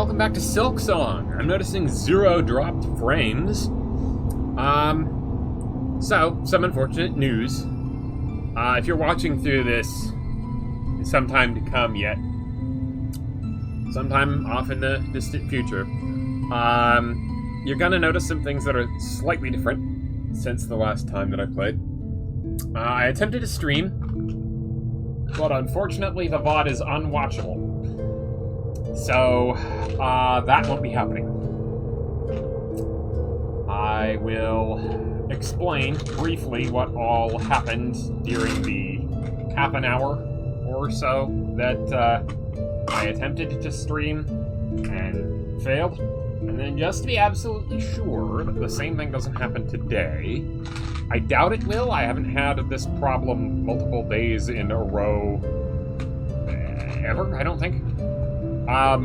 welcome back to Silksong. I'm noticing 0 dropped frames. So, some unfortunate news. If you're watching through this, it's some time to come yet. Sometime off in the distant future. You're gonna notice some things that are slightly different since the last time that I played. I attempted to stream, but unfortunately the VOD is unwatchable. So, that won't be happening. I will explain briefly what all happened during the half an hour or so that I attempted to stream and failed. And then just to be absolutely sure that the same thing doesn't happen today, I doubt it will. I haven't had this problem multiple days in a row ever, I don't think. I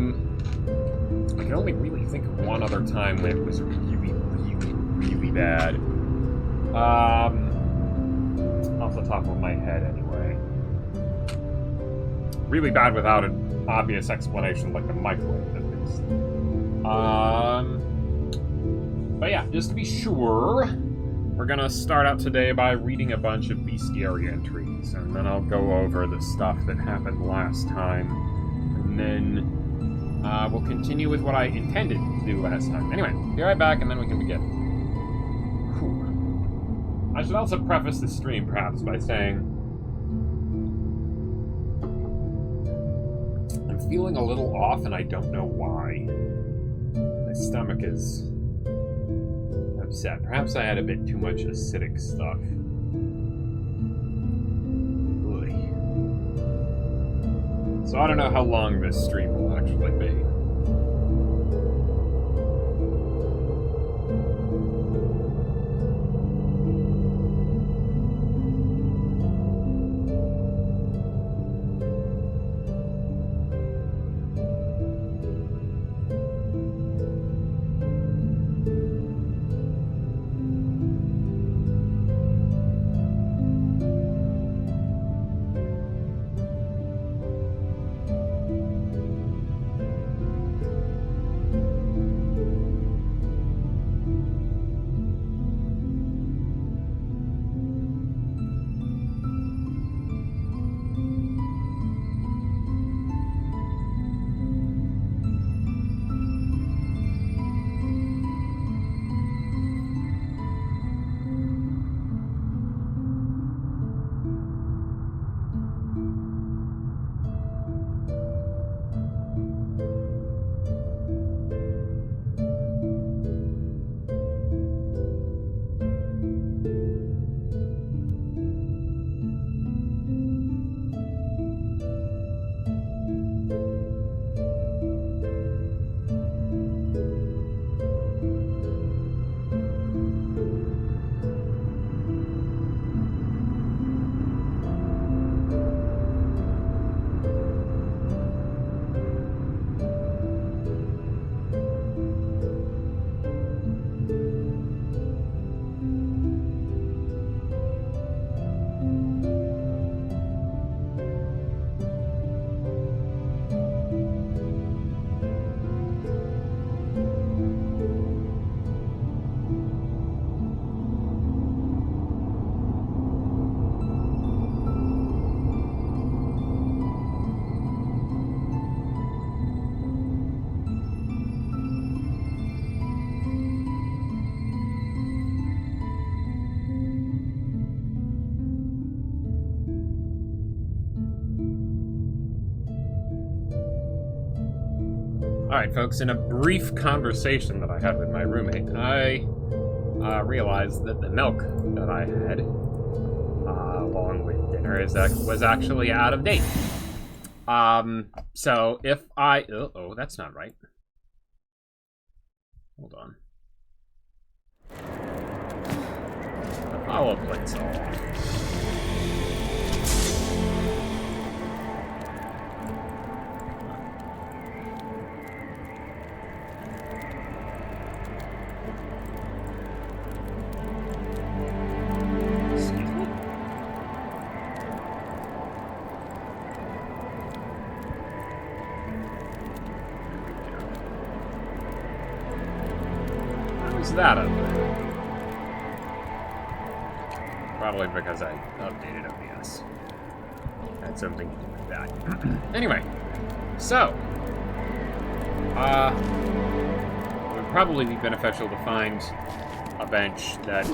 can only really think of one other time when it was really bad. Off the top of my head, anyway. Really bad without an obvious explanation, like the microwave, at least. But yeah, just to be sure, we're gonna start out today by reading a bunch of bestiary entries, and then I'll go over the stuff that happened last time, and then we'll continue with what I intended to do last time. Anyway, be right back, and then we can begin. Whew. I should also preface the stream, perhaps, by saying I'm feeling a little off, and I don't know why. My stomach is upset. Perhaps I had a bit too much acidic stuff. So I don't know how long this stream will actually be. Alright, folks, in a brief conversation that I had with my roommate, I realized that the milk that I had, along with dinner, was actually out of date. So if I... Oh, that's not right. Hold on. The follow plate's all off. Who's that up there? Probably because I updated OBS. Had something to do with that. Anyway, so it would probably be beneficial to find a bench that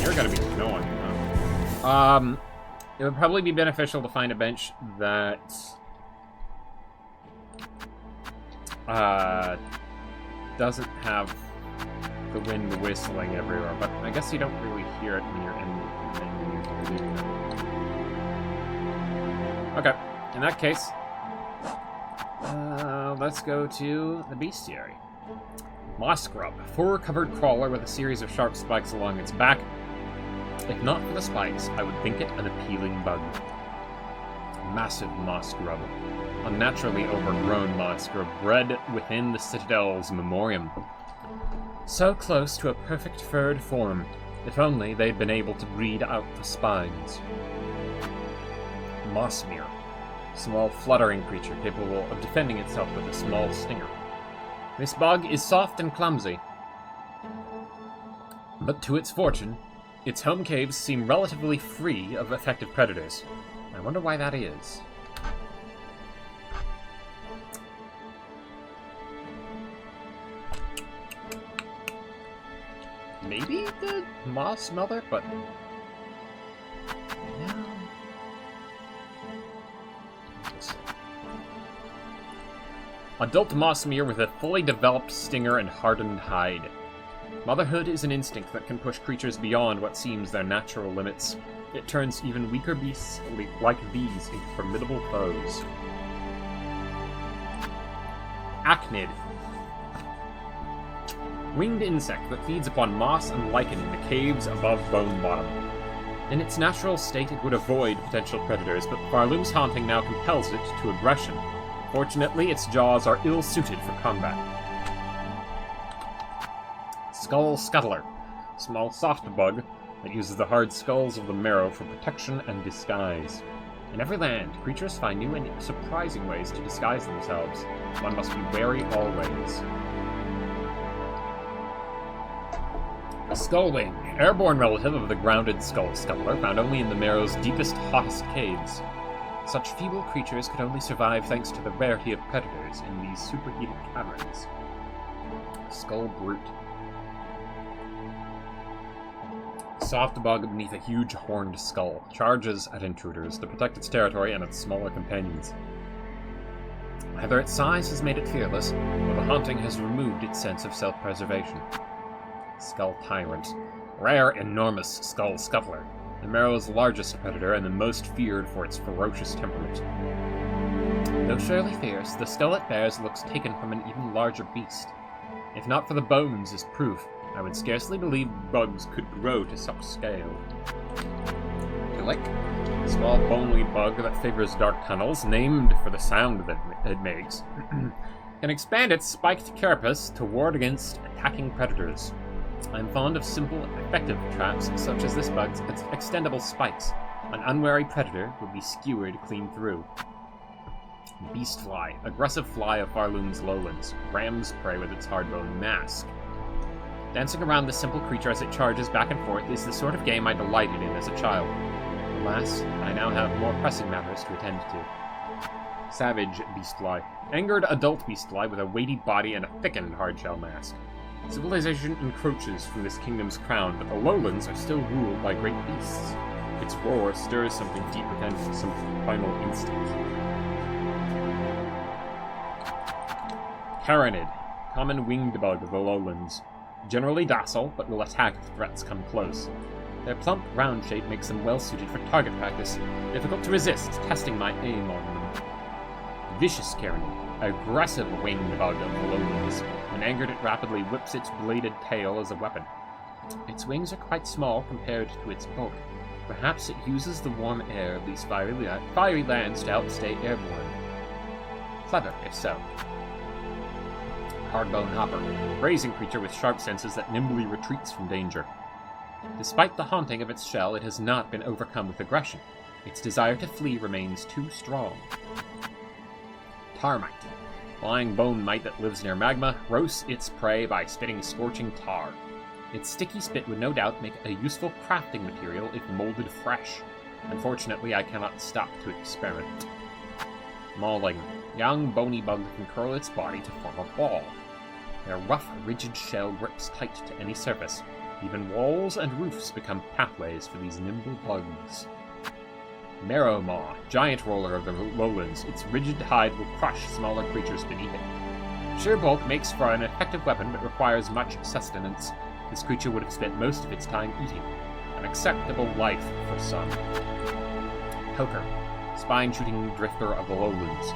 you're gonna be annoying, huh? It would probably be beneficial to find a bench that doesn't have the wind whistling everywhere, but I guess you don't really hear it when you're in the menu. Okay, in that case, let's go to the bestiary. Moss grub, fur-covered crawler with a series of sharp spikes along its back. If not for the spikes, I would think it an appealing bug. Massive moss grub. Unnaturally overgrown moss grub bred within the Citadel's memoriam. So close to a perfect furred form, if only they'd been able to breed out the spines. Mossmere. Small fluttering creature capable of defending itself with a small stinger. This bug is soft and clumsy, but to its fortune, its home caves seem relatively free of effective predators. I wonder why that is. Maybe the moss mother, but no. Adult mossmere with a fully developed stinger and hardened hide. Motherhood is an instinct that can push creatures beyond what seems their natural limits. It turns even weaker beasts like these into formidable foes. Achnid. Winged insect that feeds upon moss and lichen in the caves above Bone Bottom. In its natural state, it would avoid potential predators, but Pharloom's haunting now compels it to aggression. Fortunately, its jaws are ill-suited for combat. Skull Scuttler. Small soft bug that uses the hard skulls of the marrow for protection and disguise. In every land, creatures find new and surprising ways to disguise themselves. One must be wary always. A Skullwing, airborne relative of the grounded Skull Scuttler, found only in the Marrow's deepest, hottest caves. Such feeble creatures could only survive thanks to the rarity of predators in these superheated caverns. Skull Brute. Soft bug beneath a huge horned skull, charges at intruders to protect its territory and its smaller companions. Either its size has made it fearless, or the haunting has removed its sense of self-preservation. Skull Tyrant. Rare, enormous Skull Scuttler. The Marrow's largest predator and the most feared for its ferocious temperament. Though surely fierce, the skull it bears looks taken from an even larger beast. If not for the bones as proof, I would scarcely believe bugs could grow to such scale. Killick. Small bony bug that favors dark tunnels, named for the sound that it makes, can expand its spiked carapace to ward against attacking predators. I'm fond of simple, effective traps, such as this bug's extendable spikes. An unwary predator would be skewered clean through. Beastfly, aggressive fly of Pharloom's lowlands, rams prey with its hardbone mask. Dancing around the simple creature as it charges back and forth is the sort of game I delighted in as a child. Alas, I now have more pressing matters to attend to. Savage Beastfly, angered adult Beastfly with a weighty body and a thickened hardshell mask. Civilization encroaches from this kingdom's crown, but the lowlands are still ruled by great beasts. Its roar stirs something deep within, some primal instinct. Caranid, common winged bug of the lowlands. Generally docile, but will attack if threats come close. Their plump, round shape makes them well-suited for target practice, difficult to resist testing my aim on them. Vicious Caranid, aggressive winged bug of the lowlands. When angered, it rapidly whips its bladed tail as a weapon. Its wings are quite small compared to its bulk. Perhaps it uses the warm air of these fiery lands to help stay airborne. Clever, if so. Hardbone Hopper, grazing creature with sharp senses that nimbly retreats from danger. Despite the haunting of its shell, it has not been overcome with aggression. Its desire to flee remains too strong. Tarmite. Flying bone mite that lives near magma, roasts its prey by spitting scorching tar. Its sticky spit would no doubt make a useful crafting material if molded fresh. Unfortunately, I cannot stop to experiment. Mauling. Young, bony bug can curl its body to form a ball. Their rough, rigid shell grips tight to any surface. Even walls and roofs become pathways for these nimble bugs. Marrow Maw, giant roller of the lowlands. Its rigid hide will crush smaller creatures beneath it. Sheer bulk makes for an effective weapon, but requires much sustenance. This creature would have spent most of its time eating. An acceptable life for some. Poker, spine-shooting drifter of the lowlands.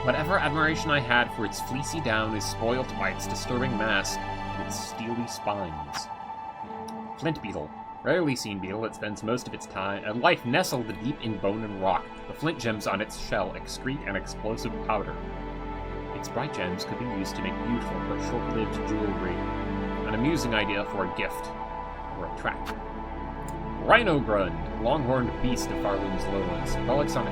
Whatever admiration I had for its fleecy down is spoilt by its disturbing mass and its steely spines. Flint beetle. Rarely seen beetle, it spends most of its life nestled deep in bone and rock. The flint gems on its shell excrete an explosive powder. Its bright gems could be used to make beautiful but short-lived jewelry. An amusing idea for a gift or a trap. Rhino Grund, longhorned beast of Pharloom's lowlands, relies on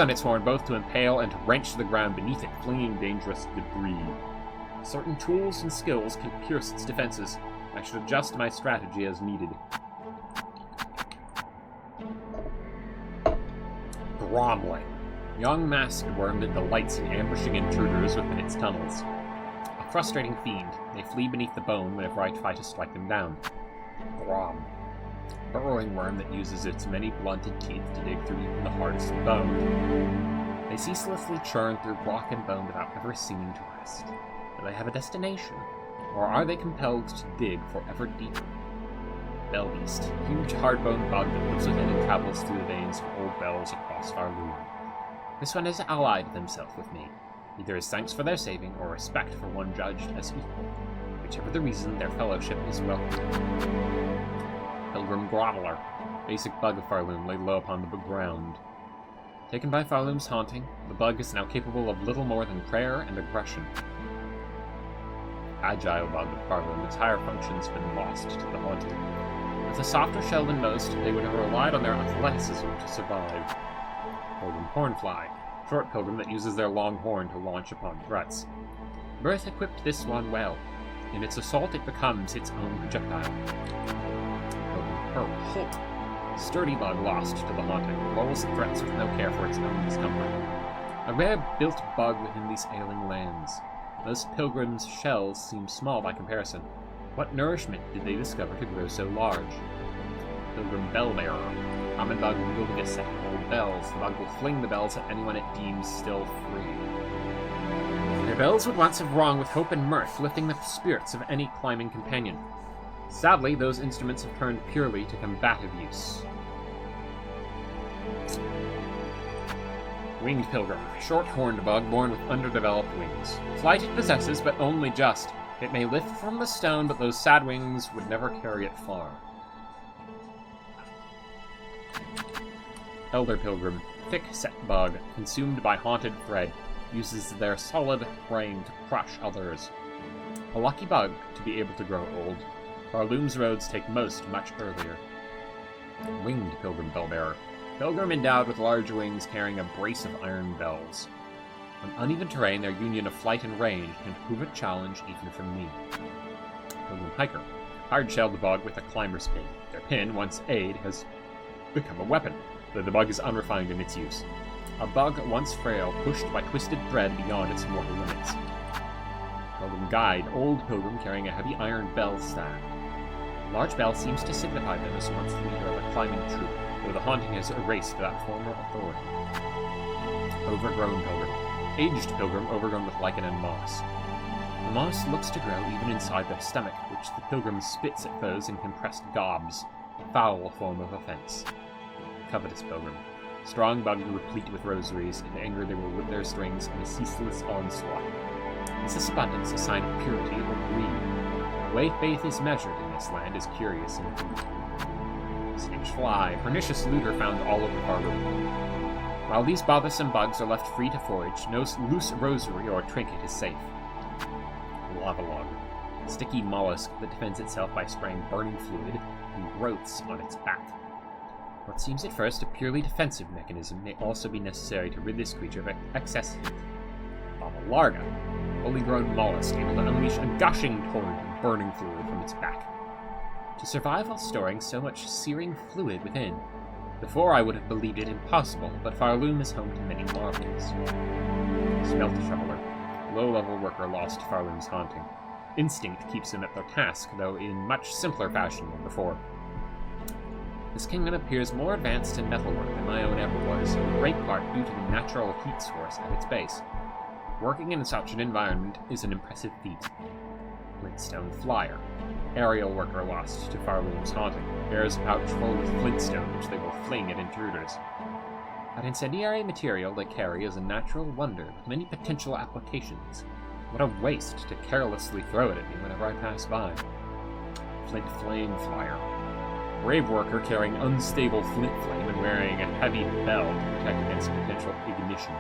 its horn both to impale and to wrench the ground beneath it, flinging dangerous debris. Certain tools and skills can pierce its defenses. I should adjust my strategy as needed. Gromling. Young masked worm that delights in ambushing intruders within its tunnels. A frustrating fiend, they flee beneath the bone whenever I try to strike them down. Grom. Burrowing worm that uses its many blunted teeth to dig through even the hardest bone. They ceaselessly churn through rock and bone without ever seeming to rest. Do they have a destination? Or are they compelled to dig forever deeper? Bellbeast, huge hard-boned bug that lives within and travels through the veins of old bells across Pharloom. This one has allied themselves with me, either as thanks for their saving or respect for one judged as equal. Whichever the reason, their fellowship is welcome. Pilgrim Groveler, basic bug of Pharloom laid low upon the ground. Taken by Pharloom's haunting, the bug is now capable of little more than prayer and aggression. Agile bug of Pharloom, its higher functions been lost to the haunted. With a softer shell than most, they would have relied on their athleticism to survive. Pilgrim Hornfly, short pilgrim that uses their long horn to launch upon threats. Birth equipped this one well. In its assault, it becomes its own projectile. Pilgrim Holt, sturdy bug lost to the haunted, rolls at threats with no care for its own discomfort. A rare built bug within these ailing lands. Most pilgrims' shells seem small by comparison. What nourishment did they discover to grow so large? Pilgrim Bellbearer, common bug wielding a set of old bells. The bug will fling the bells at anyone it deems still free. Their bells would once have rung with hope and mirth, lifting the spirits of any climbing companion. Sadly, those instruments have turned purely to combative use. Winged Pilgrim, short-horned bug born with underdeveloped wings. Flight it possesses, but only just. It may lift from the stone, but those sad wings would never carry it far. Elder Pilgrim, thick-set bug, consumed by haunted thread, uses their solid frame to crush others. A lucky bug to be able to grow old. Pharloom's roads take most much earlier. Winged Pilgrim Bellbearer, pilgrim endowed with large wings carrying a brace of iron bells. On uneven terrain, their union of flight and range can prove a challenge even for me. Pilgrim Hiker, hard-shelled bug with a climber's pin. Their pin, once aid, has become a weapon, though the bug is unrefined in its use. A bug once frail, pushed by twisted thread beyond its mortal limits. Pilgrim Guide, old pilgrim carrying a heavy iron bell staff. A large bell seems to signify them as once the leader of a climbing troop, though the haunting has erased that former authority. Overgrown Pilgrim, aged pilgrim overgrown with lichen and moss. The moss looks to grow even inside their stomach, which the pilgrim spits at foes in compressed gobs, a foul form of offense. Covetous Pilgrim, strong bug replete with rosaries. In anger they will whip their strings in a ceaseless onslaught. Is this abundance a sign of purity or greed? The way faith is measured in this land is curious indeed. Snitch Fly, pernicious looter found all over Pharloom. While these bothersome bugs are left free to forage, no loose rosary or trinket is safe. Lava Log, sticky mollusk that defends itself by spraying burning fluid and growths on its back. What seems at first a purely defensive mechanism may also be necessary to rid this creature of excess heat. Lava Larga, a fully grown mollusk able to unleash a gushing torrent of burning fluid from its back. To survive while storing so much searing fluid within. Before I would have believed it impossible, but Pharloom is home to many marvels. Smelt Shoveler, low-level worker lost to Pharloom's haunting. Instinct keeps them at their task, though in much simpler fashion than before. This kingdom appears more advanced in metalwork than my own ever was, in great part due to the natural heat source at its base. Working in such an environment is an impressive feat. Flintstone Flyer, aerial worker lost to Pharloom's haunting, bears a pouch full with flintstone which they will fling at intruders. That incendiary material they carry is a natural wonder with many potential applications. What a waste to carelessly throw it at me whenever I pass by. Flint Flame Flyer, brave worker carrying unstable flint flame and wearing a heavy bell to protect against potential ignition.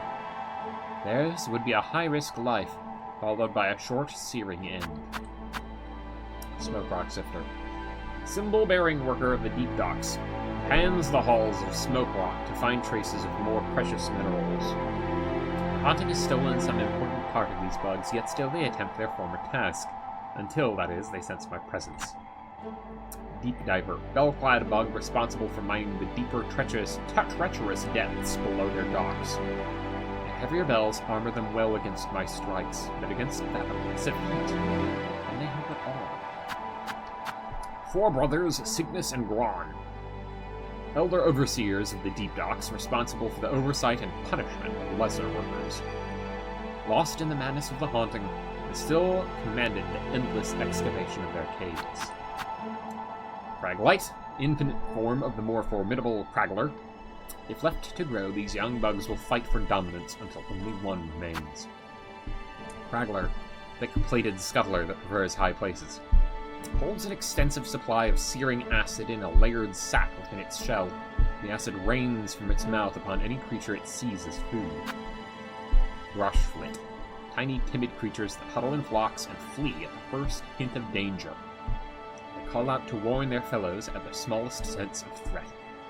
Theirs would be a high-risk life, followed by a short, searing end. Smoke Rock Sifter, symbol-bearing worker of the deep docks, pans the halls of smoke rock to find traces of more precious minerals. The haunting has stolen some important part of these bugs, yet still they attempt their former task, until, that is, they sense my presence. Deep Diver, bell-clad bug responsible for mining the deeper, treacherous depths below their docks. The heavier bells armor them well against my strikes, but against that oppressive heat, and they help at all. Four Brothers, Cygnus and Gron, elder overseers of the deep docks responsible for the oversight and punishment of lesser workers. Lost in the madness of the haunting, they still commanded the endless excavation of their caves. Craglite, infinite form of the more formidable Cragler. If left to grow, these young bugs will fight for dominance until only one remains. Cragler, thick-plated scuttler that prefers high places. Holds an extensive supply of searing acid in a layered sac within its shell. The acid rains from its mouth upon any creature it sees as food. Rushflit, tiny timid creatures that huddle in flocks and flee at the first hint of danger. They call out to warn their fellows at the smallest sense of threat.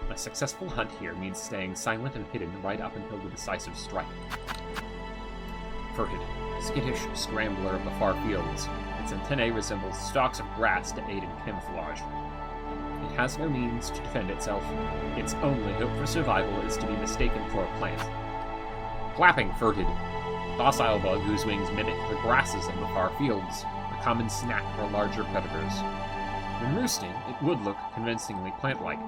A successful hunt here means staying silent and hidden right up until the decisive strike. Furted, skittish scrambler of the far fields. Its antennae resembles stalks of grass to aid in camouflage. It has no means to defend itself. Its only hope for survival is to be mistaken for a plant. Flapping Furted, docile bug whose wings mimic the grasses of the far fields, a common snack for larger predators. When roosting, it would look convincingly plant-like.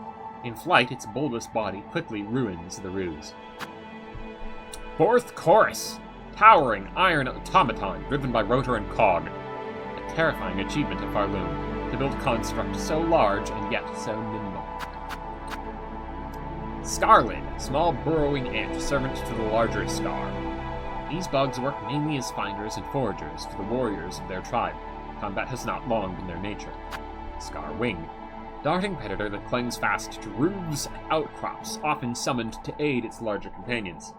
In flight, its bulbous body quickly ruins the ruse. Fourth Chorus, towering iron automaton driven by rotor and cog. A terrifying achievement of Pharloom, to build construct so large and yet so nimble. Scarlid, small burrowing ant servant to the larger Scar. These bugs work mainly as finders and foragers for the warriors of their tribe. Combat has not long been their nature. Scar Wing, darting predator that clings fast to roofs and outcrops, often summoned to aid its larger companions.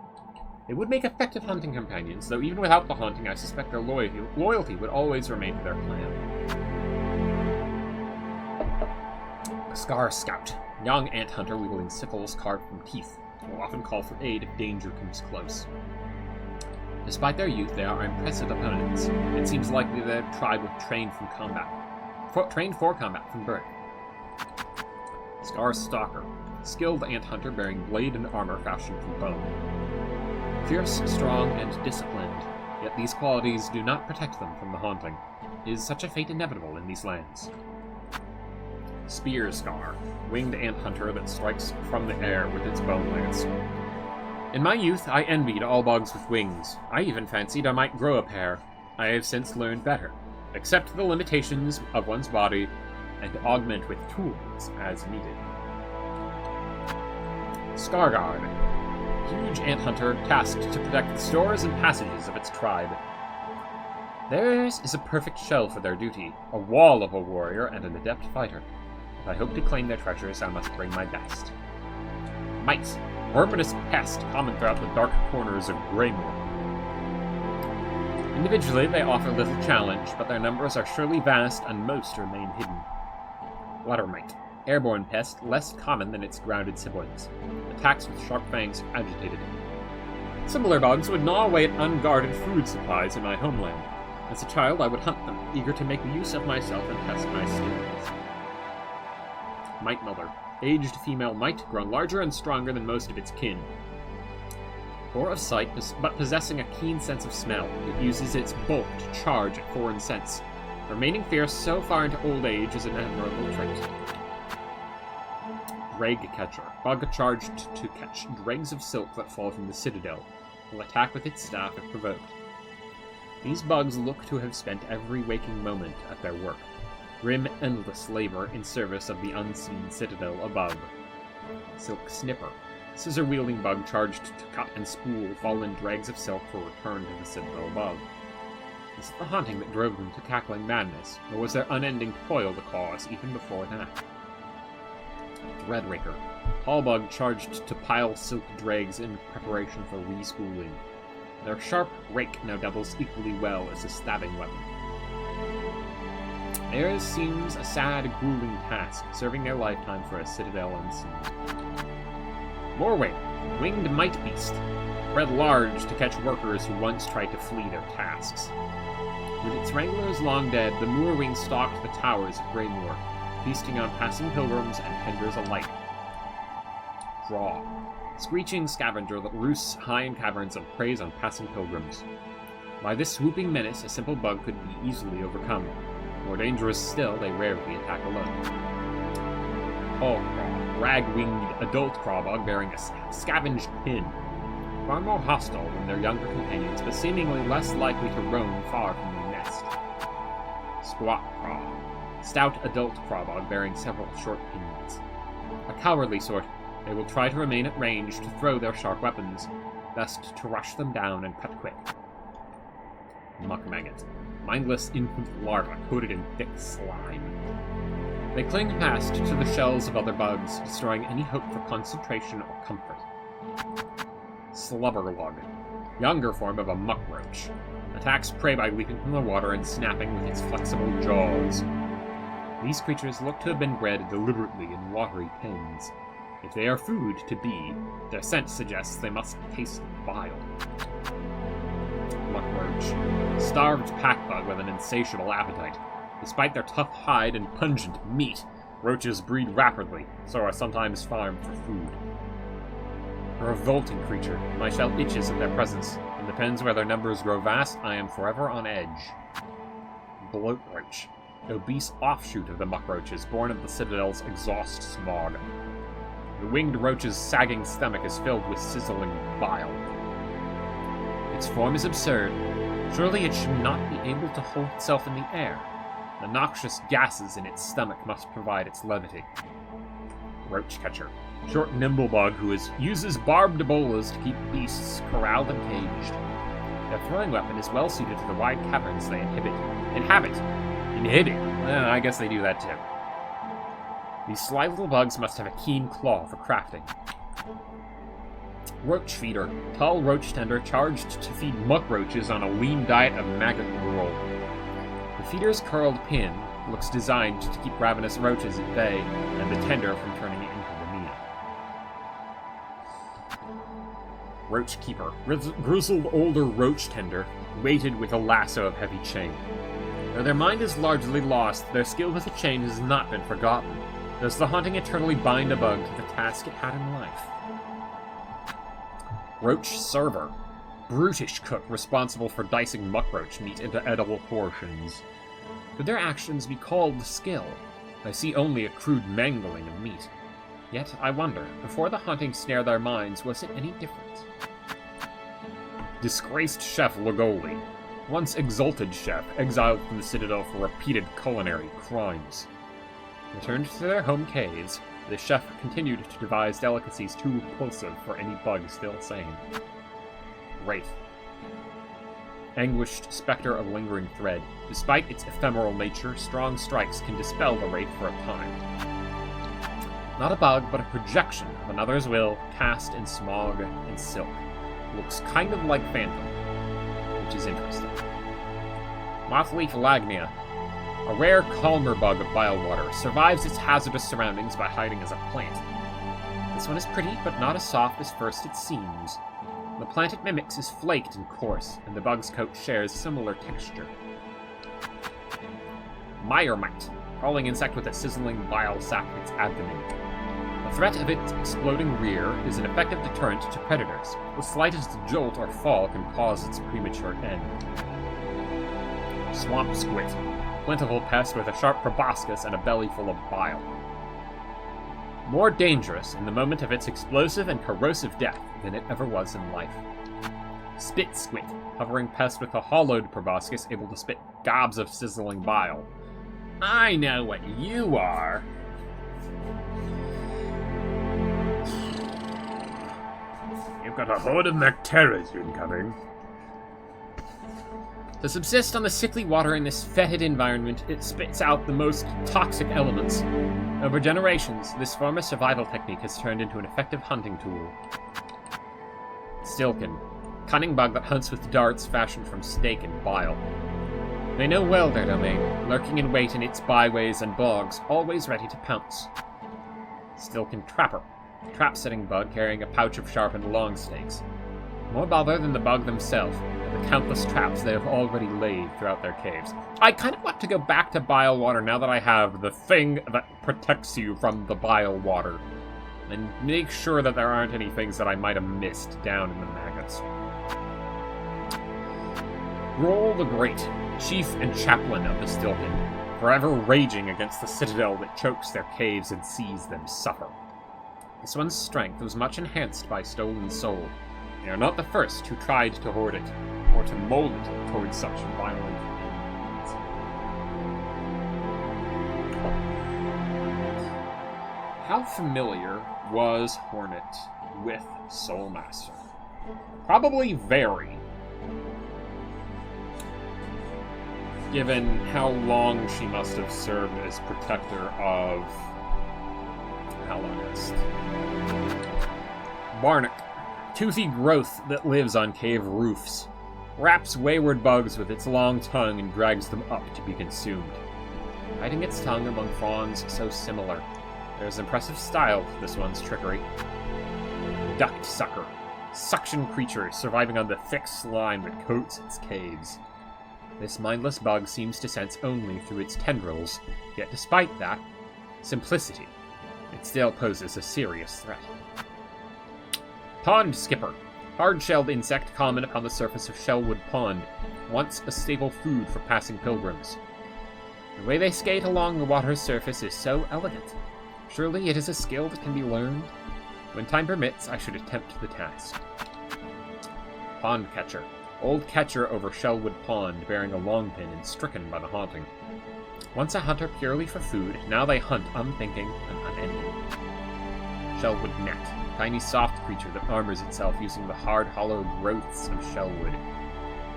They would make effective hunting companions, though even without the haunting, I suspect their loyalty would always remain to their clan. Scar Scout, young ant hunter wielding sickles carved from teeth, will often call for aid if danger comes close. Despite their youth, they are impressive opponents. It seems likely their tribe was trained for combat from birth. Scar Stalker, skilled ant hunter bearing blade and armor fashioned from bone. Fierce, strong, and disciplined, yet these qualities do not protect them from the haunting. Is such a fate inevitable in these lands? Spear Scar, winged ant hunter that strikes from the air with its bone lance. In my youth, I envied all bugs with wings. I even fancied I might grow a pair. I have since learned better. Accept the limitations of one's body and augment with tools as needed. Scarguard, huge ant hunter tasked to protect the stores and passages of its tribe. Theirs is a perfect shell for their duty, a wall of a warrior and an adept fighter. If I hope to claim their treasures, I must bring my best. Mice, verminous pest common throughout the dark corners of Greymore. Individually, they offer little challenge, but their numbers are surely vast and most remain hidden. Bladdermite, airborne pest, less common than its grounded siblings. Attacks with sharp fangs are agitated. Similar bugs would gnaw away at unguarded food supplies in my homeland. As a child, I would hunt them, eager to make use of myself and test my skills. Mite Mother, aged female mite, grown larger and stronger than most of its kin. Poor of sight, but possessing a keen sense of smell, it uses its bulk to charge at foreign scents. Remaining fierce so far into old age is an admirable trait. Dreg Catcher, bug charged to catch dregs of silk that fall from the citadel. Will attack with its staff if provoked. These bugs look to have spent every waking moment at their work. Grim, endless labor in service of the unseen citadel above. Silk Snipper, scissor-wielding bug charged to cut and spool fallen dregs of silk for return to the citadel above. Was it the hunting that drove them to cackling madness, or was there unending toil the cause even before that? Threadraker, tall bug charged to pile silk dregs in preparation for respooling. Their sharp rake now doubles equally well as a stabbing weapon. Theirs seems a sad, grueling task, serving their lifetime for a citadel unseen. Morway, winged mite beast, bred large to catch workers who once tried to flee their tasks. With its wranglers long dead, the moorwing stalked the towers of Greymoor, feasting on passing pilgrims and tenders alike. Draw, screeching scavenger that roosts high in caverns and preys on passing pilgrims. By this swooping menace, a simple bug could be easily overcome. More dangerous still, they rarely attack alone. Hallcraw, rag-winged adult crawbug bearing a scavenged pin. Far more hostile than their younger companions, but seemingly less likely to roam far from their nest. Squat craw, stout adult crawbug bearing several short pins. A cowardly sort, they will try to remain at range to throw their sharp weapons, best to rush them down and cut quick. Muck maggot, mindless infant larvae coated in thick slime. They cling fast to the shells of other bugs, destroying any hope for concentration or comfort. Slubberlug, younger form of a muckroach, attacks prey by leaping from the water and snapping with its flexible jaws. These creatures look to have been bred deliberately in watery pens. If they are food to be, their scent suggests they must taste vile. Muckroach, starved packbug with an insatiable appetite. Despite their tough hide and pungent meat, roaches breed rapidly, so are sometimes farmed for food. A revolting creature, my shell itches in their presence. In the pens where their numbers grow vast, I am forever on edge. Bloatroach, obese offshoot of the muckroaches, born of the citadel's exhaust smog. The winged roach's sagging stomach is filled with sizzling bile. Its form is absurd. Surely it should not be able to hold itself in the air. The noxious gases in its stomach must provide its levity. Roach catcher, short nimble bug who uses barbed bolas to keep beasts corralled and caged. Their throwing weapon is well suited to the wide caverns they inhabit. I guess they do that too. These sly little bugs must have a keen claw for crafting. Roach feeder, tall roach tender charged to feed muckroaches on a lean diet of maggot gruel. The feeder's curled pin looks designed to keep ravenous roaches at bay and the tender from turning it into the meal. Roach keeper, grizzled older roach tender, weighted with a lasso of heavy chain. Though their mind is largely lost, their skill with the chain has not been forgotten. Does the haunting eternally bind a bug to the task it had in life? Roach server, brutish cook responsible for dicing muckroach meat into edible portions. Could their actions be called skill? I see only a crude mangling of meat. Yet, I wonder, before the hunting snared their minds, was it any different? Disgraced Chef Lagoli, once exalted chef, exiled from the Citadel for repeated culinary crimes. Returned to their home caves, the chef continued to devise delicacies too repulsive for any bug still sane. Wraith. Anguished specter of lingering thread. Despite its ephemeral nature, strong strikes can dispel the wraith for a time. Not a bug, but a projection of another's will, cast in smog and silk. Looks kind of like Phantom, which is interesting. Mothleaf lagnia. A rare calmer bug of bile water, survives its hazardous surroundings by hiding as a plant. This one is pretty, but not as soft as first it seems. The plant it mimics is flaked and coarse, and the bug's coat shares similar texture. Myrmite, crawling insect with a sizzling bile sac in its abdomen. The threat of its exploding rear is an effective deterrent to predators. The slightest jolt or fall can cause its premature end. Swamp squid, plentiful pest with a sharp proboscis and a belly full of bile. More dangerous in the moment of its explosive and corrosive death than it ever was in life. Spit squid, hovering pest with a hollowed proboscis able to spit gobs of sizzling bile. I know what you are. You've got a horde of Macteras incoming. To subsist on the sickly water in this fetid environment, it spits out the most toxic elements. Over generations, this form of survival technique has turned into an effective hunting tool. Stilken, cunning bug that hunts with darts fashioned from steak and bile. They know well their domain, lurking in wait in its byways and bogs, always ready to pounce. Stilken trapper, trap-setting bug carrying a pouch of sharpened long stakes. More bother than the bug themselves, and the countless traps they have already laid throughout their caves. I kind of want to go back to bile water now that I have the thing that protects you from the bile water, and make sure that there aren't any things that I might have missed down in the maggots. Roll the Great, chief and chaplain of the Stilken, forever raging against the citadel that chokes their caves and sees them suffer. This one's strength was much enhanced by Stolen Soul. They are not the first who tried to hoard it, or to mold it towards such violent ends. How familiar was Hornet with Soulmaster? Probably very. Given how long she must have served as protector of... how longest? Barnack. Toothy growth that lives on cave roofs. Wraps wayward bugs with its long tongue and drags them up to be consumed. Hiding its tongue among fronds so similar. There's impressive style to this one's trickery. Duct sucker. Suction creature surviving on the thick slime that coats its caves. This mindless bug seems to sense only through its tendrils, yet despite that simplicity, it still poses a serious threat. Pond skipper. Hard-shelled insect common upon the surface of Shellwood Pond, once a staple food for passing pilgrims. The way they skate along the water's surface is so elegant. Surely it is a skill that can be learned? When time permits, I should attempt the task. Pond catcher. Old catcher over Shellwood Pond, bearing a long pin and stricken by the haunting. Once a hunter purely for food, now they hunt unthinking and unending. Shellwood net. Tiny soft creature that armors itself using the hard, hollow growths of shellwood.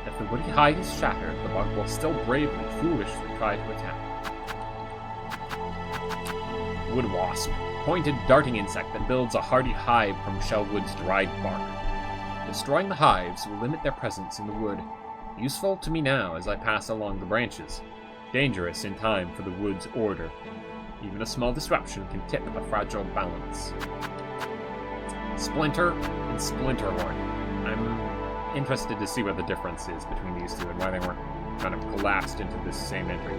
If the woody hide is shattered, the bug will still bravely, foolishly try to attack. Wood wasp. Pointed darting insect that builds a hardy hive from shellwood's dried bark. Destroying the hives will limit their presence in the wood. Useful to me now as I pass along the branches. Dangerous in time for the wood's order. Even a small disruption can tip a fragile balance. Splinter and Splinterhorn. I'm interested to see what the difference is between these two and why they weren't kind of collapsed into this same entry.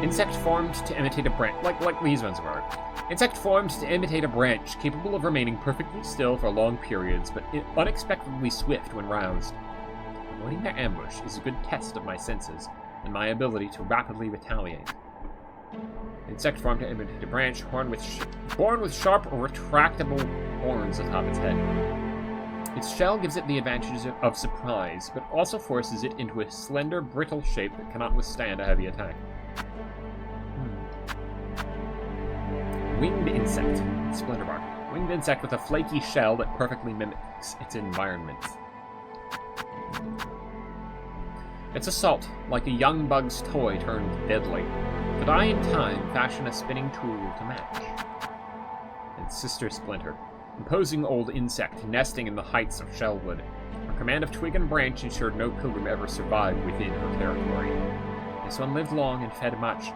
Insect formed to imitate a branch, like these ones were. Insect formed to imitate a branch, capable of remaining perfectly still for long periods, but unexpectedly swift when roused. Avoiding their ambush is a good test of my senses, and my ability to rapidly retaliate. Insect formed to imitate a branch, born with sharp, retractable horns atop its head. Its shell gives it the advantages of surprise, but also forces it into a slender, brittle shape that cannot withstand a heavy attack. Winged insect. Splinterbark. Winged insect with a flaky shell that perfectly mimics its environment. Its assault, like a young bug's toy turned deadly. Could I, in time, fashion a spinning tool to match? Its sister Splinter. Imposing old insect nesting in the heights of Shellwood. command of twig and branch ensured no pilgrim ever survived within her territory. This one lived long and fed much.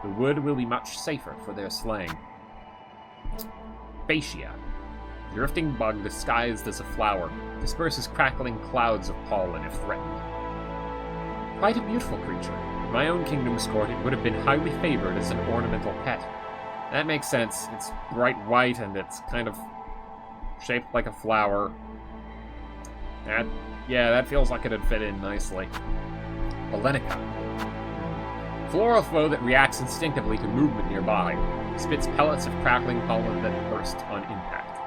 The wood will be much safer for their slaying. Batia. Drifting bug disguised as a flower, disperses crackling clouds of pollen if threatened. Quite a beautiful creature. In my own kingdom's court, it would have been highly favored as an ornamental pet. That makes sense. It's bright white and it's kind of shaped like a flower. That feels like it'd fit in nicely. Olenica. Floral foe that reacts instinctively to movement nearby, spits pellets of crackling pollen that burst on impact.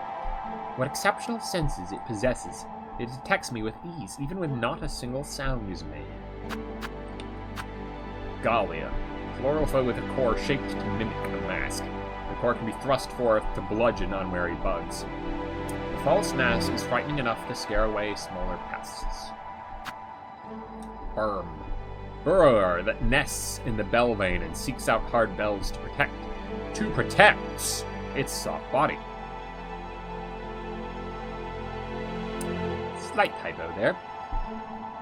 What exceptional senses it possesses. It detects me with ease, even when not a single sound is made. Gallia. Floral foe with a core shaped to mimic a mask. The core can be thrust forth to bludgeon unwary bugs. The false mask is frightening enough to scare away smaller pests. Burm. Burrower that nests in the bell vein and seeks out hard bells to protect its soft body. Slight typo there.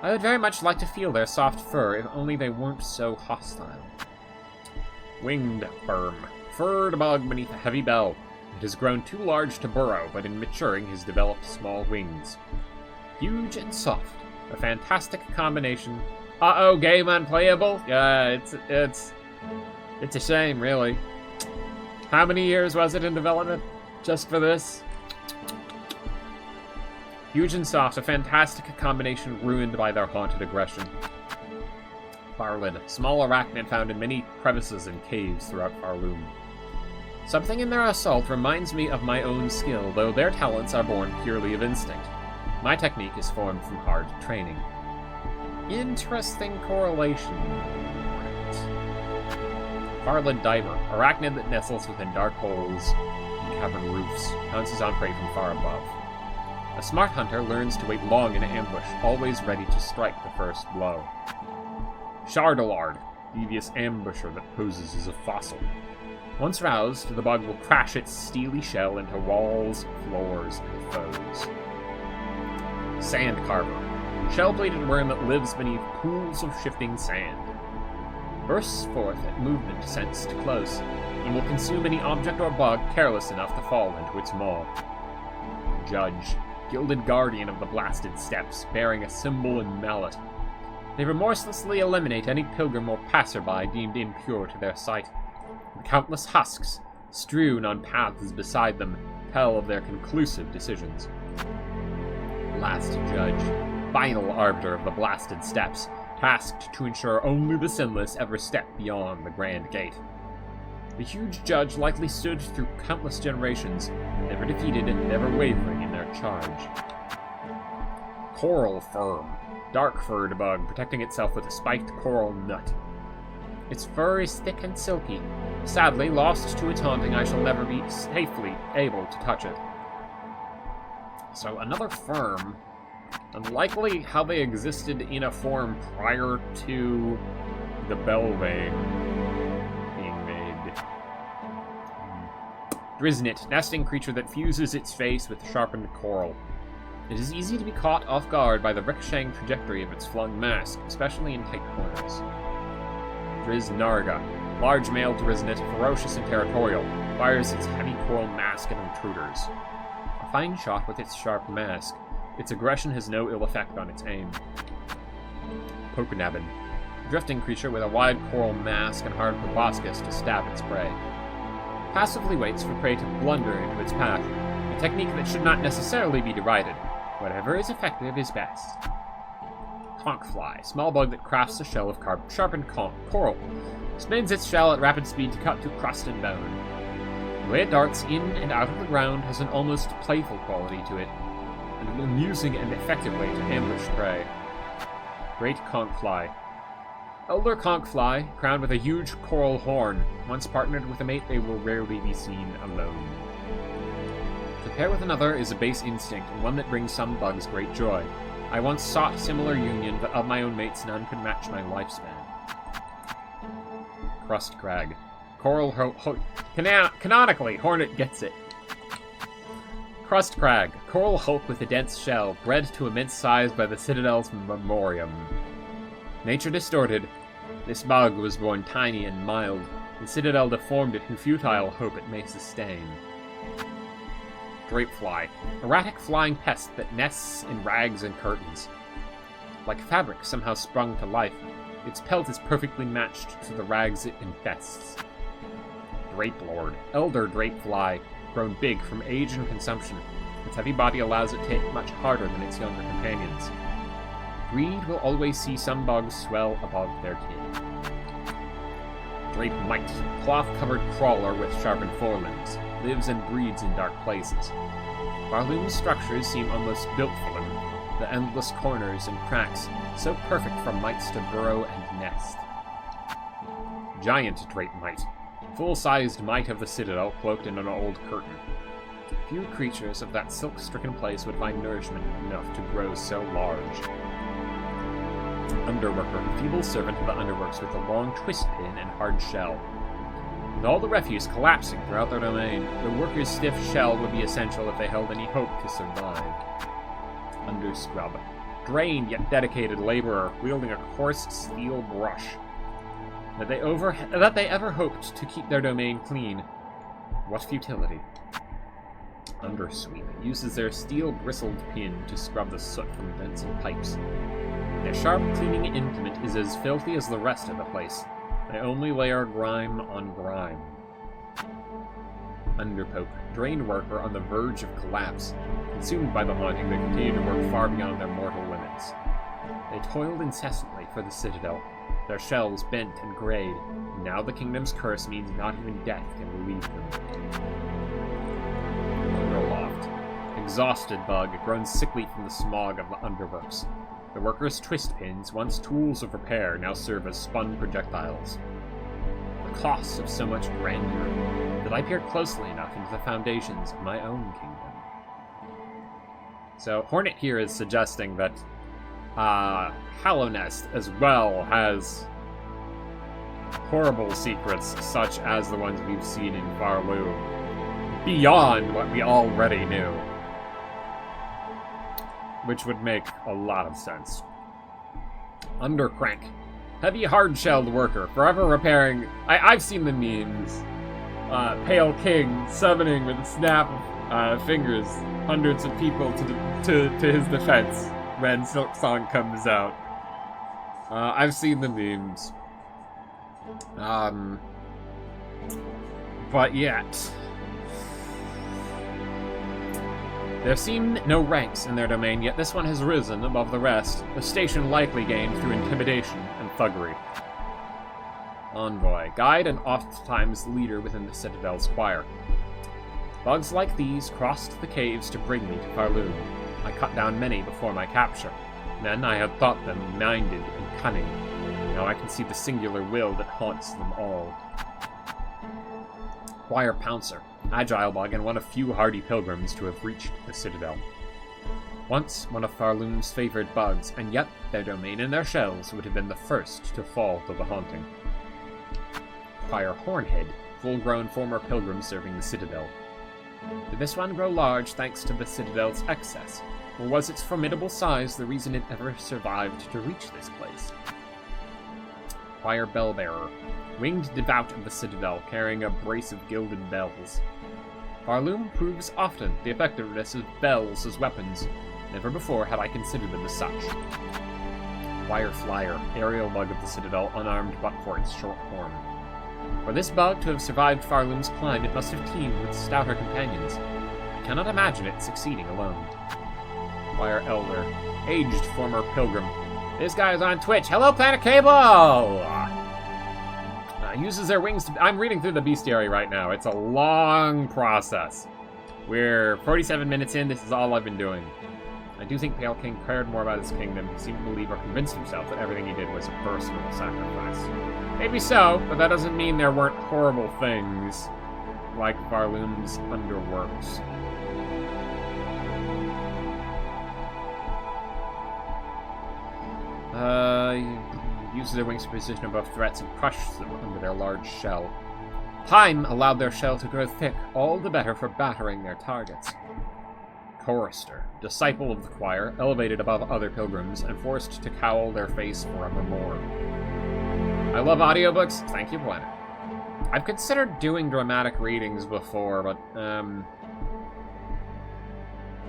I would very much like to feel their soft fur, if only they weren't so hostile. Winged Burm. Furred bug beneath a heavy bell. It has grown too large to burrow, but in maturing has developed small wings. Huge and soft. A fantastic combination. Uh-oh, game unplayable? Yeah, it's a shame, really. How many years was it in development? Just for this? Huge and soft, a fantastic combination ruined by their haunted aggression. Pharloom, small arachnid found in many crevices and caves throughout Pharloom. Something in their assault reminds me of my own skill, though their talents are born purely of instinct. My technique is formed from hard training. Interesting correlation. Pharloom diver, arachnid that nestles within dark holes and cavern roofs, pounces on prey from far above. A smart hunter learns to wait long in ambush, always ready to strike the first blow. Shardalard, devious ambusher that poses as a fossil. Once roused, the bug will crash its steely shell into walls, floors, and foes. Sandcarver, shell-bladed worm that lives beneath pools of shifting sand. Bursts forth at movement sensed close, and will consume any object or bug careless enough to fall into its maw. Judge, gilded guardian of the blasted steppes, bearing a symbol and mallet. They remorselessly eliminate any pilgrim or passerby deemed impure to their sight. The countless husks, strewn on paths beside them, tell of their conclusive decisions. Last judge, final arbiter of the blasted steppes, tasked to ensure only the sinless ever step beyond the grand gate. The huge judge likely stood through countless generations, never defeated and never wavering in their charge. Coral Firm, dark-furred bug protecting itself with a spiked coral nut. Its fur is thick and silky. Sadly, lost to its haunting, I shall never be safely able to touch it. So another firm, unlikely how they existed in a form prior to the Belvane being made. Drizzt, nesting creature that fuses its face with sharpened coral. It is easy to be caught off guard by the ricocheting trajectory of its flung mask, especially in tight corners. Driznarga, large male Drizzt, ferocious and territorial, fires its heavy coral mask at intruders. A fine shot with its sharp mask, its aggression has no ill effect on its aim. Pokenabin, drifting creature with a wide coral mask and hard proboscis to stab its prey. Passively waits for prey to blunder into its path, a technique that should not necessarily be derided. Whatever is effective is best. Conkfly, small bug that crafts a shell of sharpened coral, spins its shell at rapid speed to cut through crust and bone. The way it darts in and out of the ground has an almost playful quality to it, and an amusing and effective way to ambush prey. Great Conkfly. Elder Conkfly, crowned with a huge coral horn. Once partnered with a mate, they will rarely be seen alone. To pair with another is a base instinct, and one that brings some bugs great joy. I once sought similar union, but of my own mates none could match my lifespan. Crust Crag. Coral canonically, Hornet gets it. Crust Crag, a coral hulk with a dense shell, bred to immense size by the Citadel's memoriam. Nature distorted, this bug was born tiny and mild. The Citadel deformed it in futile hope it may sustain. Drapefly, erratic flying pest that nests in rags and curtains. Like fabric somehow sprung to life, its pelt is perfectly matched to the rags it infests. Drape Lord, elder drapefly, grown big from age and consumption. Its heavy body allows it to hit much harder than its younger companions. Greed will always see some bugs swell above their kin. Drape Mite, cloth-covered crawler with sharpened forelimbs, lives and breeds in dark places. Pharloom's structures seem almost built for them, the endless corners and cracks, so perfect for mites to burrow and nest. Giant Drape Mite, full-sized mite of the Citadel cloaked in an old curtain. Few creatures of that silk-stricken place would find nourishment enough to grow so large. Underworker, feeble servant of the underworks with a long twist pin and hard shell. With all the refuse collapsing throughout their domain, the worker's stiff shell would be essential if they held any hope to survive. Underscrub, drained yet dedicated laborer, wielding a coarse steel brush. That they ever hoped to keep their domain clean. What futility. Undersweep uses their steel bristled pin to scrub the soot from vents and pipes. Their sharp cleaning implement is as filthy as the rest of the place. They only layer grime on grime. Underpoke, drained worker on the verge of collapse. Consumed by the haunting, they continue to work far beyond their mortal limits. They toiled incessantly for the Citadel, their shells bent and grayed, and now the kingdom's curse means not even death can relieve them. Underloft, exhausted bug, grown sickly from the smog of the underworks. The workers' twist pins, once tools of repair, now serve as spun projectiles. The cost of so much grandeur. Did I peer closely enough into the foundations of my own kingdom? So, Hornet here is suggesting that Hallownest as well has horrible secrets such as the ones we've seen in Pharloom, beyond what we already knew. Which would make a lot of sense. Undercrank. Heavy, hard-shelled worker, forever repairing... I've seen the memes. Pale King summoning with a snap of fingers hundreds of people to his defense when Silksong comes out. I've seen the memes. But yet... There seem no ranks in their domain, yet this one has risen above the rest, a station likely gained through intimidation and thuggery. Envoy, guide and oft-times leader within the Citadel's choir. Bugs like these crossed the caves to bring me to Pharloom. I cut down many before my capture. Then I had thought them minded and cunning. Now I can see the singular will that haunts them all. Choir Pouncer, agile bug and one of few hardy pilgrims to have reached the Citadel. Once one of Pharloom's favored bugs, and yet their domain and their shells would have been the first to fall to the haunting. Choir Hornhead, full-grown former pilgrim serving the Citadel. Did this one grow large thanks to the Citadel's excess, or was its formidable size the reason it ever survived to reach this place? Choir Bellbearer, winged devout of the Citadel, carrying a brace of gilded bells. Pharloom proves often the effectiveness of bells as weapons. Never before had I considered them as such. Choir Flyer, aerial bug of the Citadel, unarmed but for its short horn. For this bug to have survived Pharloom's climb, it must have teamed with stouter companions. I cannot imagine it succeeding alone. Choir Elder, aged former pilgrim. This guy is on Twitch. Hello, Planet Cable! Uses their wings to... I'm reading through the bestiary right now. It's a long process. We're 47 minutes in. This is all I've been doing. I do think Pale King cared more about his kingdom. He seemed to believe or convinced himself that everything he did was a personal sacrifice. Maybe so, but that doesn't mean there weren't horrible things like Pharloom's underworks. Uses their wings to position above threats and crush them under their large shell. Time allowed their shell to grow thick, all the better for battering their targets. chorister, disciple of the choir, elevated above other pilgrims, and forced to cowl their face forevermore. I love audiobooks. Thank you, Planet. I've considered doing dramatic readings before, but,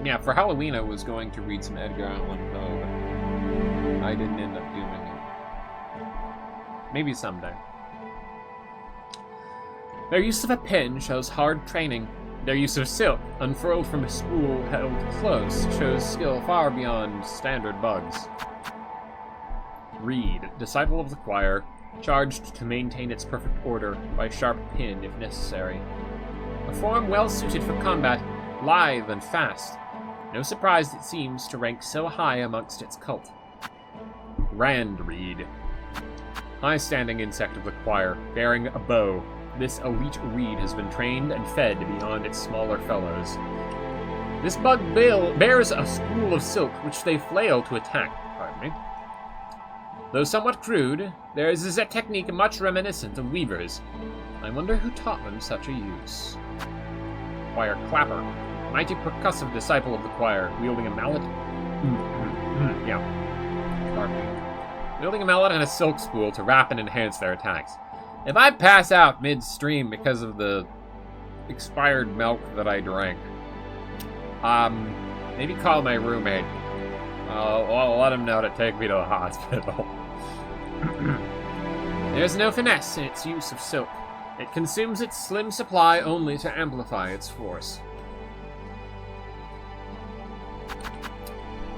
yeah, for Halloween I was going to read some Edgar Allan Poe, but I didn't end up doing it. Maybe someday. Their use of a pen shows hard training. Their use of silk, unfurled from a spool held close, shows skill far beyond standard bugs. Reed, disciple of the choir, charged to maintain its perfect order by sharp pin if necessary. A form well suited for combat, lithe and fast. No surprise it seems to rank so high amongst its cult. Rand Reed, high-standing insect of the choir, bearing a bow. This elite reed has been trained and fed beyond its smaller fellows. This bug bears a spool of silk which they flail to attack. Pardon me. Though somewhat crude, theirs is a technique much reminiscent of weavers. I wonder who taught them such a use. Choir Clapper, mighty percussive disciple of the choir, wielding a mallet. Yeah. Pardon me. Wielding a mallet and a silk spool to wrap and enhance their attacks. If I pass out midstream because of the expired milk that I drank, maybe call my roommate. I'll let him know to take me to the hospital. There's no finesse in its use of silk. It consumes its slim supply only to amplify its force.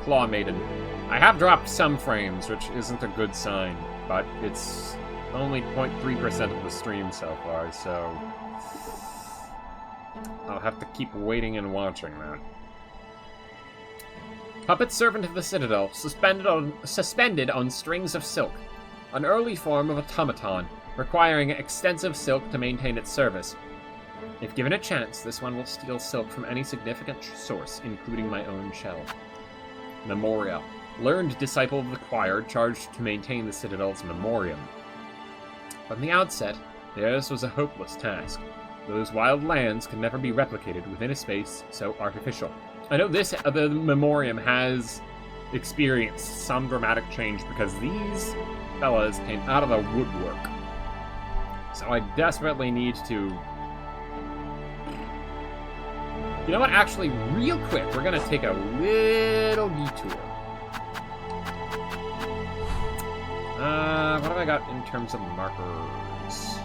Claw Maiden. I have dropped some frames, which isn't a good sign, but it's only 0.3% of the stream so far, so I'll have to keep waiting and watching that. Puppet Servant of the Citadel, suspended on strings of silk. An early form of automaton, requiring extensive silk to maintain its service. If given a chance, this one will steal silk from any significant source, including my own shell. Memoria, learned disciple of the choir, charged to maintain the Citadel's memoriam. From the outset, theirs was a hopeless task. Those wild lands can never be replicated within a space so artificial. I know the memoriam has experienced some dramatic change because these fellas came out of the woodwork. So I desperately need to... You know what? Actually, real quick, we're going to take a little detour. What have I got in terms of markers?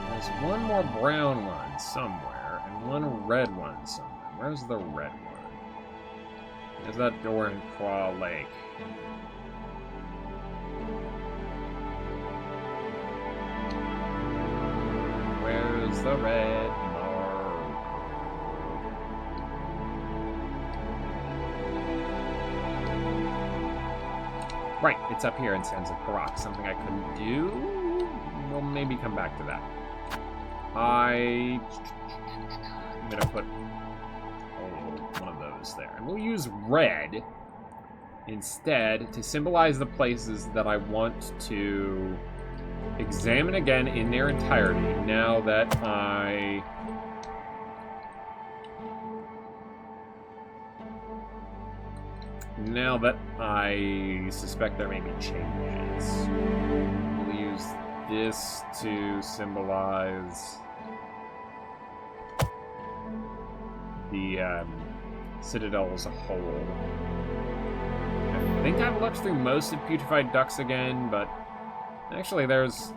There's one more brown one somewhere, and one red one somewhere. Where's the red one? There's that door in Claw Lake. Where's the red mark? Right, it's up here in Sands of Karak. Something I couldn't do? We'll maybe come back to that. I'm gonna put one of those there. And we'll use red instead to symbolize the places that I want to examine again in their entirety now that I suspect there may be changes. We'll use this to symbolize the Citadel as a whole. I think I've looked through most of Putrefied Ducks again, but actually there's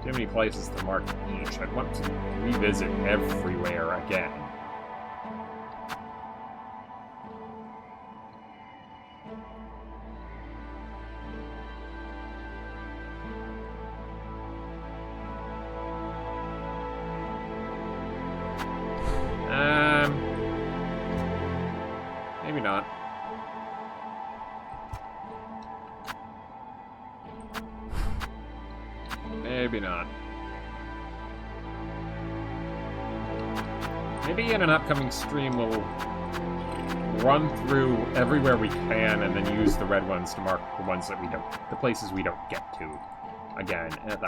too many places to mark each. I'd want to revisit everywhere again. Maybe not. Maybe not. Maybe in an upcoming stream we'll run through everywhere we can and then use the red ones to mark the ones that we don't, the places we don't get to again at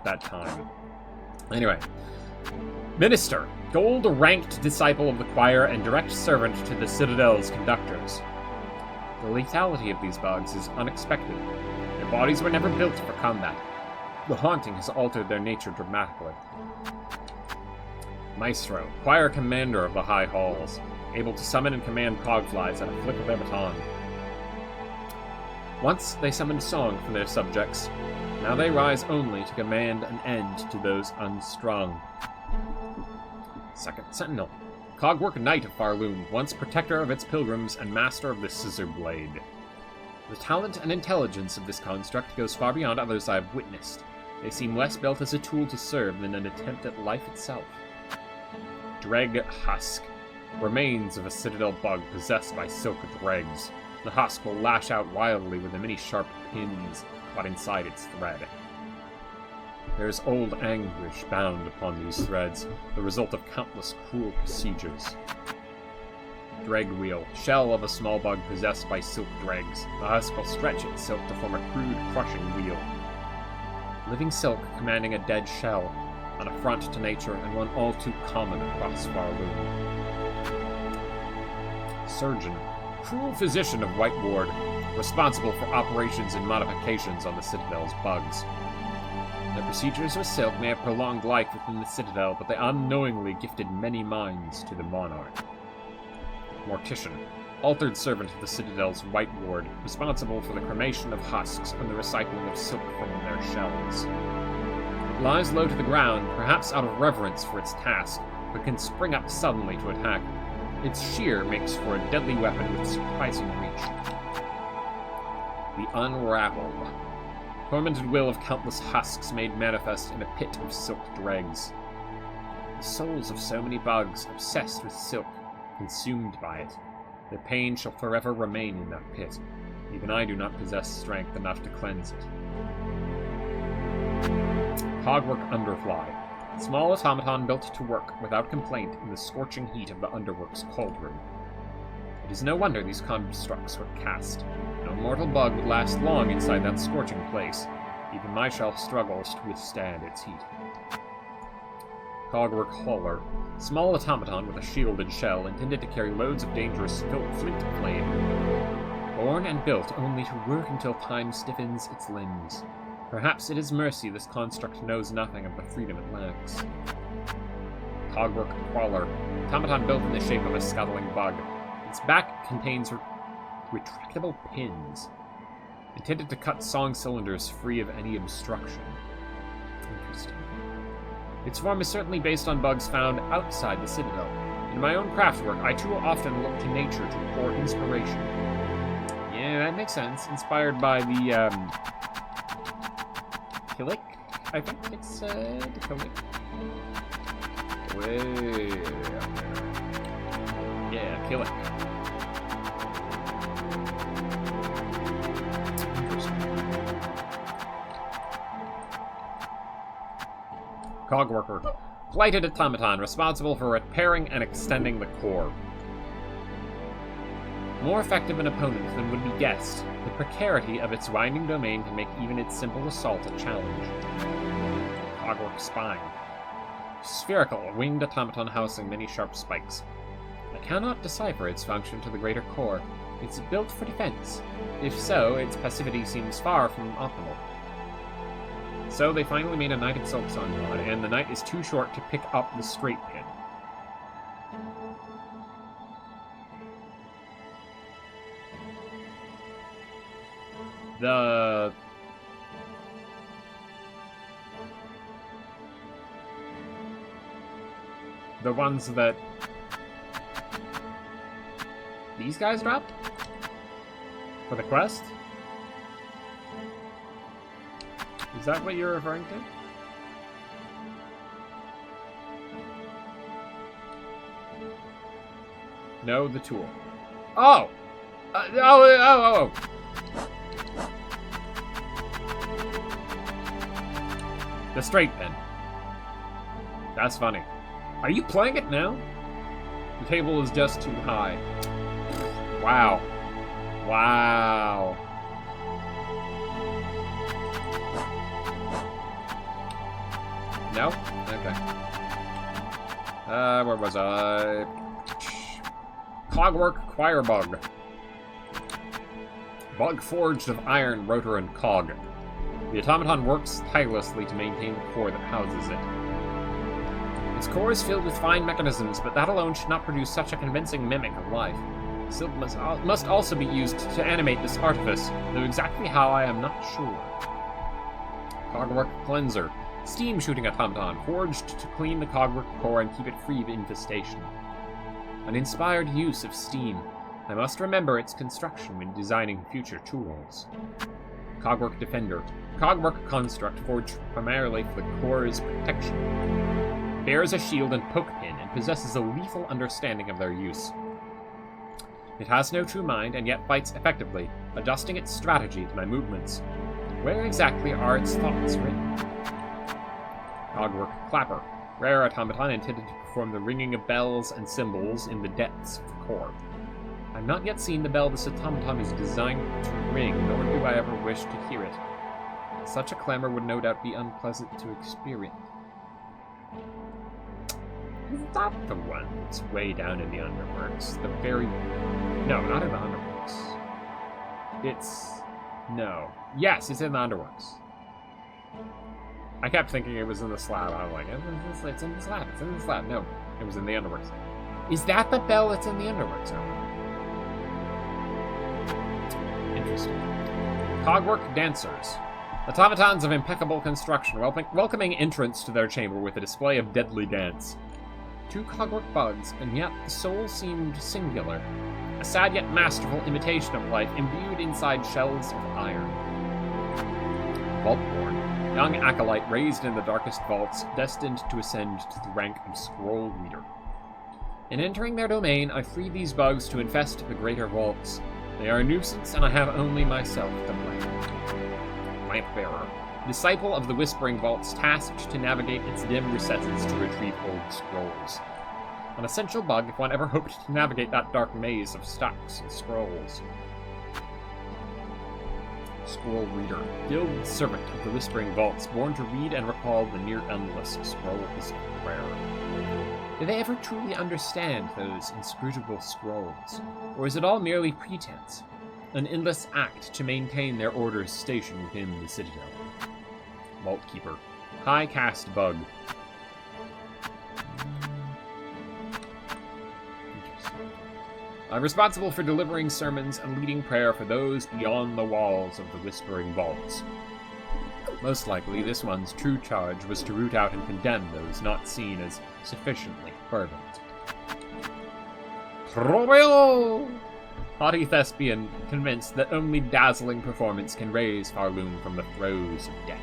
that time. Anyway, Minister, gold-ranked disciple of the choir and direct servant to the Citadel's conductors. The lethality of these bugs is unexpected. Their bodies were never built for combat. The haunting has altered their nature dramatically. Maestro, choir commander of the High Halls, able to summon and command cogflies at a flick of their baton. Once they summoned song from their subjects, now they rise only to command an end to those unstrung. Second Sentinel, cogwork knight of Pharloom, once protector of its pilgrims and master of the scissor blade. The talent and intelligence of this construct goes far beyond others I have witnessed. They seem less built as a tool to serve than an attempt at life itself. Dreg Husk, remains of a citadel bug possessed by silk dregs. The husk will lash out wildly with the many sharp pins caught inside its thread. There is old anguish bound upon these threads, the result of countless cruel procedures. Dreg wheel, shell of a small bug possessed by silk dregs. The husk will stretch its silk to form a crude, crushing wheel. Living silk commanding a dead shell, an affront to nature and one all too common across Pharloom. Surgeon, cruel physician of White Ward, responsible for operations and modifications on the Citadel's bugs. Their procedures with silk may have prolonged life within the Citadel, but they unknowingly gifted many minds to the monarch. Mortician, altered servant of the Citadel's White Ward, responsible for the cremation of husks and the recycling of silk from their shells. It lies low to the ground, perhaps out of reverence for its task, but can spring up suddenly to attack. Its shear makes for a deadly weapon with surprising reach. The Unraveled, tormented will of countless husks made manifest in a pit of silk dregs. The souls of so many bugs, obsessed with silk, consumed by it. Their pain shall forever remain in that pit. Even I do not possess strength enough to cleanse it. Cogwork Underfly, small automaton built to work without complaint in the scorching heat of the underwork's cauldron. It is no wonder these constructs were cast. No mortal bug would last long inside that scorching place. Even my shell struggles to withstand its heat. Cogwork Hauler, small automaton with a shielded shell intended to carry loads of dangerous flint flame. Born and built only to work until time stiffens its limbs. Perhaps it is mercy this construct knows nothing of the freedom it lacks. Cogwork Crawler, automaton built in the shape of a scuttling bug. Its back contains retractable pins, intended to cut song cylinders free of any obstruction. Interesting. Its form is certainly based on bugs found outside the Citadel. In my own craftwork, I too often look to nature to pour inspiration. Yeah, that makes sense. Inspired by the, Killick? I think it's, the Killick. Way up there. Yeah, Killick. Cogworker, blighted automaton responsible for repairing and extending the core. More effective an opponent than would be guessed, the precarity of its winding domain can make even its simple assault a challenge. Cogwork Spine, spherical, winged automaton housing many sharp spikes. I cannot decipher its function to the greater core. It's built for defense. If so, its passivity seems far from optimal. So they finally made a Knight of Silksong mod, and the Knight is too short to pick up the straight pin. The ones that these guys dropped? For the quest? Is that what you're referring to? No, the tool. Oh! Oh! The straight pin. That's funny. Are you playing it now? The table is just too high. Wow. Wow. No? Okay. Where was I? Cogwork Choir Bug. Bug forged of iron, rotor, and cog. The automaton works tirelessly to maintain the core that houses it. Its core is filled with fine mechanisms, but that alone should not produce such a convincing mimic of life. Silk must also be used to animate this artifice, though exactly how I am not sure. Cogwork Cleanser. Steam shooting automaton, forged to clean the cogwork core and keep it free of infestation. An inspired use of steam. I must remember its construction when designing future tools. Cogwork Defender. Cogwork construct forged primarily for the core's protection. Bears a shield and poke pin and possesses a lethal understanding of their use. It has no true mind and yet fights effectively, adjusting its strategy to my movements. Where exactly are its thoughts written? Cogwork Clapper. Rare automaton intended to perform the ringing of bells and cymbals in the depths of the core. I've not yet seen the bell this automaton is designed to ring, nor do I ever wish to hear it. Such a clamor would no doubt be unpleasant to experience. Is that the one that's way down in the underworks? The very... No, not in the underworks. It's... No. Yes, it's in the underworks. I kept thinking it was in the slab. I was like, it's in the slab, it's in the slab. No, it was in the underworks. Is that the bell that's in the underworks? Oh. Interesting. Cogwork Dancers. Automatons of impeccable construction, welcoming entrance to their chamber with a display of deadly dance. 2 cogwork bugs, and yet the soul seemed singular. A sad yet masterful imitation of life, imbued inside shells of iron. Vaultborn. Young acolyte raised in the darkest vaults, destined to ascend to the rank of scroll reader. In entering their domain, I free these bugs to infest the greater vaults. They are a nuisance, and I have only myself to blame. Lampbearer. Disciple of the Whispering Vaults, tasked to navigate its dim recesses to retrieve old scrolls. An essential bug if one ever hoped to navigate that dark maze of stacks and scrolls. Scroll Reader. Guild servant of the Whispering Vaults, born to read and recall the near-endless scrolls of prayer. Do they ever truly understand those inscrutable scrolls? Or is it all merely pretense? An endless act to maintain their order's station within the Citadel. Vault Keeper. High Caste Bug. I'm responsible for delivering sermons and leading prayer for those beyond the walls of the Whispering Vaults. Most likely, this one's true charge was to root out and condemn those not seen as sufficiently fervent. Trouble! Haughty thespian, convinced that only dazzling performance can raise Pharloom from the throes of death.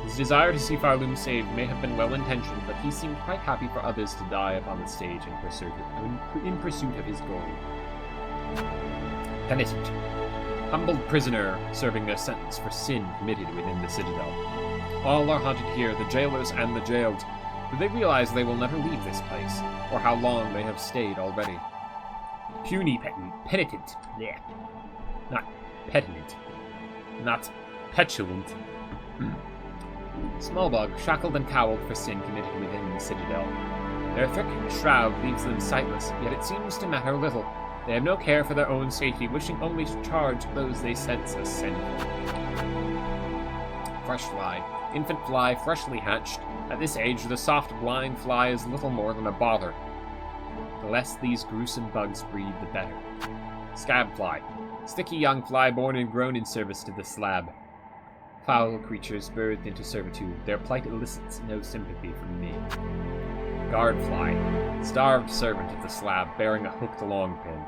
His desire to see Pharloom saved may have been well-intentioned, but he seemed quite happy for others to die upon the stage in pursuit of his goal. Penitent. Humbled prisoner serving their sentence for sin committed within the Citadel. All are haunted here, the jailers and the jailed. Do they realize they will never leave this place, or how long they have stayed already? Puny penitent. Yeah. Not petulant. Not petulant. Smallbug, shackled and cowled for sin committed within the Citadel. Their thick shroud leaves them sightless, yet it seems to matter little. They have no care for their own safety, wishing only to charge those they sense as sinful. Fresh fly. Infant fly, freshly hatched. At this age, the soft, blind fly is little more than a bother. The less these gruesome bugs breed, the better. Scab fly. Sticky young fly born and grown in service to the slab. Foul creatures birthed into servitude, their plight elicits no sympathy from me. Guard fly. Starved servant of the slab, bearing a hooked long pin.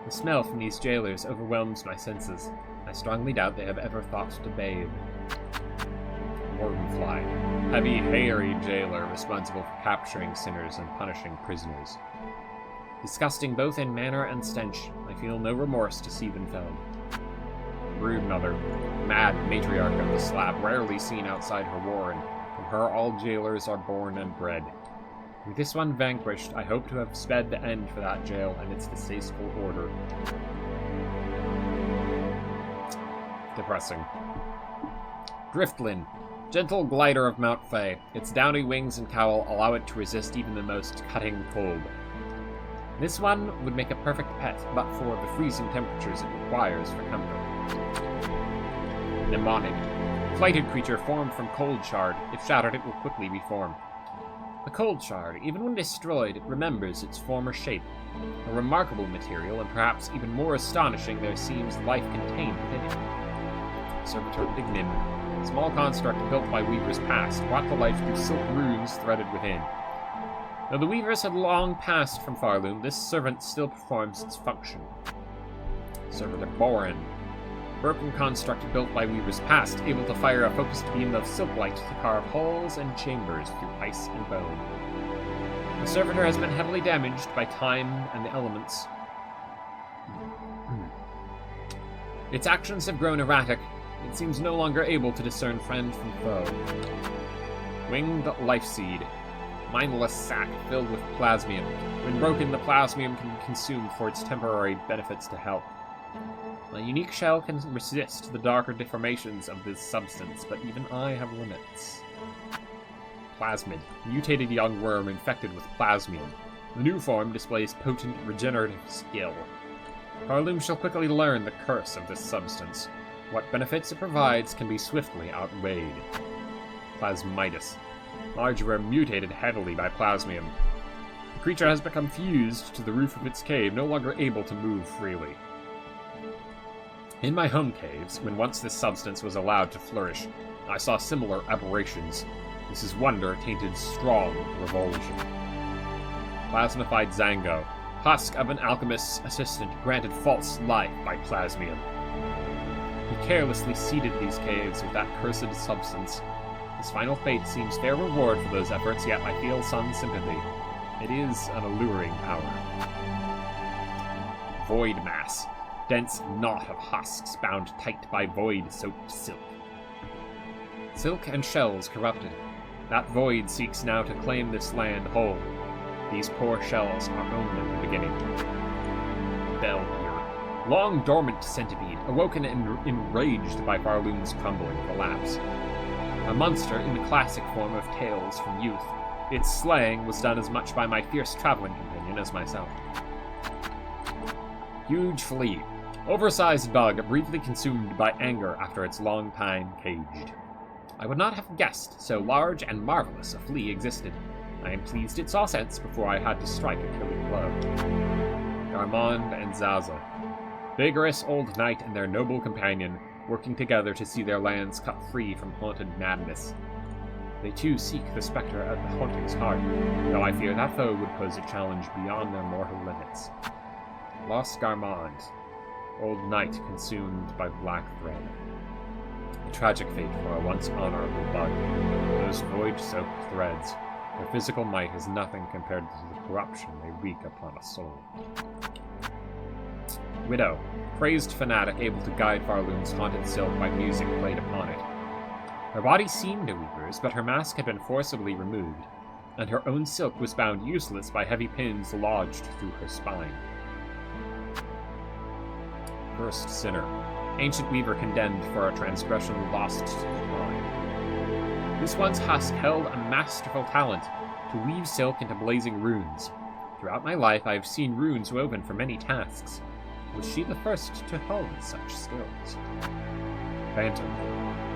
The smell from these jailers overwhelms my senses. I strongly doubt they have ever thought to bathe. Warden fly. Heavy, hairy jailer responsible for capturing sinners and punishing prisoners. Disgusting both in manner and stench, I feel no remorse to see them felled. Brood mother. Mad matriarch of the slab, rarely seen outside her warren. From her all jailers are born and bred. With this one vanquished, I hope to have sped the end for that jail and its distasteful order. Depressing. Driftlin. Gentle glider of Mount Fay, its downy wings and cowl allow it to resist even the most cutting cold. This one would make a perfect pet, but for the freezing temperatures it requires for comfort. Mnemonic. Flighted creature formed from cold shard. If shattered, it will quickly reform. The cold shard, even when destroyed, it remembers its former shape. A remarkable material, and perhaps even more astonishing, there seems life contained within it. Servitor Ignim. Small construct built by weavers past, brought to life through silk runes threaded within. Though the weavers had long passed from Pharloom, this servant still performs its function. Servitor Boren. Broken construct built by weavers past, able to fire a focused beam of silk light to carve holes and chambers through ice and bone. The servitor has been heavily damaged by time and the elements. Its actions have grown erratic. It seems no longer able to discern friend from foe. Winged Life Seed. Mindless sac filled with plasmium. When broken, the plasmium can be consumed for its temporary benefits to health. My unique shell can resist the darker deformations of this substance, but even I have limits. Plasmid. Mutated young worm infected with plasmium. The new form displays potent regenerative skill. Pharloom shall quickly learn the curse of this substance. What benefits it provides can be swiftly outweighed. Plasmidas. Large worm mutated heavily by plasmium. The creature has become fused to the roof of its cave, no longer able to move freely. In my home caves, when once this substance was allowed to flourish, I saw similar aberrations. This is wonder tainted strong revulsion. Plasmified Zango. Husk of an alchemist's assistant granted false life by plasmium. He carelessly seeded these caves with that cursed substance. His final fate seems fair reward for those efforts, yet I feel some sympathy. It is an alluring power. Void Mass. Dense knot of husks bound tight by void-soaked silk. Silk and shells corrupted. That void seeks now to claim this land whole. These poor shells are only the beginning. Bellbeer. Long dormant centipede, awoken and enraged by Pharloom's crumbling collapse. A monster in the classic form of tales from youth. Its slaying was done as much by my fierce traveling companion as myself. Huge flea. Oversized bug, briefly consumed by anger after its long time caged. I would not have guessed so large and marvelous a flea existed. I am pleased it saw sense before I had to strike a killing blow. Garmond and Zaza. Vigorous old knight and their noble companion, working together to see their lands cut free from haunted madness. They too seek the spectre at the haunting's heart, though I fear that foe would pose a challenge beyond their mortal limits. Lost Garmond. Old knight consumed by black thread. A tragic fate for a once honorable bug. Those void-soaked threads. Their physical might is nothing compared to the corruption they wreak upon a soul. Widow. Crazed fanatic able to guide Pharloom's haunted silk by music played upon it. Her body seemed a weaver's, but her mask had been forcibly removed, and her own silk was bound useless by heavy pins lodged through her spine. Cursed sinner. Ancient weaver condemned for a transgression lost to time. This one's husk held a masterful talent to weave silk into blazing runes. Throughout my life, I have seen runes woven for many tasks. Was she the first to hone such skills? Phantom.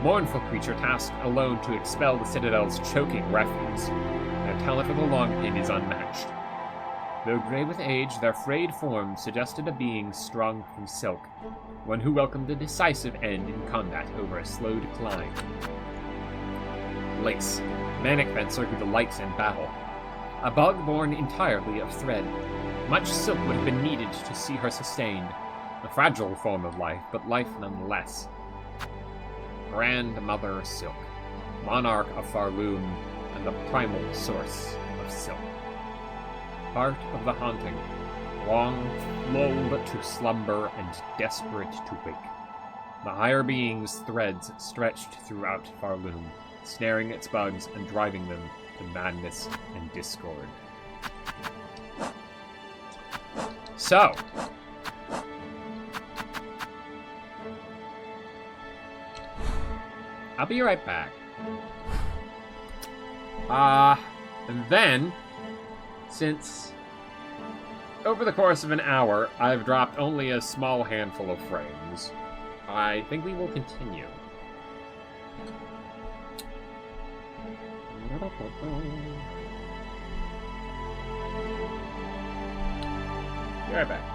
Mournful creature tasked alone to expel the Citadel's choking refuse. Their talent for the long pin is unmatched. Though gray with age, their frayed form suggested a being strung from silk, one who welcomed a decisive end in combat over a slow decline. Lace. Manic fencer who delights in battle. A bug born entirely of thread. Much silk would have been needed to see her sustained. A fragile form of life, but life nonetheless. Grandmother Silk. Monarch of Pharloom, and the primal source of silk. Part of the haunting, long lulled to slumber and desperate to wake. The higher being's threads stretched throughout Pharloom, snaring its bugs and driving them to madness and discord. So, I'll be right back. And then, since over the course of an hour, I've dropped only a small handful of frames, I think we will continue. Be right back.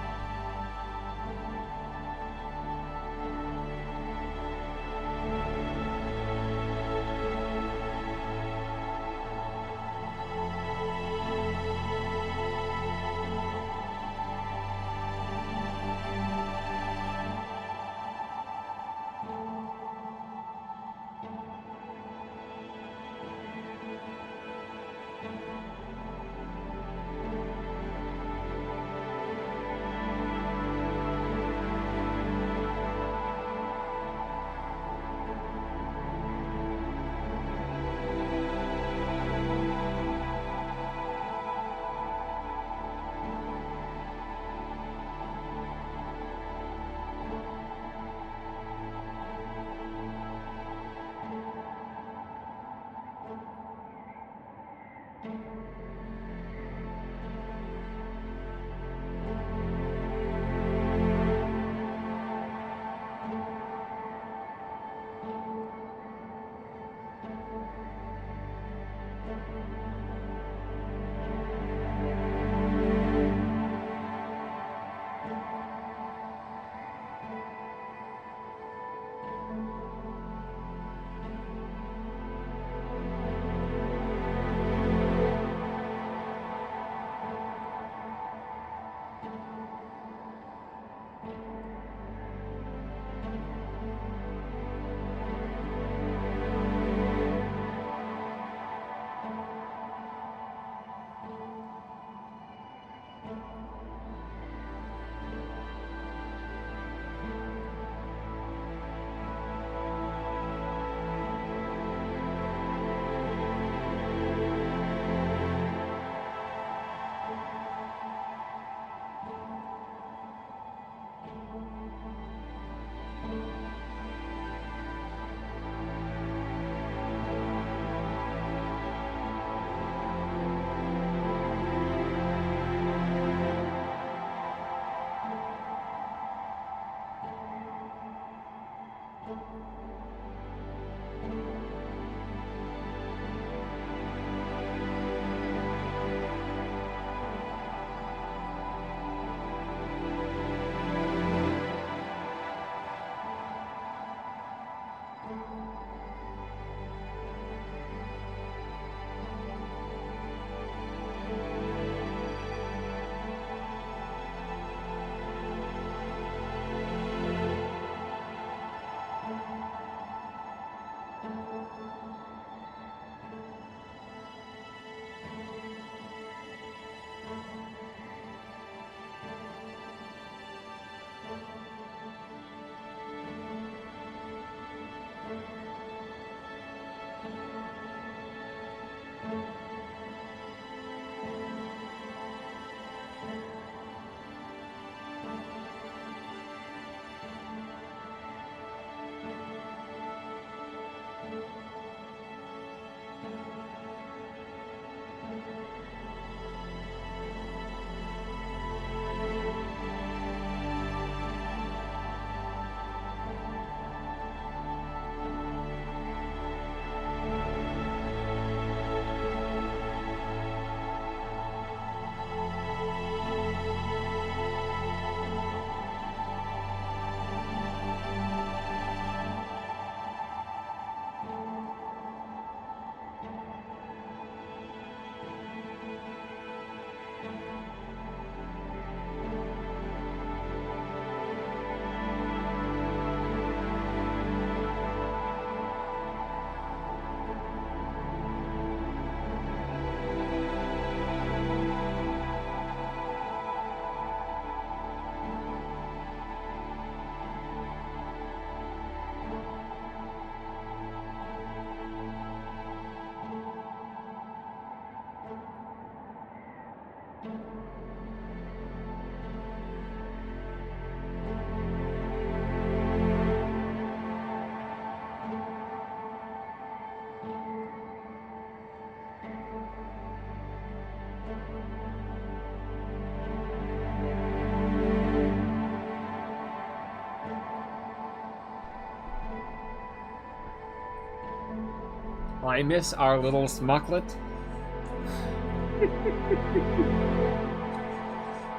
I miss our little smucklet.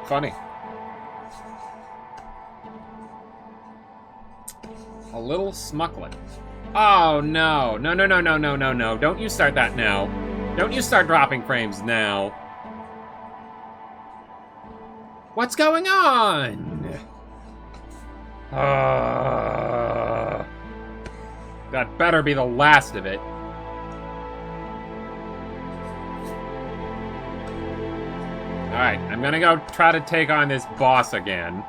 Funny. A little smucklet. Oh, no. No, no, no, no, no, no, no. Don't you start that now. Don't you start dropping frames now. What's going on? That better be the last of it. Alright, I'm gonna go try to take on this boss again.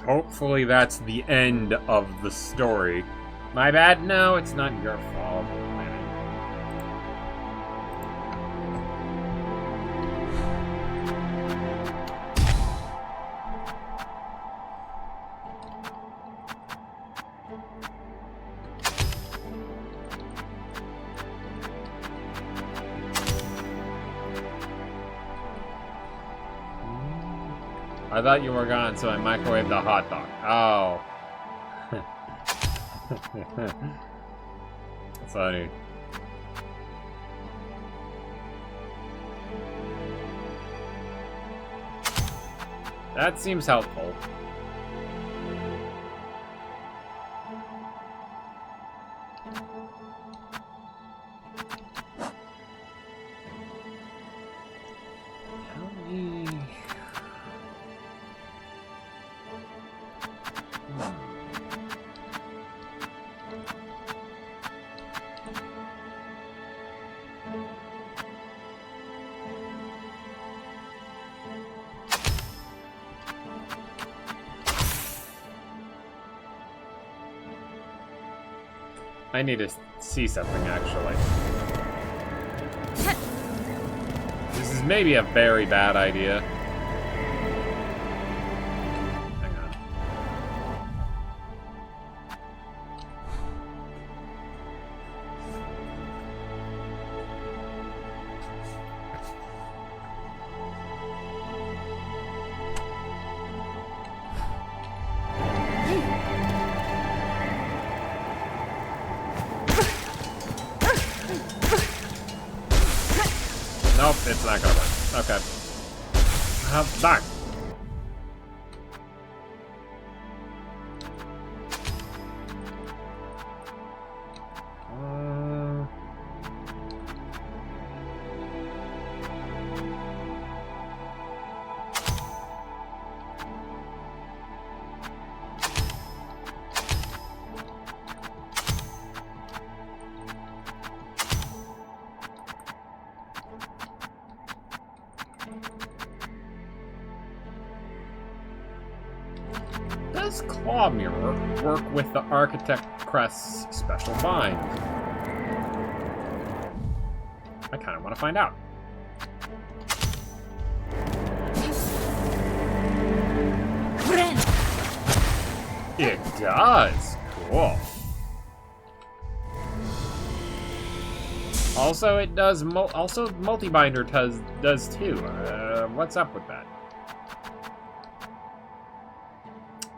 Hopefully that's the end of the story. My bad? No, it's not your fault. I thought you were gone, so I microwaved the hot dog. Oh. Funny. That seems helpful. I need to see something, actually. This is maybe a very bad idea. Hang on. Nope, it's not gonna work. Okay. Darn. Does Claw Mirror work with the Architect Crest's special bind? I kind of want to find out. It does. Cool. Also, it does. Also, Multibinder does too. What's up with that?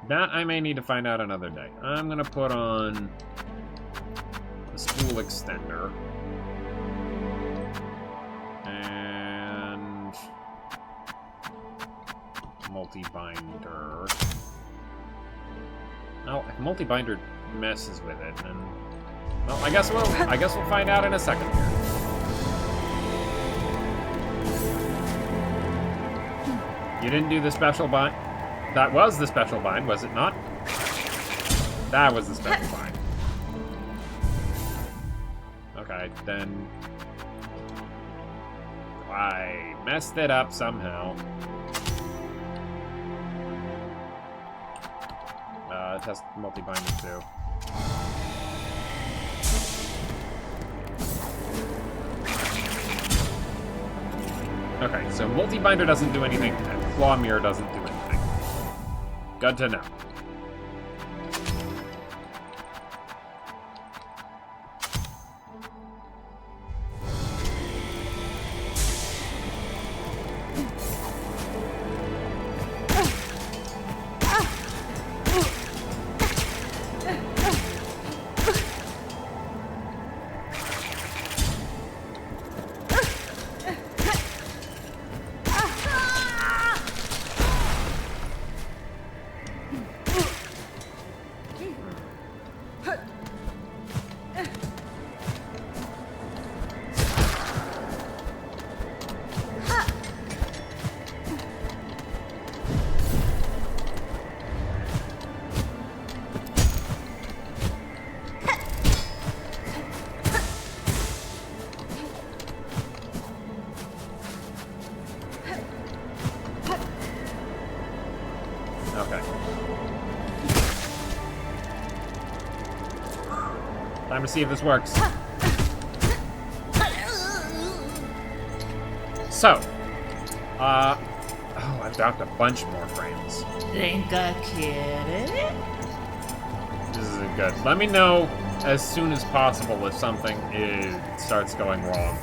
That I may need to find out another day. I'm gonna put on the spool extender. And multi-binder. Oh, if multi-binder messes with it, then well, I guess we'll find out in a second here. You didn't do the special bind. That was the special bind, was it not? That was the special bind. Okay, then I messed it up somehow. Test multi-binder too. Okay, so multi-binder doesn't do anything, and Claw Mirror doesn't do anything. Good to know. Okay. Time to see if this works. So, oh, I've docked a bunch more frames. Think I get it? This isn't good. Let me know as soon as possible if something starts going wrong.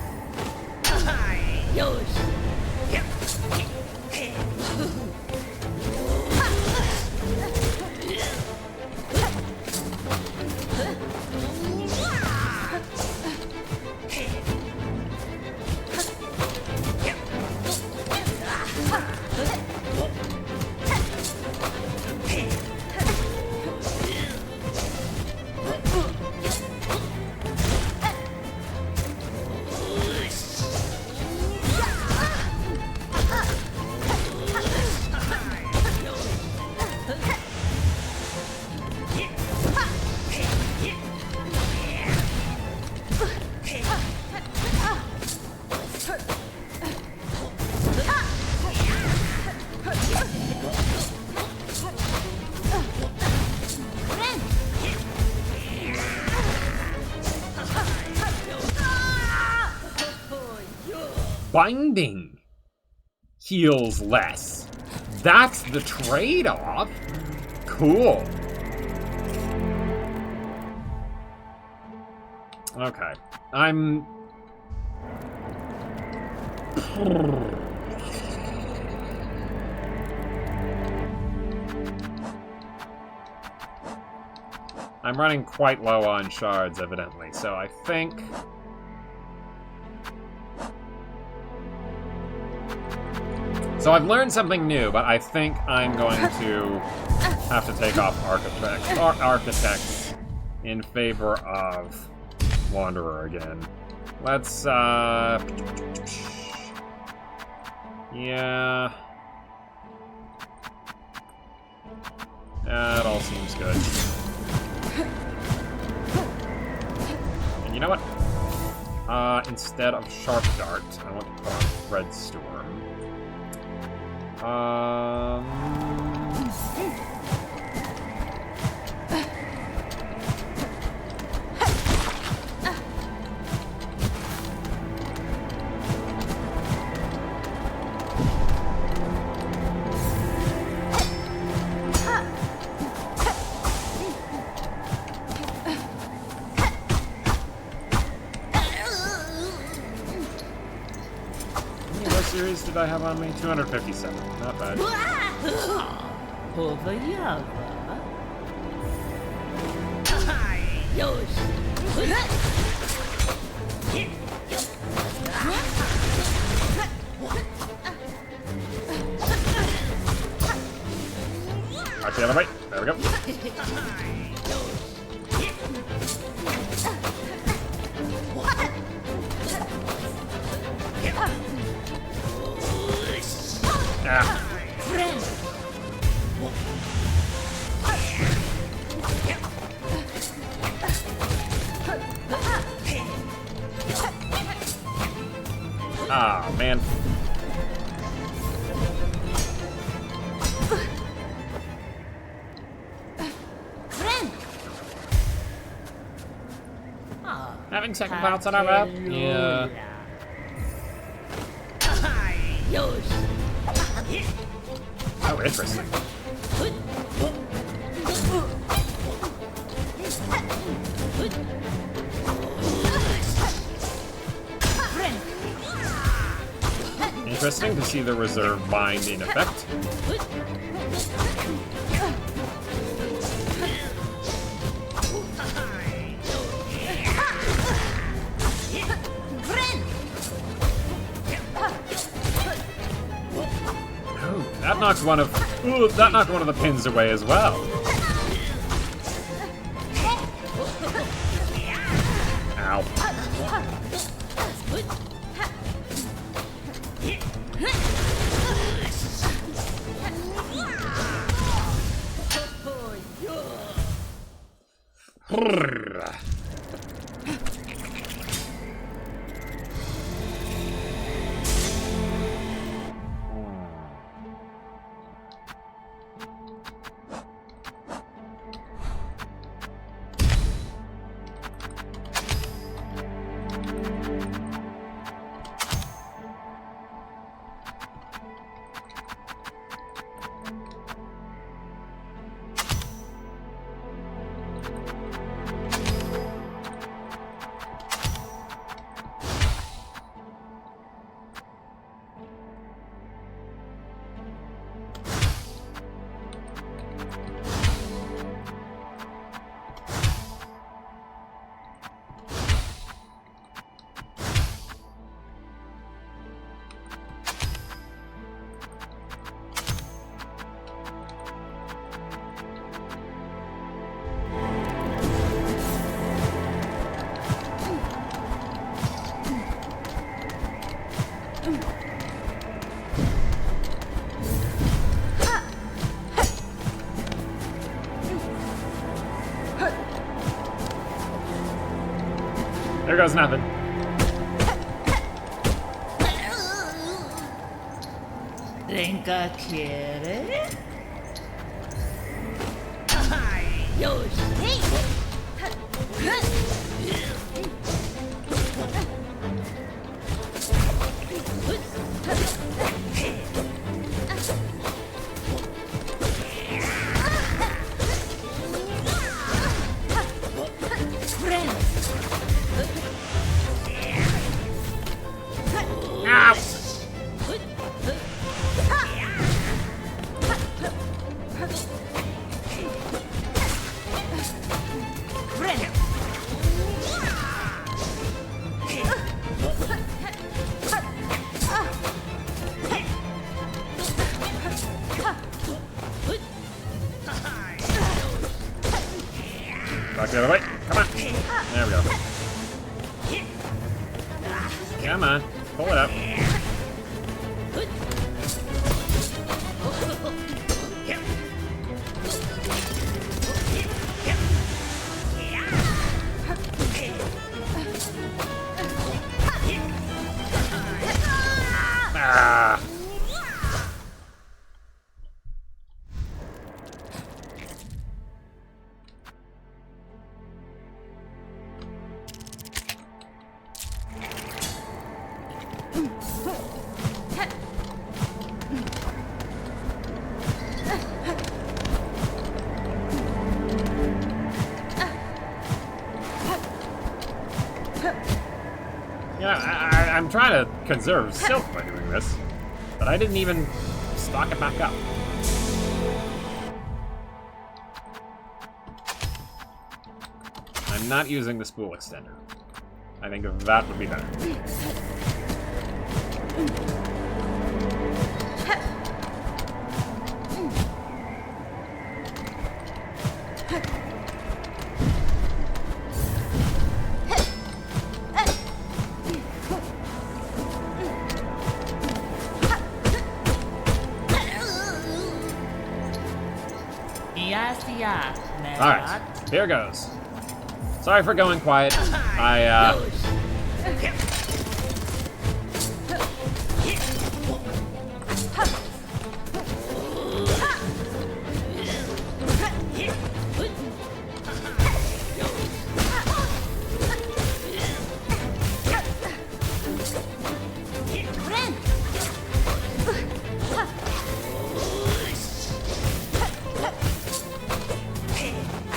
Binding heals less. That's the trade-off? Cool. Okay. I'm running quite low on shards, evidently, so I think so I've learned something new, but I think I'm going to have to take off Architects in favor of Wanderer again. Let's, yeah. That all seems good. And you know what? Instead of Sharp Dart, I want to put on Red Storm. Series did I have on me? 257. Not bad. Over Yava. Watch the other way. There we go. Ah, man. Having second thoughts on our map? Yeah. Oh, interesting. Interesting to see the reserve bind in effect. That knocked one of the pins away as well. Brrr. There goes nothing. Renka quiere. Back the other way. Come on. There we go. Come on. Pull it up. Ah. Yeah, I'm trying to conserve silk by doing this, but I didn't even stock it back up. I'm not using the spool extender. I think that would be better. Alright, here goes. Sorry for going quiet.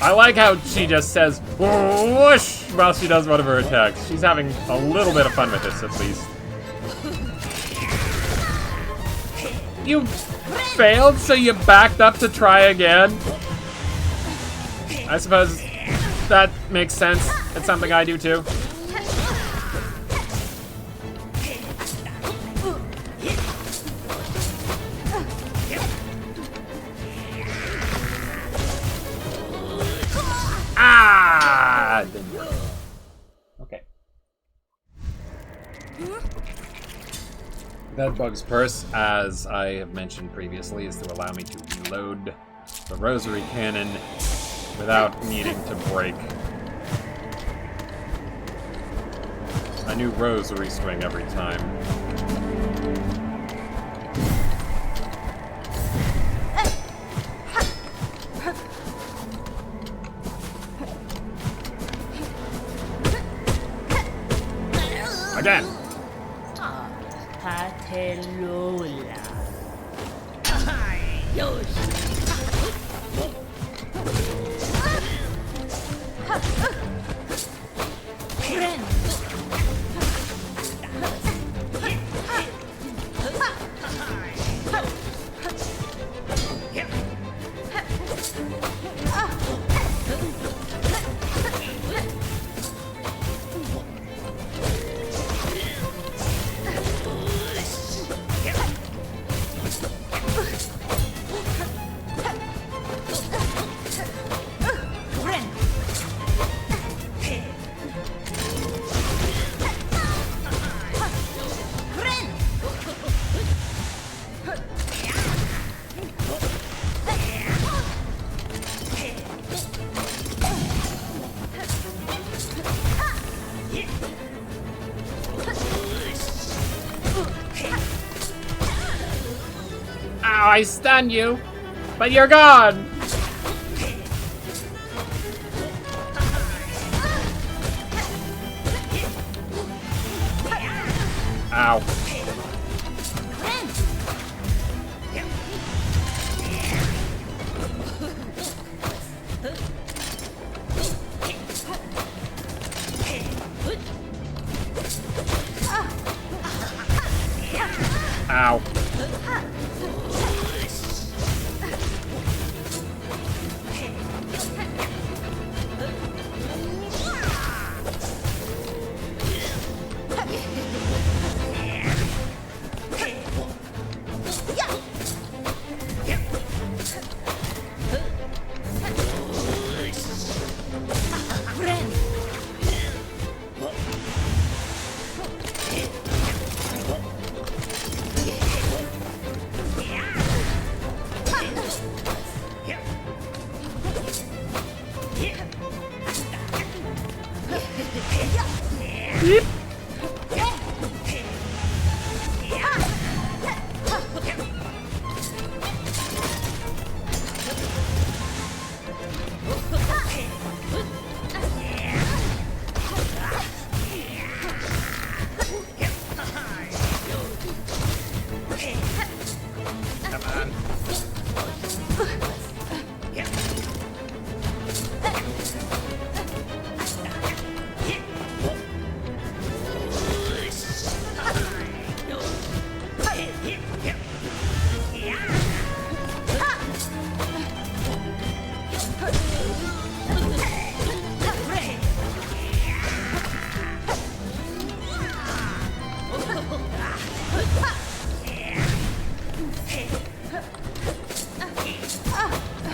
I like how she just says whoosh while she does one of her attacks. She's having a little bit of fun with this, at least. You failed, so you backed up to try again? I suppose that makes sense. It's something I do too. Ah! Okay. That bug's purse, as I have mentioned previously, is to allow me to reload the rosary cannon without needing to break a new rosary string every time. Again! Patelola. Ow, I stun you, but you're gone! Ow. Ow. Beep.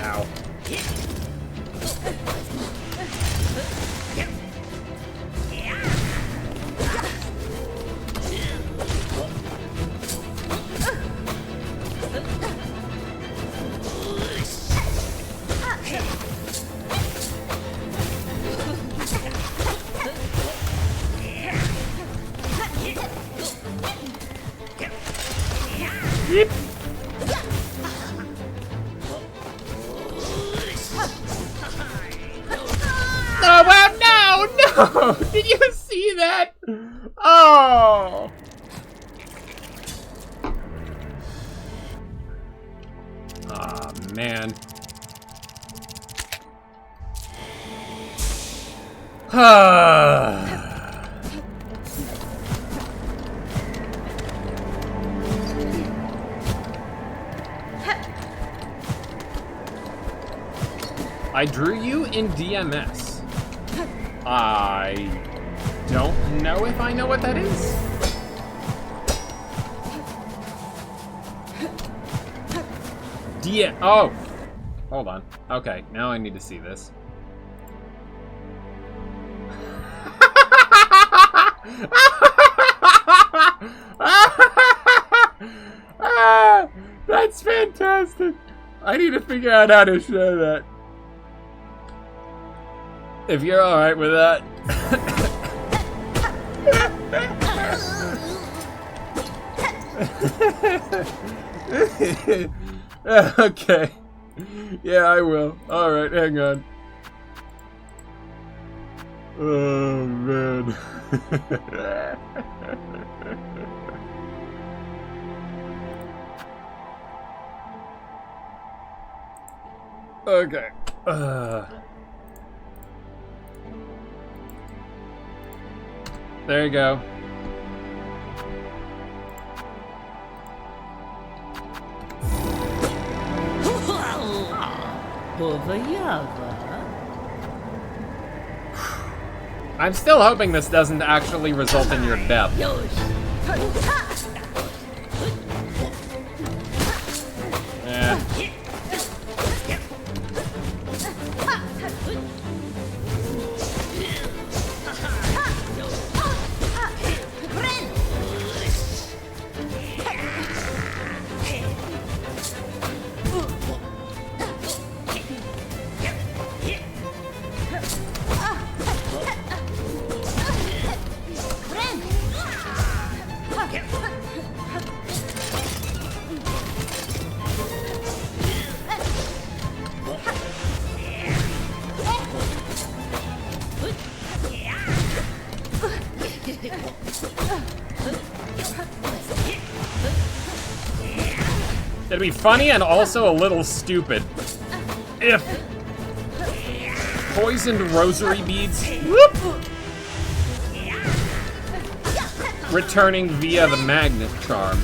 Ow. Beep. Oh, wow, no! Did you see that? Oh! Aw, man. I drew you in DMS. I don't know if I know what that is. Oh! Hold on. Okay, now I need to see this. That's fantastic! I need to figure out how to show that. If you're alright with that. Okay. Yeah, I will. Alright, hang on. Oh, man. Okay. There you go. I'm still hoping this doesn't actually result in your death. Yeah. It'd be funny and also a little stupid if poisoned rosary beads whoop, returning via the magnet charm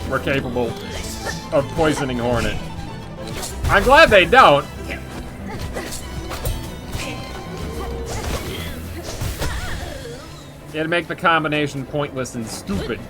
were capable of poisoning Hornet. I'm glad they don't. It'd make the combination pointless and stupid.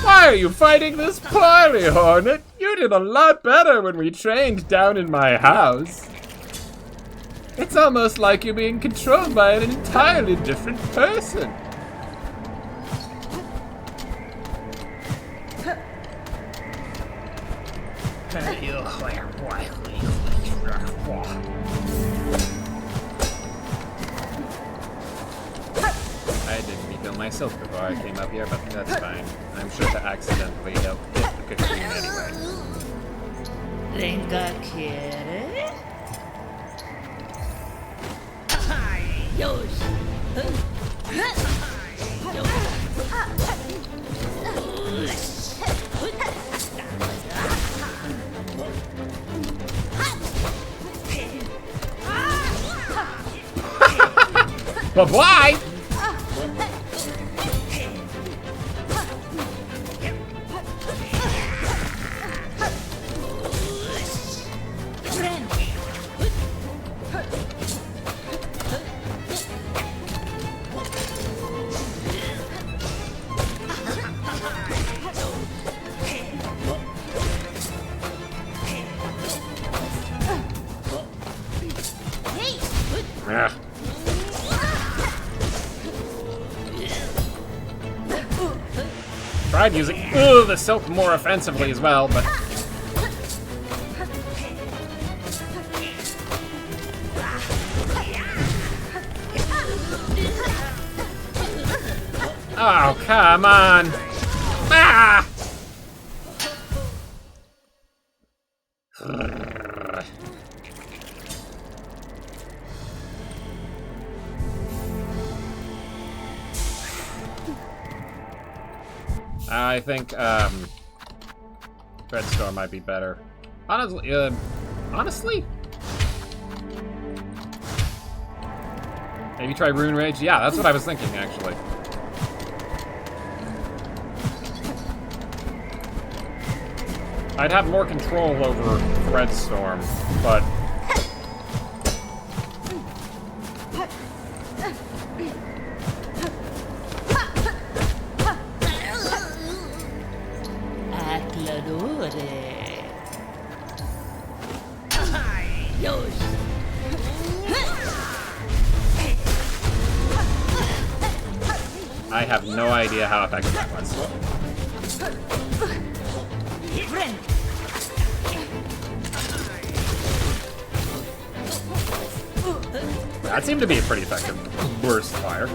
Why are you fighting this poorly, Hornet? You did a lot better when we trained down in my house. It's almost like you're being controlled by an entirely different person. I didn't refill myself before I came up here, but that's fine. I'm sure to accidentally help hit the cocoon anyway. Renga quiere. Bye-bye! Tried using the silk more offensively as well, but oh, come on. Ah! I think, Dreadstorm might be better. Honestly? Maybe try Rune Rage? Yeah, that's what I was thinking, actually. I'd have more control over Dreadstorm, but Accladore. Yosh. I have no idea how effective that was. Friend. That seemed to be a pretty effective burst fire.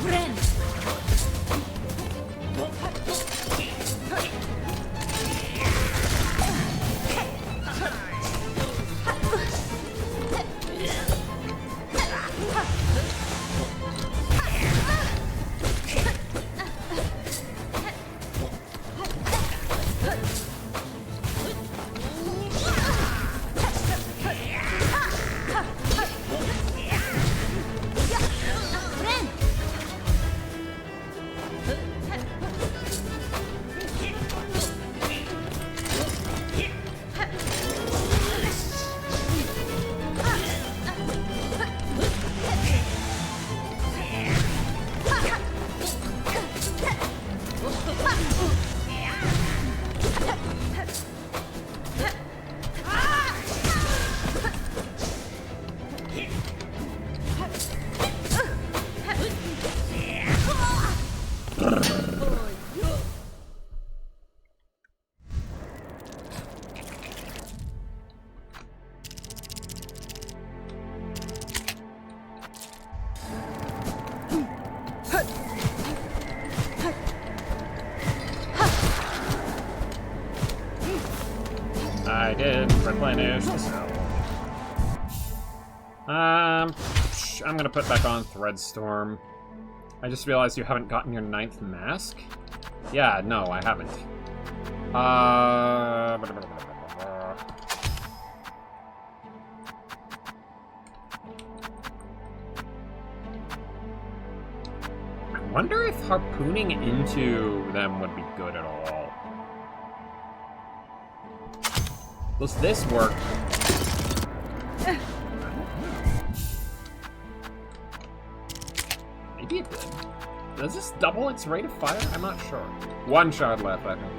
Friend. I did replenish the cell. I'm gonna put back on Threadstorm. I just realized you haven't gotten your 9th mask? Yeah, no, I haven't. I wonder if harpooning into them would be good at all. Does this work? Maybe it did. Does this double its rate of fire? I'm not sure. 1 shard left, I think.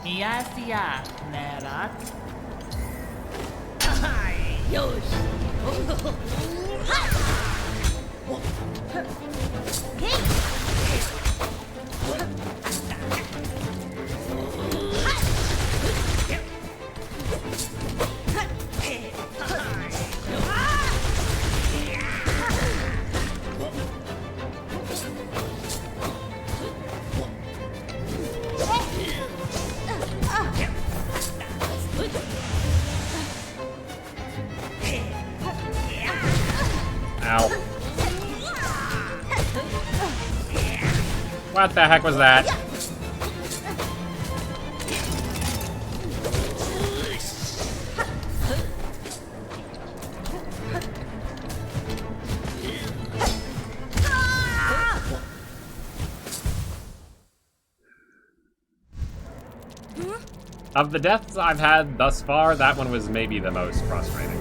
Yasia, Merat. Yosh. Ow. What the heck was that? Of the deaths I've had thus far, that one was maybe the most frustrating.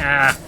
Ah.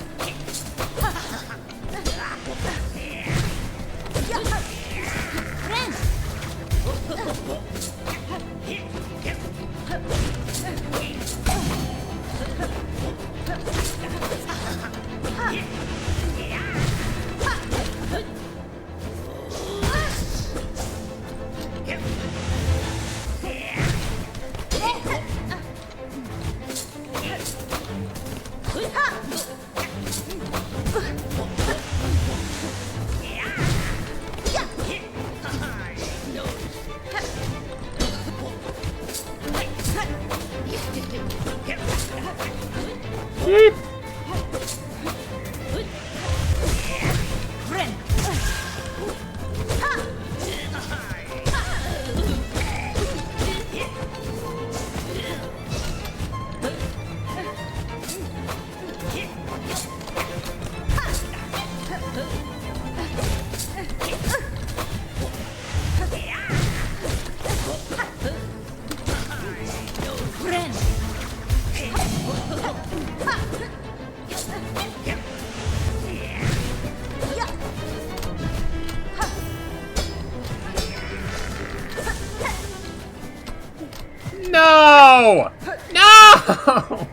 Beep. No! No!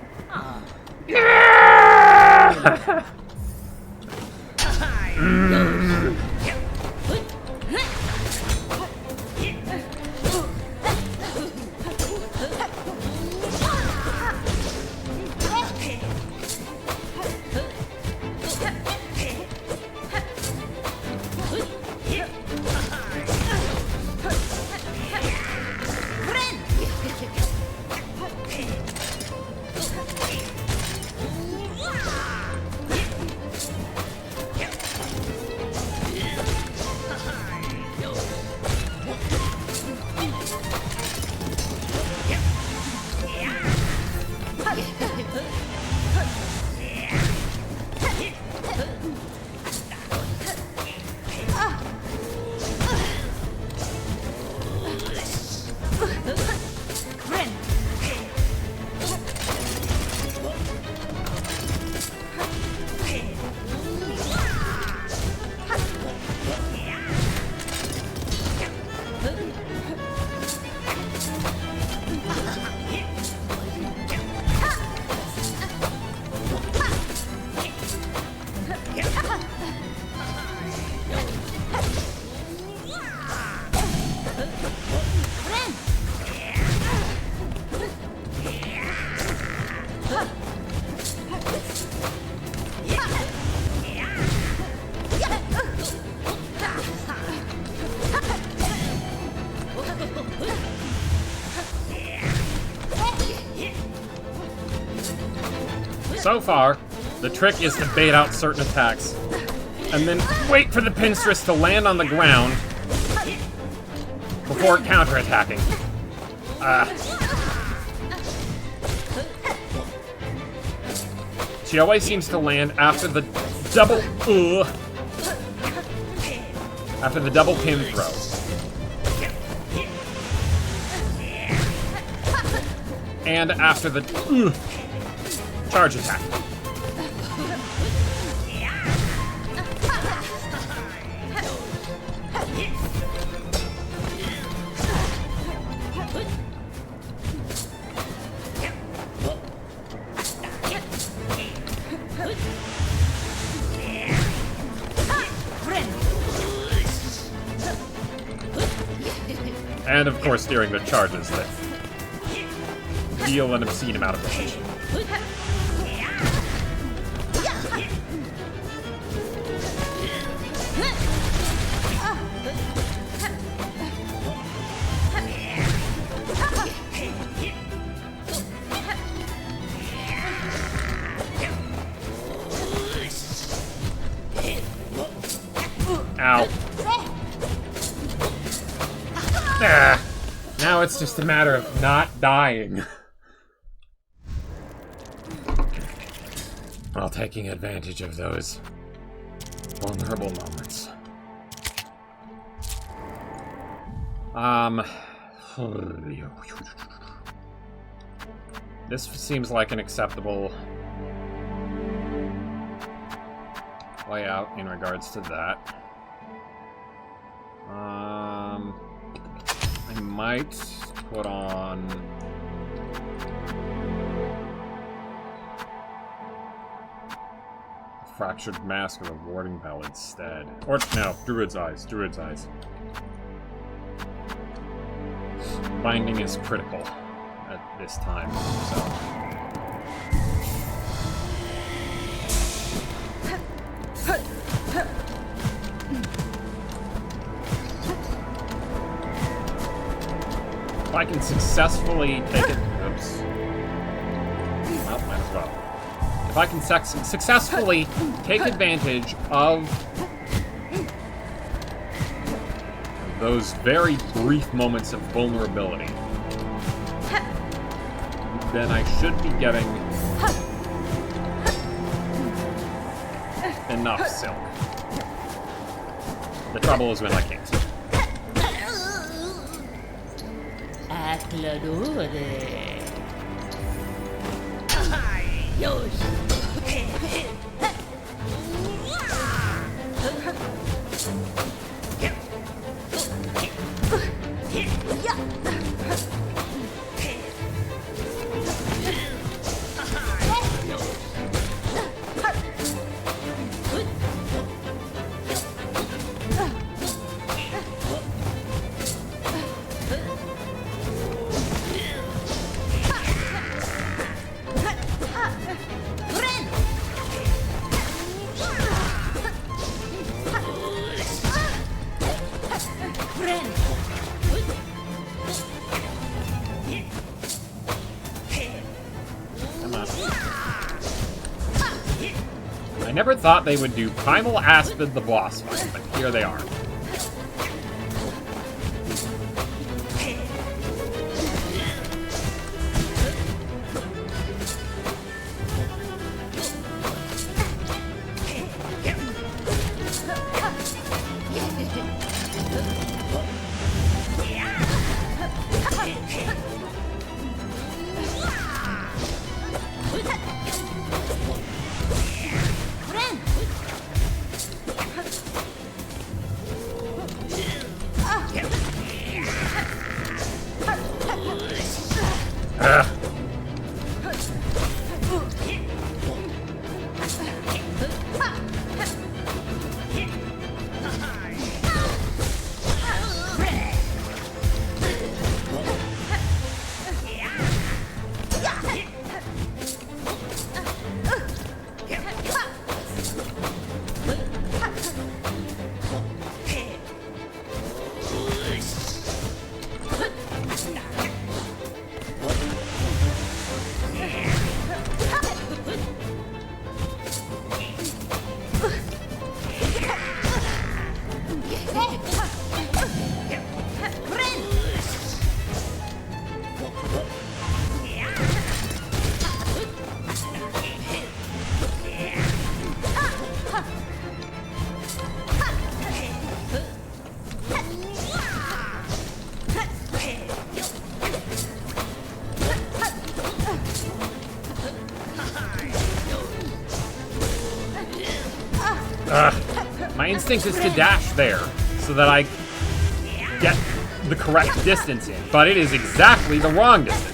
So far, the trick is to bait out certain attacks, and then wait for the Pinstress to land on the ground before counterattacking. She always seems to land after the double pin throw. And after the charge attack. And of course during the charges that deal an obscene amount of damage. Ow. Ah, now it's just a matter of not dying. While taking advantage of those vulnerable moments. This seems like an acceptable play out in regards to that. I might put on... Fractured Mask or the Warding Bell instead. Or, no, Druid's Eyes. Druid's Eyes. Binding is critical at this time, so... If I can successfully take it... Oops. Well, might as well. If I can successfully take advantage of those very brief moments of vulnerability, then I should be getting enough silk. The trouble is when I can't. Accladore. Yoshi. I never thought they would do Primal Aspid the boss fight, but here they are. My instinct is to dash there, so that I get the correct distance in, but it is exactly the wrong distance.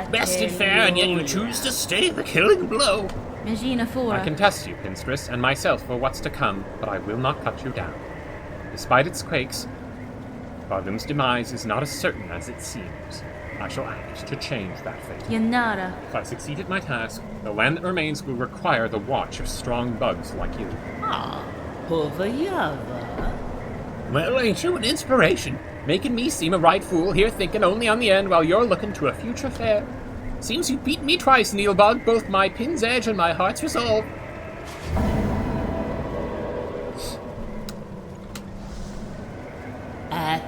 Bested fair, and yet you choose to stay the killing blow. Imagina I fora. can test you, Pinstress, and myself for what's to come, but I will not cut you down. Despite its quakes, Pharloom's demise is not as certain as it seems. I shall act to change that fate. Yanara. If I succeed at my task, the land that remains will require the watch of strong bugs like you. Hovayava. Well, ain't you an inspiration? Making me seem a right fool here thinking only on the end while you're looking to a future fair. Seems you beat me twice, Neilbog, both my pin's edge and my heart's resolve.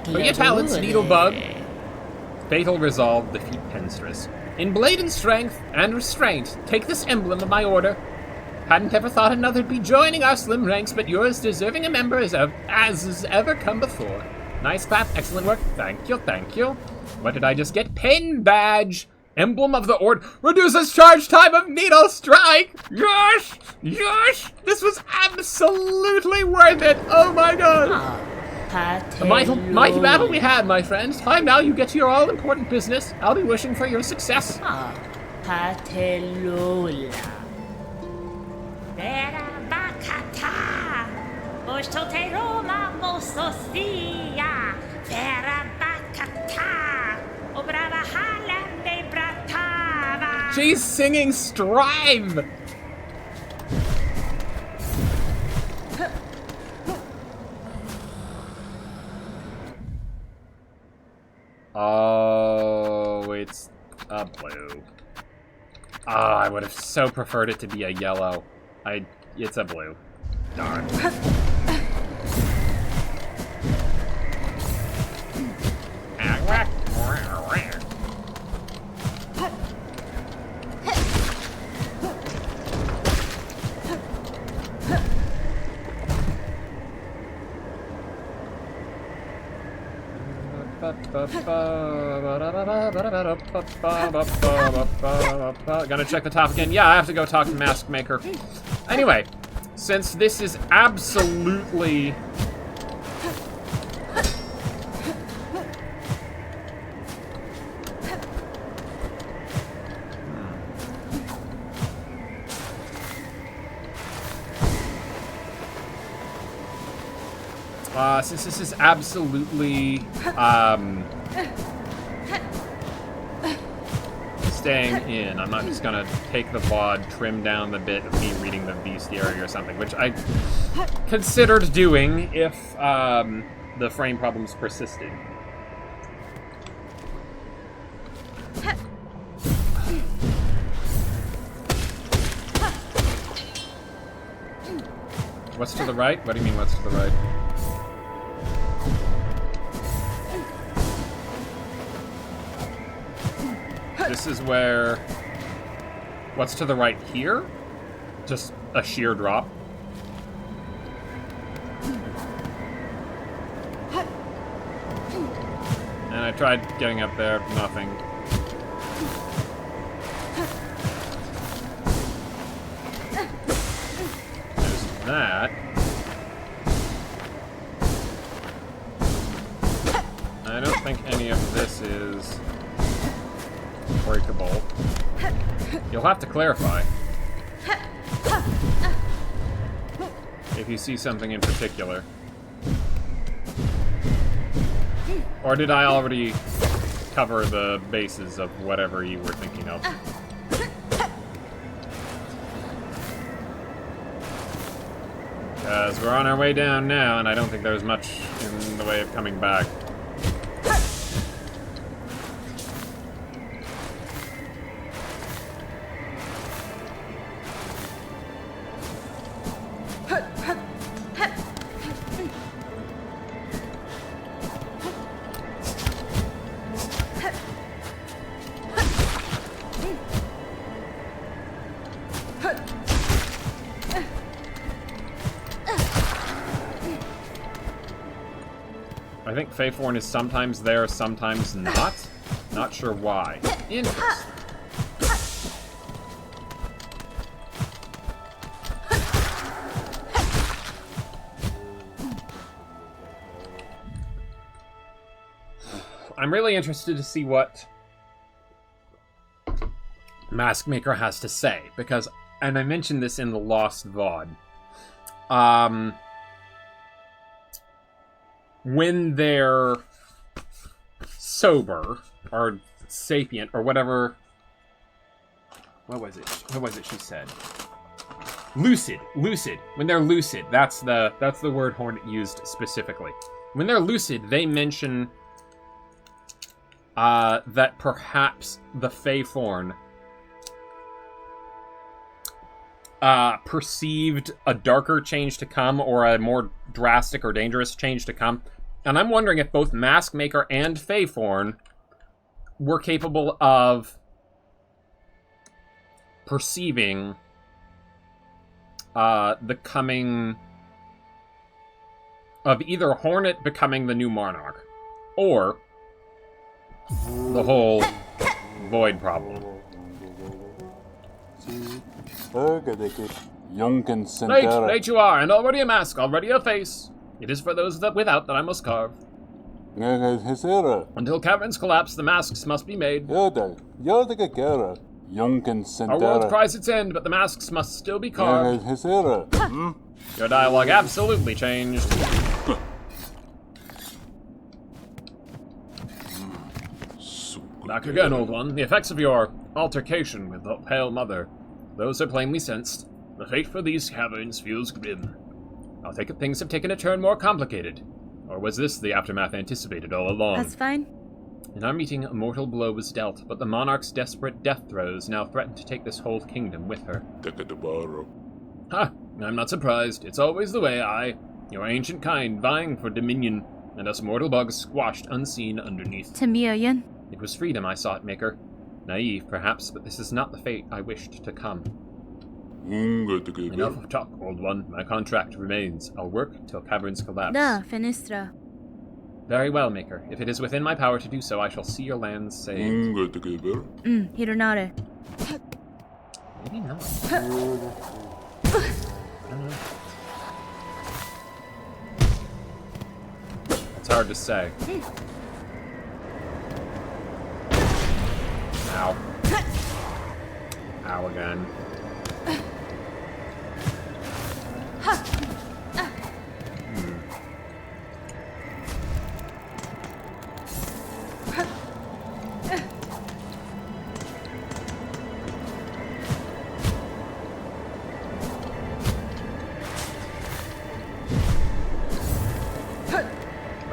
For your talents, Needlebug. Fatal resolve, defeat Pinstress. In blade and strength and restraint, take this emblem of my order. Hadn't ever thought another'd be joining our slim ranks, but you're as deserving a member as has ever come before. Nice clap, excellent work. Thank you, thank you. What did I just get? Pin badge! Emblem of the Order. Reduces charge time of needle strike! Yes! Yes! This was absolutely worth it! Oh my god! A mighty battle we had, my friends. Time now you get to your all-important business. I'll be wishing for your success. Patelula. Vera bakata. Ostoteroma mososia. Vera bakata. Obrava halande bratava. She's singing Strive! Oh, it's a blue. Oh, I would have so preferred it to be a yellow. It's a blue. Darn. Gonna check the top again. Yeah, I have to go talk to Mask Maker. Anyway, since this is absolutely... since this is absolutely, staying in, I'm not just gonna take the VOD, trim down the bit of me reading the bestiary or something, which I considered doing if, the frame problems persisted. What's to the right? What do you mean, what's to the right? This is where... What's to the right here? Just a sheer drop. And I tried getting up there, nothing. There's that. I don't think any of this is breakable. You'll have to clarify. If you see something in particular. Or did I already cover the bases of whatever you were thinking of? Because we're on our way down now, and I don't think there's much in the way of coming back. I think Faithorn is sometimes there, sometimes not. Not sure why. Interesting. I'm really interested to see what Maskmaker has to say, because, and I mentioned this in the Lost VOD, when they're sober, or sapient, or whatever, what was it she said? Lucid. When they're lucid, that's the word Hornet used specifically. When they're lucid, they mention that perhaps the Faithorn perceived a darker change to come, or a more drastic or dangerous change to come. And I'm wondering if both Maskmaker and Faithorn were capable of perceiving the coming of either Hornet becoming the new Monarch, or the whole Void problem. Late you are, and already a mask, already a face. It is for those that without that I must carve. Until caverns collapse, the masks must be made. Our world cries its end, but the masks must still be carved. Your dialogue absolutely changed. Back again, old one. The effects of your altercation with the Pale Mother, those are plainly sensed. The fate for these caverns feels grim. I'll take it things have taken a turn more complicated. Or was this the aftermath anticipated all along? That's fine. In our meeting, a mortal blow was dealt, but the Monarch's desperate death throes now threaten to take this whole kingdom with her. Ha! I'm not surprised. It's always the way, your ancient kind, vying for dominion, and us mortal bugs squashed unseen underneath. Tamiyoyan. It was freedom I sought, Maker. Naive, perhaps, but this is not the fate I wished to come. Enough of talk, old one. My contract remains. I'll work till caverns collapse. Da, Fenistra. Very well, Maker. If it is within my power to do so, I shall see your lands saved. Hironare. Maybe not. I don't know. It's hard to say. Ow. Ow again.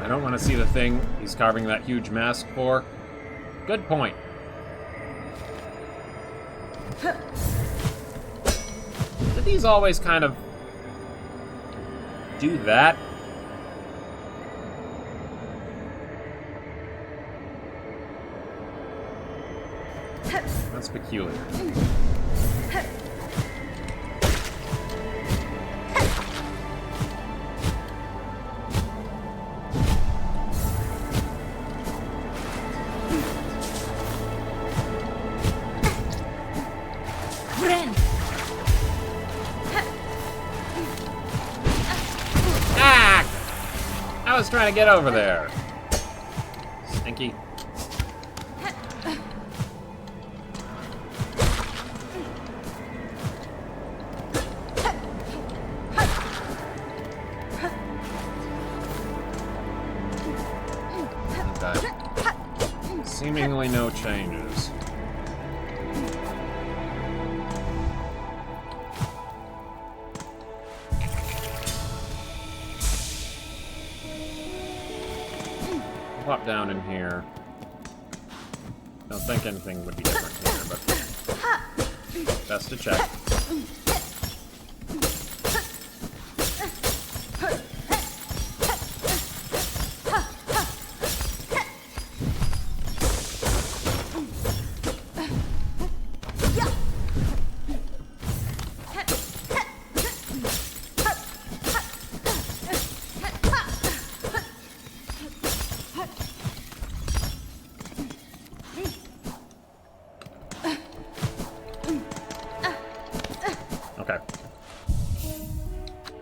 I don't want to see the thing he's carving that huge mask for. Good point. Did these always kind of do that? That's peculiar. I was trying to get over there. Stinky. Okay. Seemingly no changes. Pop down in here. Don't think anything would be different here, but best to check.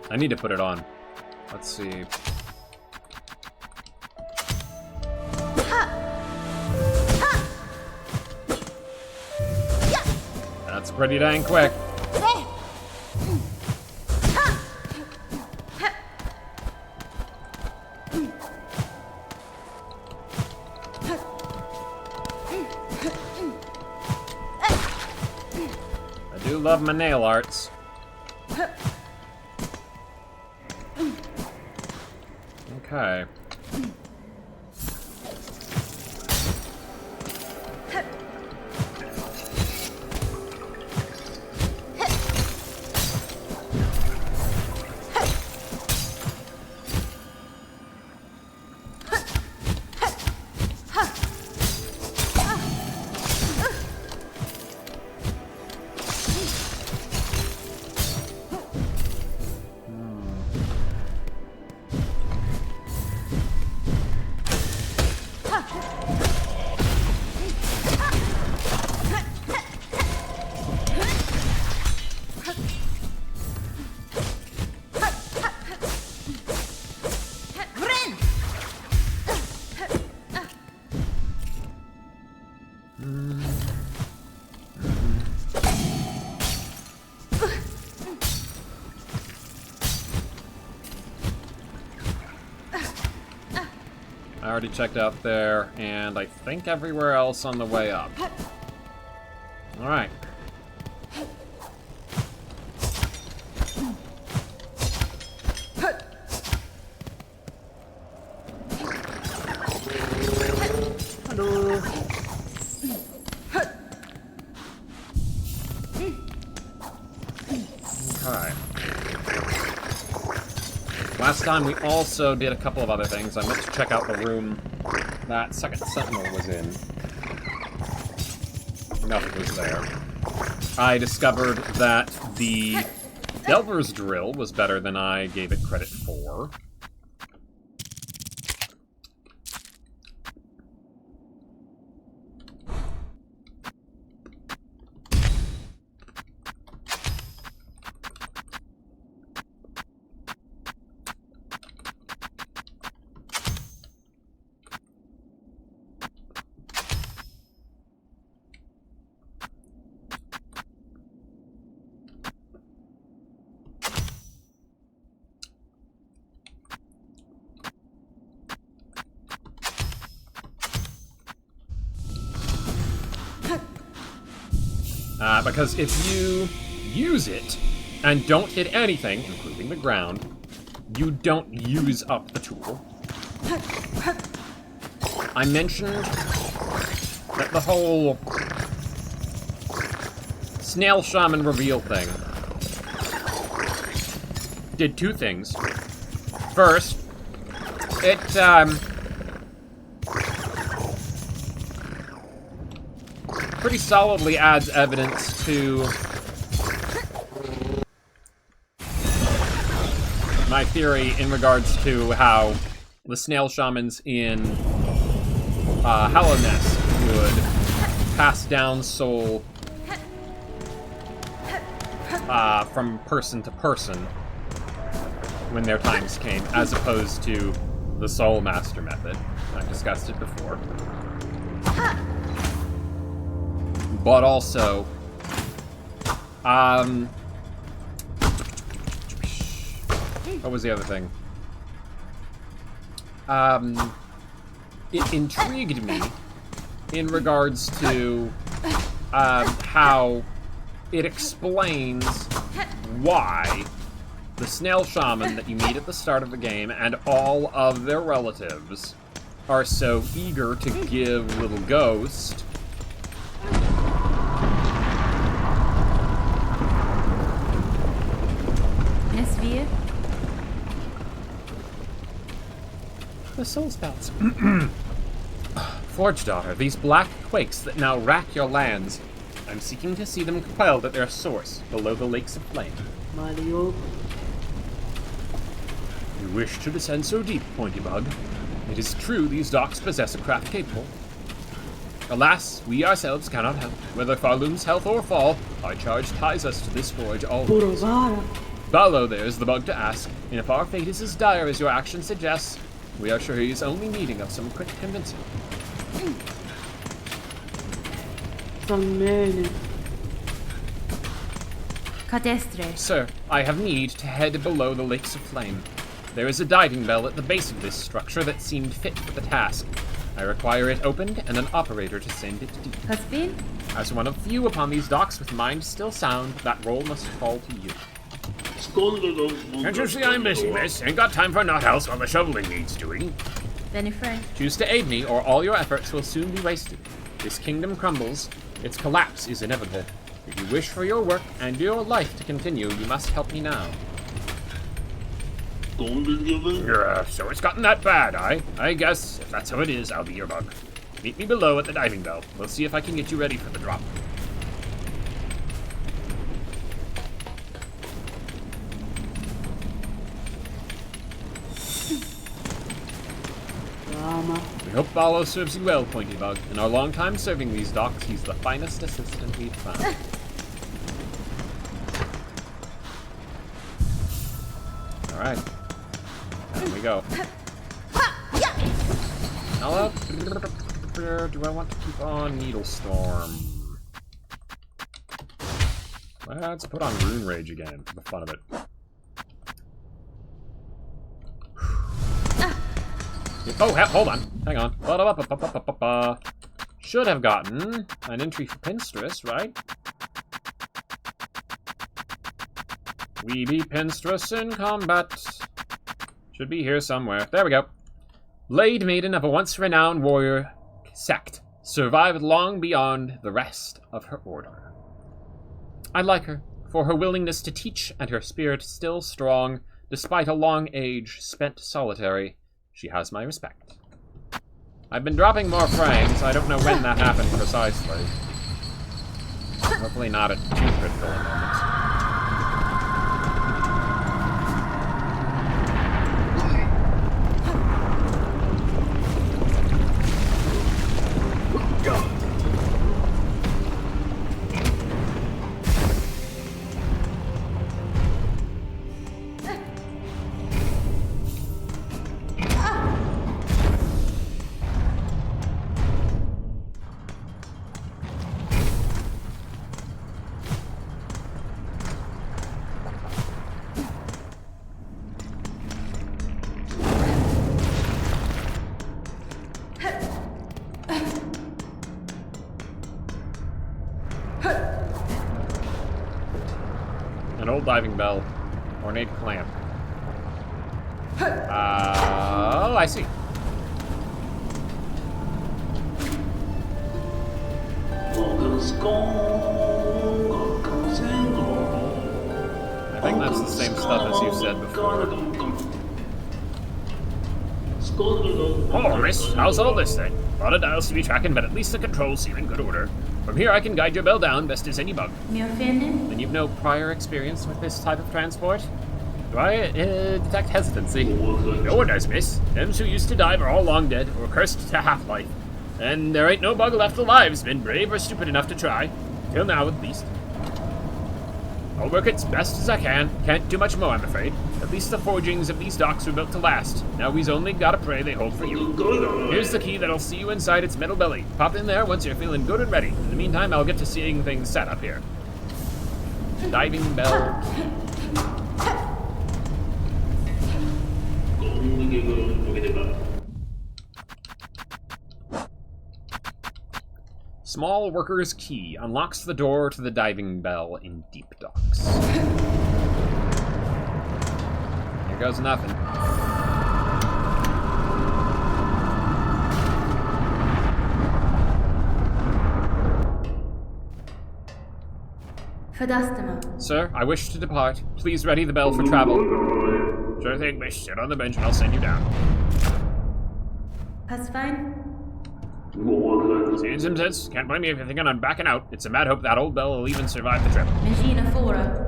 I need to put it on. Let's see. That's pretty dang quick. I do love my nail arts. Okay. I already checked out there, and I think everywhere else on the way up. Alright. Hello. Okay. Last time we also did a couple of other things. I meant to check out the room that second sentinel was in. Nothing was there. I discovered that the Delver's Drill was better than I gave it credit for. Because if you use it and don't hit anything, including the ground, you don't use up the tool. I mentioned that the whole Snail Shaman reveal thing did two things. First, it, pretty solidly adds evidence to my theory in regards to how the snail shamans in Hallownest would pass down soul from person to person when their times came, as opposed to the Soul Master method. I've discussed it before. But also, what was the other thing? It intrigued me in regards to how it explains why the snail shaman that you meet at the start of the game and all of their relatives are so eager to give Little Ghost the soul spells. Forge Daughter, these black quakes that now rack your lands, I'm seeking to see them quelled at their source, below the lakes of flame. Mario. You wish to descend so deep, Pointy Bug? It is true these docks possess a craft capable. Alas, we ourselves cannot help. Whether Pharloom's health or fall, our charge ties us to this forge always. Purovara. Pharloom there is the bug to ask, and if our fate is as dire as your action suggests, we are sure he is only needing of some quick convincing. Cadestre. Sir, I have need to head below the Lakes of Flame. There is a diving bell at the base of this structure that seemed fit for the task. I require it opened and an operator to send it deep. Caspin? As one of few upon these docks with mind still sound, that role must fall to you. Can't you see I'm busy, miss? Ain't got time for naught else while the shoveling needs doing. Benifred. Choose to aid me, or all your efforts will soon be wasted. This kingdom crumbles. Its collapse is inevitable. If you wish for your work and your life to continue, you must help me now. So it's gotten that bad, I guess if that's how it is, I'll be your bug. Meet me below at the diving bell. We'll see if I can get you ready for the drop. We hope Pharloom serves you well, Pointy Bug. In our long time serving these docks, he's the finest assistant we've found. Alright. There we go. Hello? Do I want to keep on Needlestorm? Let's put on Rune Rage again, for the fun of it. Oh, hold on. Hang on. Should have gotten an entry for Pinstress, right? We be Pinstress in combat. Should be here somewhere. There we go. Blade Maiden of a once renowned warrior sect. Survived long beyond the rest of her order. I like her for her willingness to teach and her spirit still strong, despite a long age spent solitary. She has my respect. I've been dropping more frames. I don't know when that happened precisely. Hopefully not at too critical a moment. An old diving bell. Ornate clamp. Oh, I see. I think that's the same stuff as you said before. Oh, miss, how's all this then? A lot of dials to be tracking, but at least the controls seem in good order. From here I can guide your bell down best as any bug. Me offended? And you've no prior experience with this type of transport? Do I detect hesitancy? No one does, miss. Them who used to dive are all long dead, or cursed to half-life. And there ain't no bug left alive's been brave or stupid enough to try. Till now, at least. I'll work as best as I can. Can't do much more, I'm afraid. At least the forgings of these docks were built to last. Now we's only gotta pray they hold for you. Here's the key that'll see you inside its metal belly. Pop in there once you're feeling good and ready. In the meantime, I'll get to seeing things set up here. Diving bell. Small worker's key unlocks the door to the diving bell in deep docks. Here goes nothing. Fadastamo. Sir, I wish to depart. Please ready the bell for travel. Sure thing, miss. Sit on the bench and I'll send you down. That's fine. Seeing some sense. Can't blame me if you're thinking on backing out. It's a mad hope that old bell will even survive the trip. Magina Fora.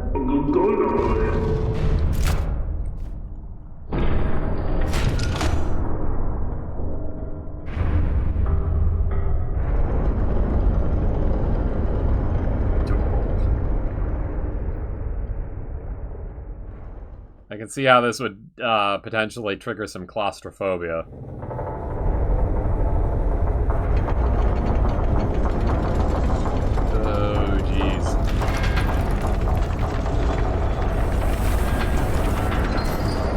can see how this would potentially trigger some claustrophobia. Oh, jeez.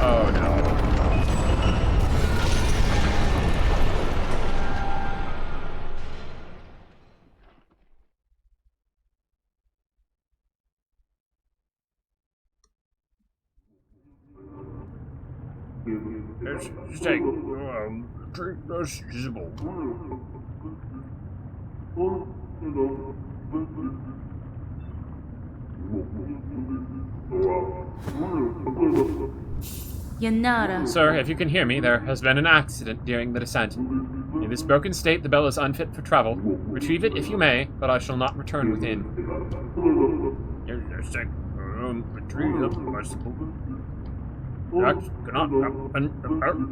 Oh, no. Yanara. Sir, if you can hear me, there has been an accident during the descent. In this broken state, the bell is unfit for travel. Retrieve it if you may, but I shall not return within.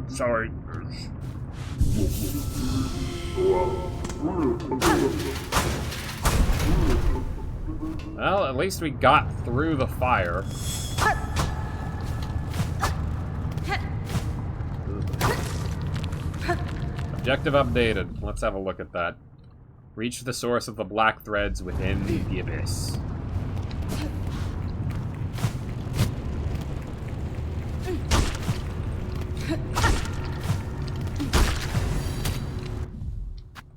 Sorry. Well, at least we got through the fire. Objective updated. Let's have a look at that. Reach the source of the black threads within the abyss.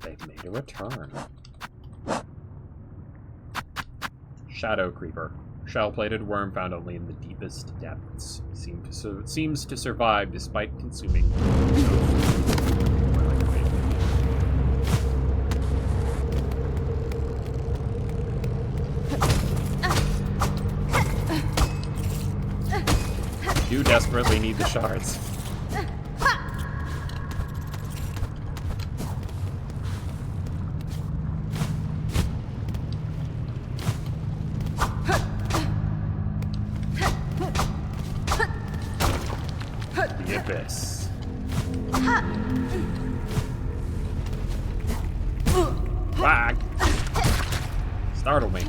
They've made a return. Shadow Creeper. Shell-plated worm found only in the deepest depths. Seems to survive despite consuming. You desperately need the shards. The abyss. Wag! Startle me.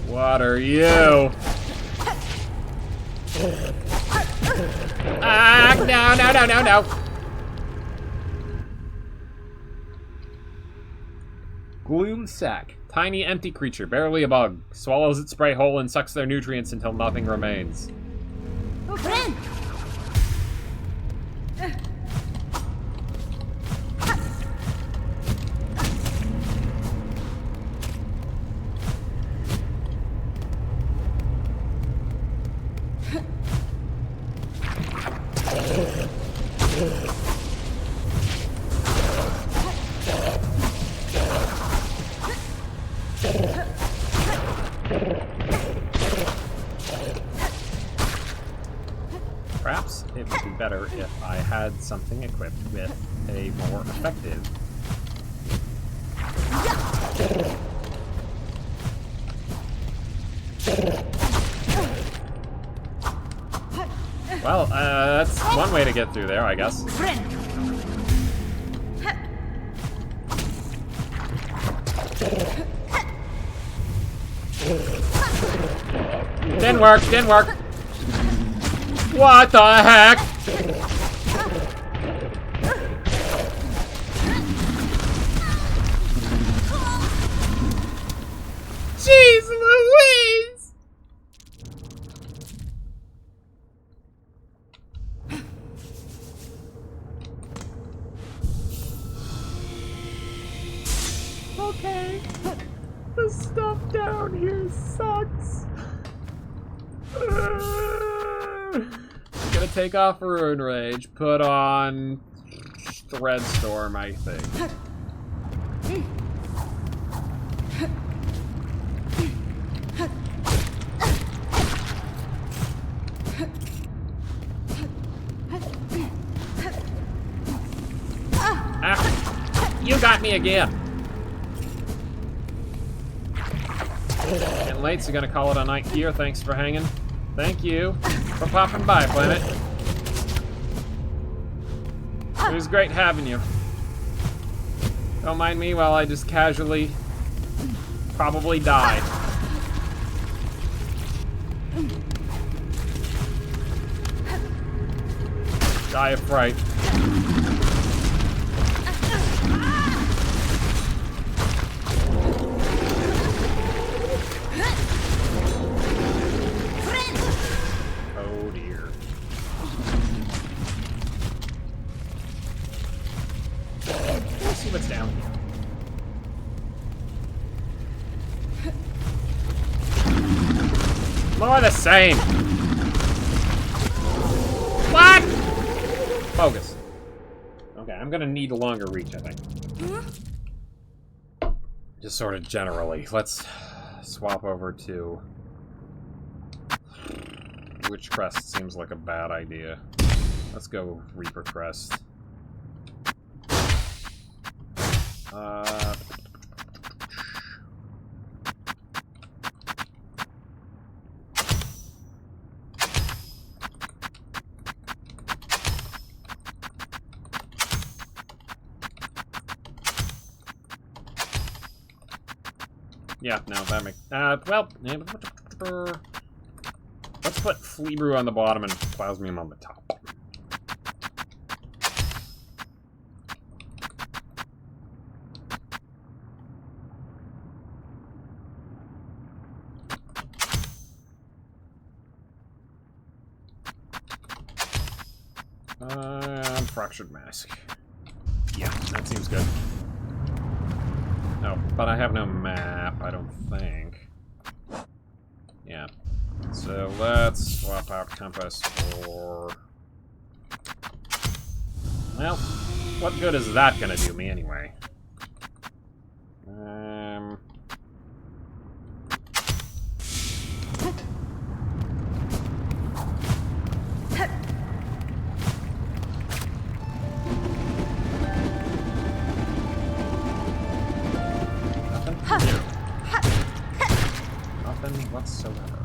What are you? Ah, no. Gloom sack. Tiny, empty creature, barely a bug. Swallows its prey whole and sucks their nutrients until nothing remains. Oh, friend. Perhaps it would be better if I had something equipped with a more effective... Well, that's one way to get through there, I guess. Didn't work. What the heck? Jeez Louise! Okay. The stuff down here sucks. Gonna take off Ruin Rage, put on Threadstorm, I think. Ah, you got me again. And late's gonna call it a night here. Thanks for hanging. Thank you for popping by, Planet. It was great having you. Don't mind me while I just casually probably die. Die of fright. Oh dear. Let's see what's down here. More of the same. What? Focus. Okay, I'm gonna need a longer reach, I think. Just sort of generally. Let's swap over to... Witch Crest seems like a bad idea. Let's go Reaper Crest. Yeah, no, that makes... well... Let's put Flea Brew on the bottom and Plasmium on the top. Fractured Mask. Yeah, that seems good. Oh, but I have no map, I don't think. Yeah. So let's swap out Compass for... Well, what good is that gonna do me anyway? Nothing whatsoever.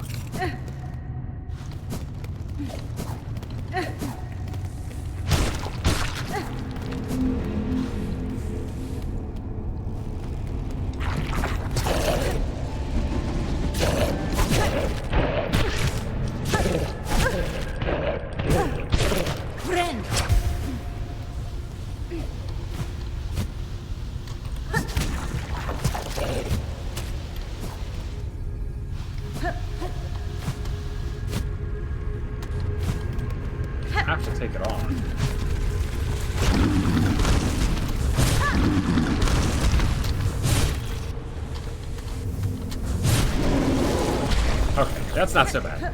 I have to take it on. Okay, that's not so bad.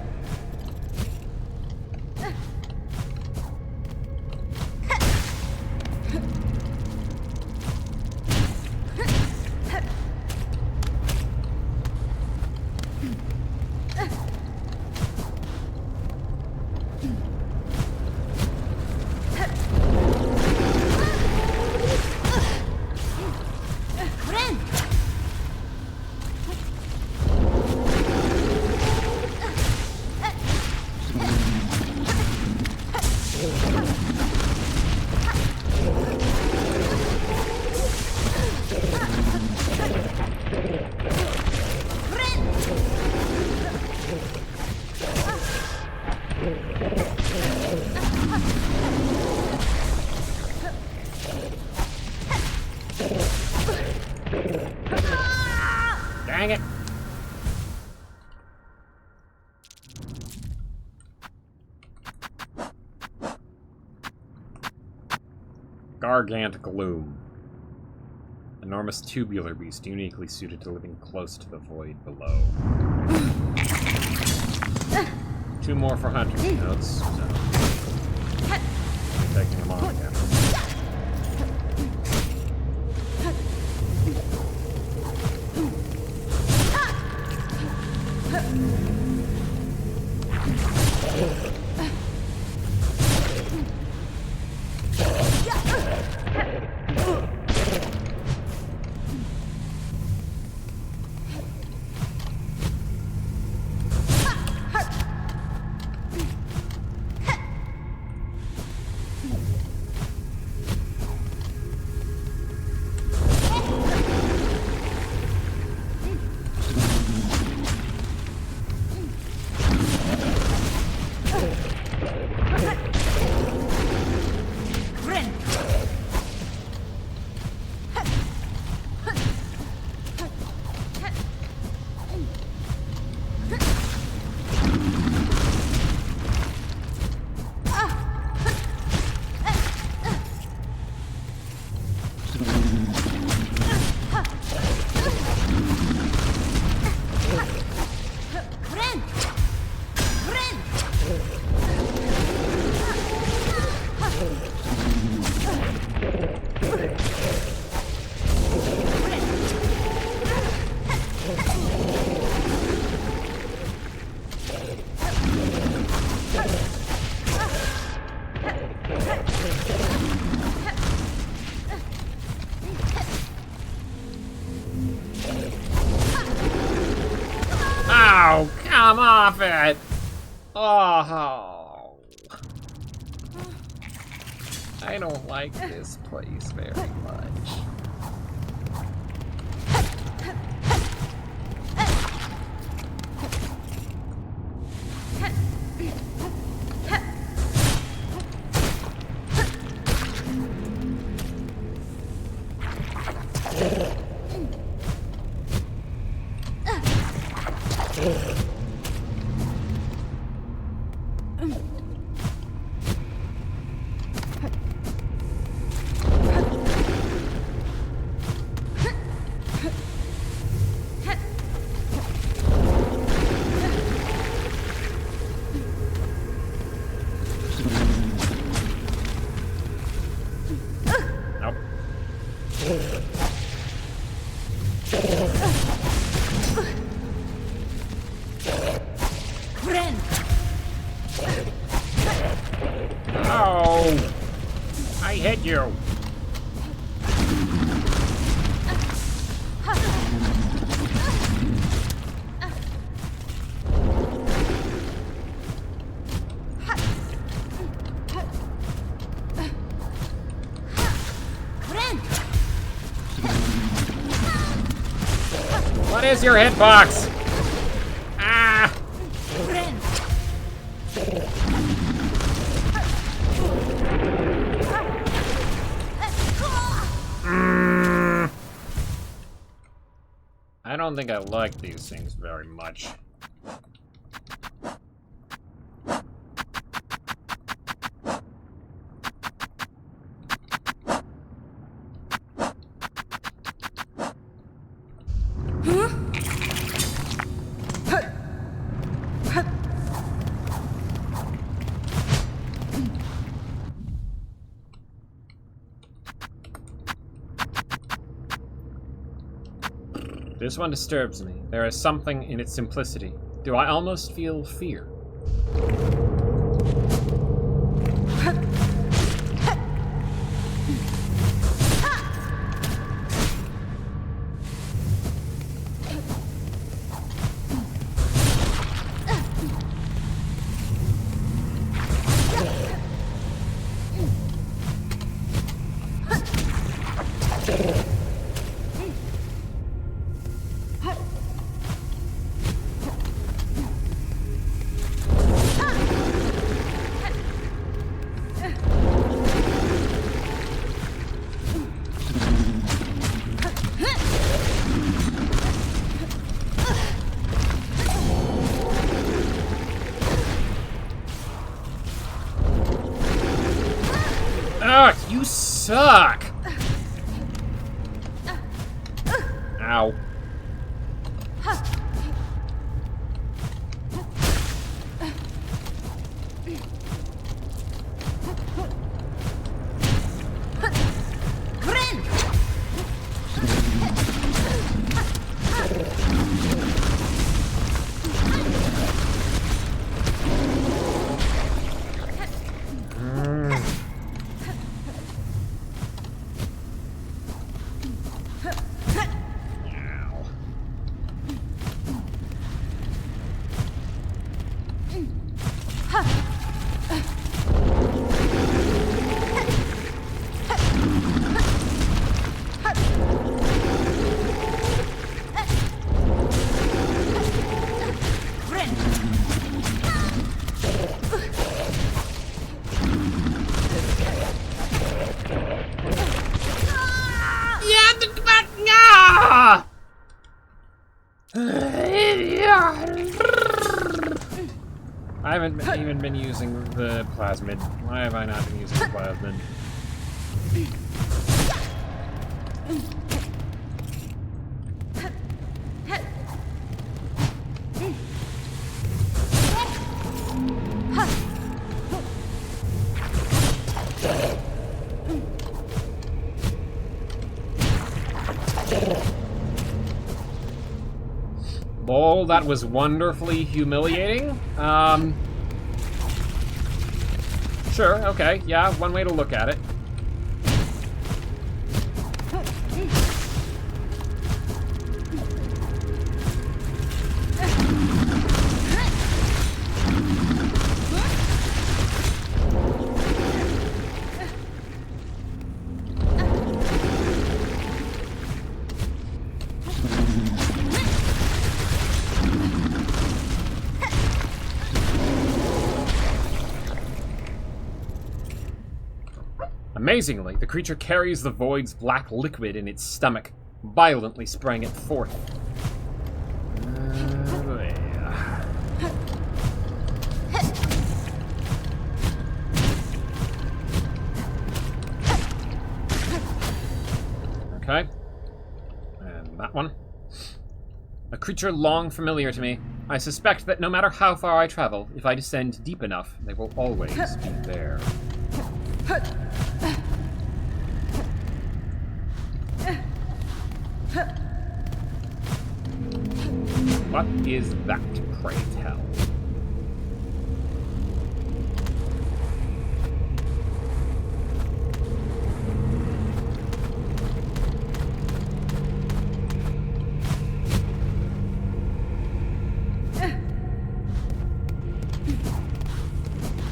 Dang it. Gargant Gloom. Enormous tubular beast, uniquely suited to living close to the void below. 2 more for hunter's notes, so... I'll be taking them on again. Oh, come off it! Oh. I don't like this place very much. Oh! I hit you! What is your hitbox? Ah! I don't think I like these things very much. This one disturbs me. There is something in its simplicity. Do I almost feel fear? Ugh, you suck! Ow. I haven't even been using the plasmid. Why have I not been using the plasmid? Lol, that was wonderfully humiliating. Sure, okay, yeah, one way to look at it. Amazingly, the creature carries the void's black liquid in its stomach, violently spraying it forth. Okay. And that one. A creature long familiar to me. I suspect that no matter how far I travel, if I descend deep enough, they will always be there. What is that, pray tell?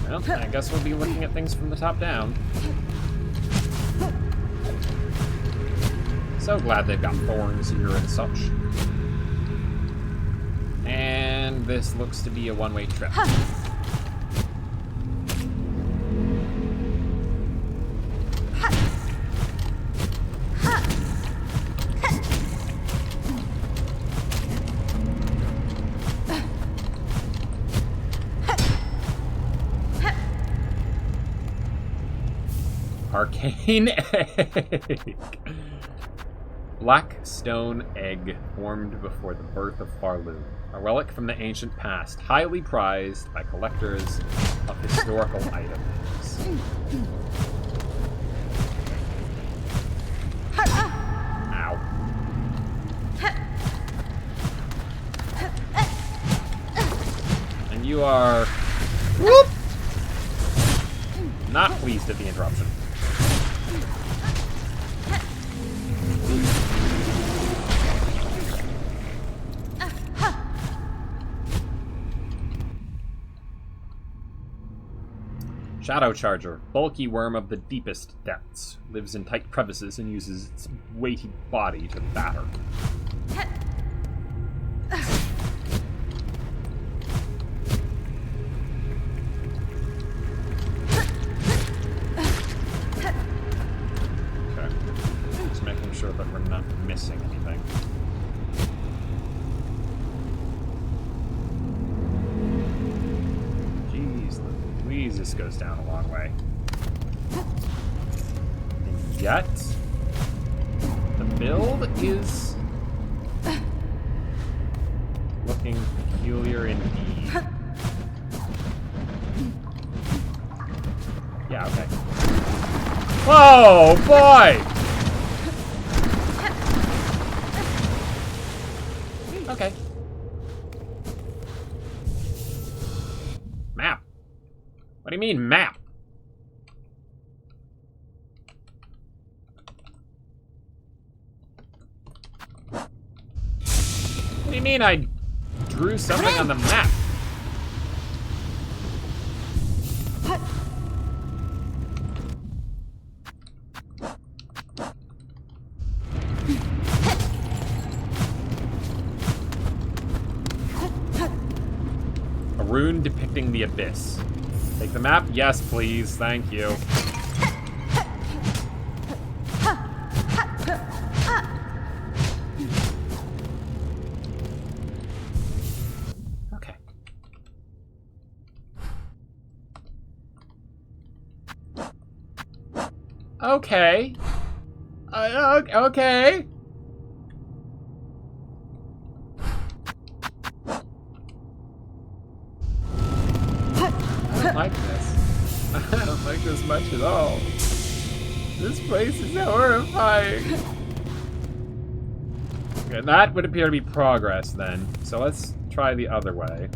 Well, I guess we'll be looking at things from the top down. So glad they've got thorns here and such. And this looks to be a one-way trip. Arcane egg. Black stone egg formed before the birth of Pharloom, a relic from the ancient past, highly prized by collectors of historical items. Ow. And you are... Whoop! Not pleased at the interruption. Shadow Charger, bulky worm of the deepest depths, lives in tight crevices and uses its weighty body to batter. Okay, just making sure that we're not missing anything. This goes down a long way. And yet, the build is looking peculiar indeed. Yeah, okay. Whoa, boy! Okay. Map. What do you mean, map? What do you mean I drew something on the map? A rune depicting the abyss. Take the map? Yes, please. Thank you. Okay. Okay. Okay. I don't like this. I don't like this much at all. This place is horrifying. Okay, that would appear to be progress then. So let's try the other way.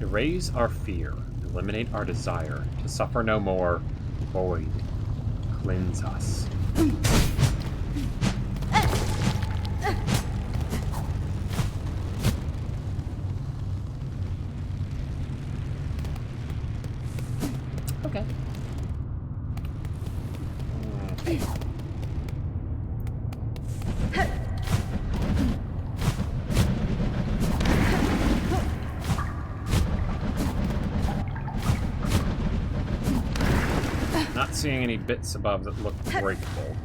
Erase our fear. Eliminate our desire. To suffer no more. Void. Cleanse us. Okay. Not seeing any bits above that look breakable.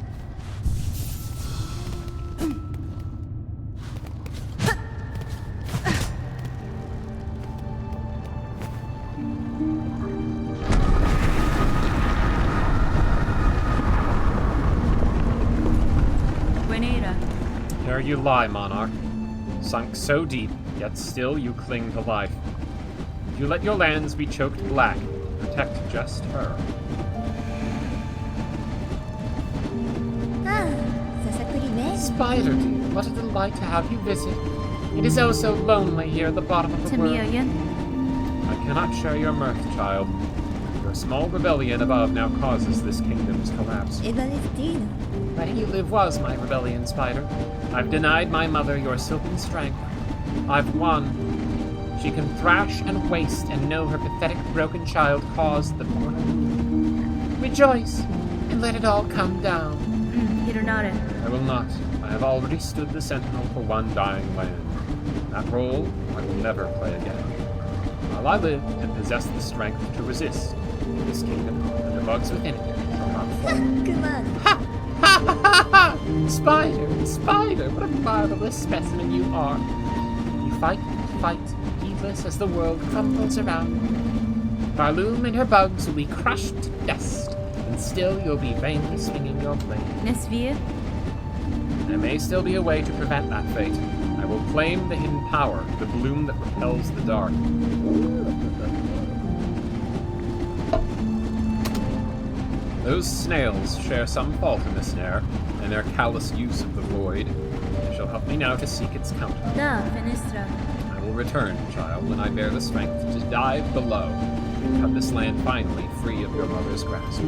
There you lie, Monarch. Sunk so deep, yet still you cling to life. You let your lands be choked black. Protect just her. Spider dear, what a delight to have you visit. It is oh so lonely here at the bottom of the world. I cannot share your mirth, child. Your small rebellion above now causes this kingdom's collapse. Letting you live was my rebellion, Spider. I've denied my mother your silken strength. I've won. She can thrash and waste and know her pathetic broken child caused the corner. Rejoice, and let it all come down. I will not. I have already stood the sentinel for one dying land. That role I will never play again. While I live and possess the strength to resist, this kingdom and the bugs within it shall not fall. Ha! Ha ha ha ha! Spider! Spider! What a marvelous specimen you are! You fight, heedless as the world crumbles around. Pharloom and her bugs will be crushed to dust, and still you'll be vainly swinging your blade. There may still be a way to prevent that fate. I will claim the hidden power, the bloom that repels the dark. Those snails share some fault in the snare, and their callous use of the void. They shall help me now to seek its counter. I will return, child, when I bear the strength to dive below and cut this land finally free of your mother's grasp.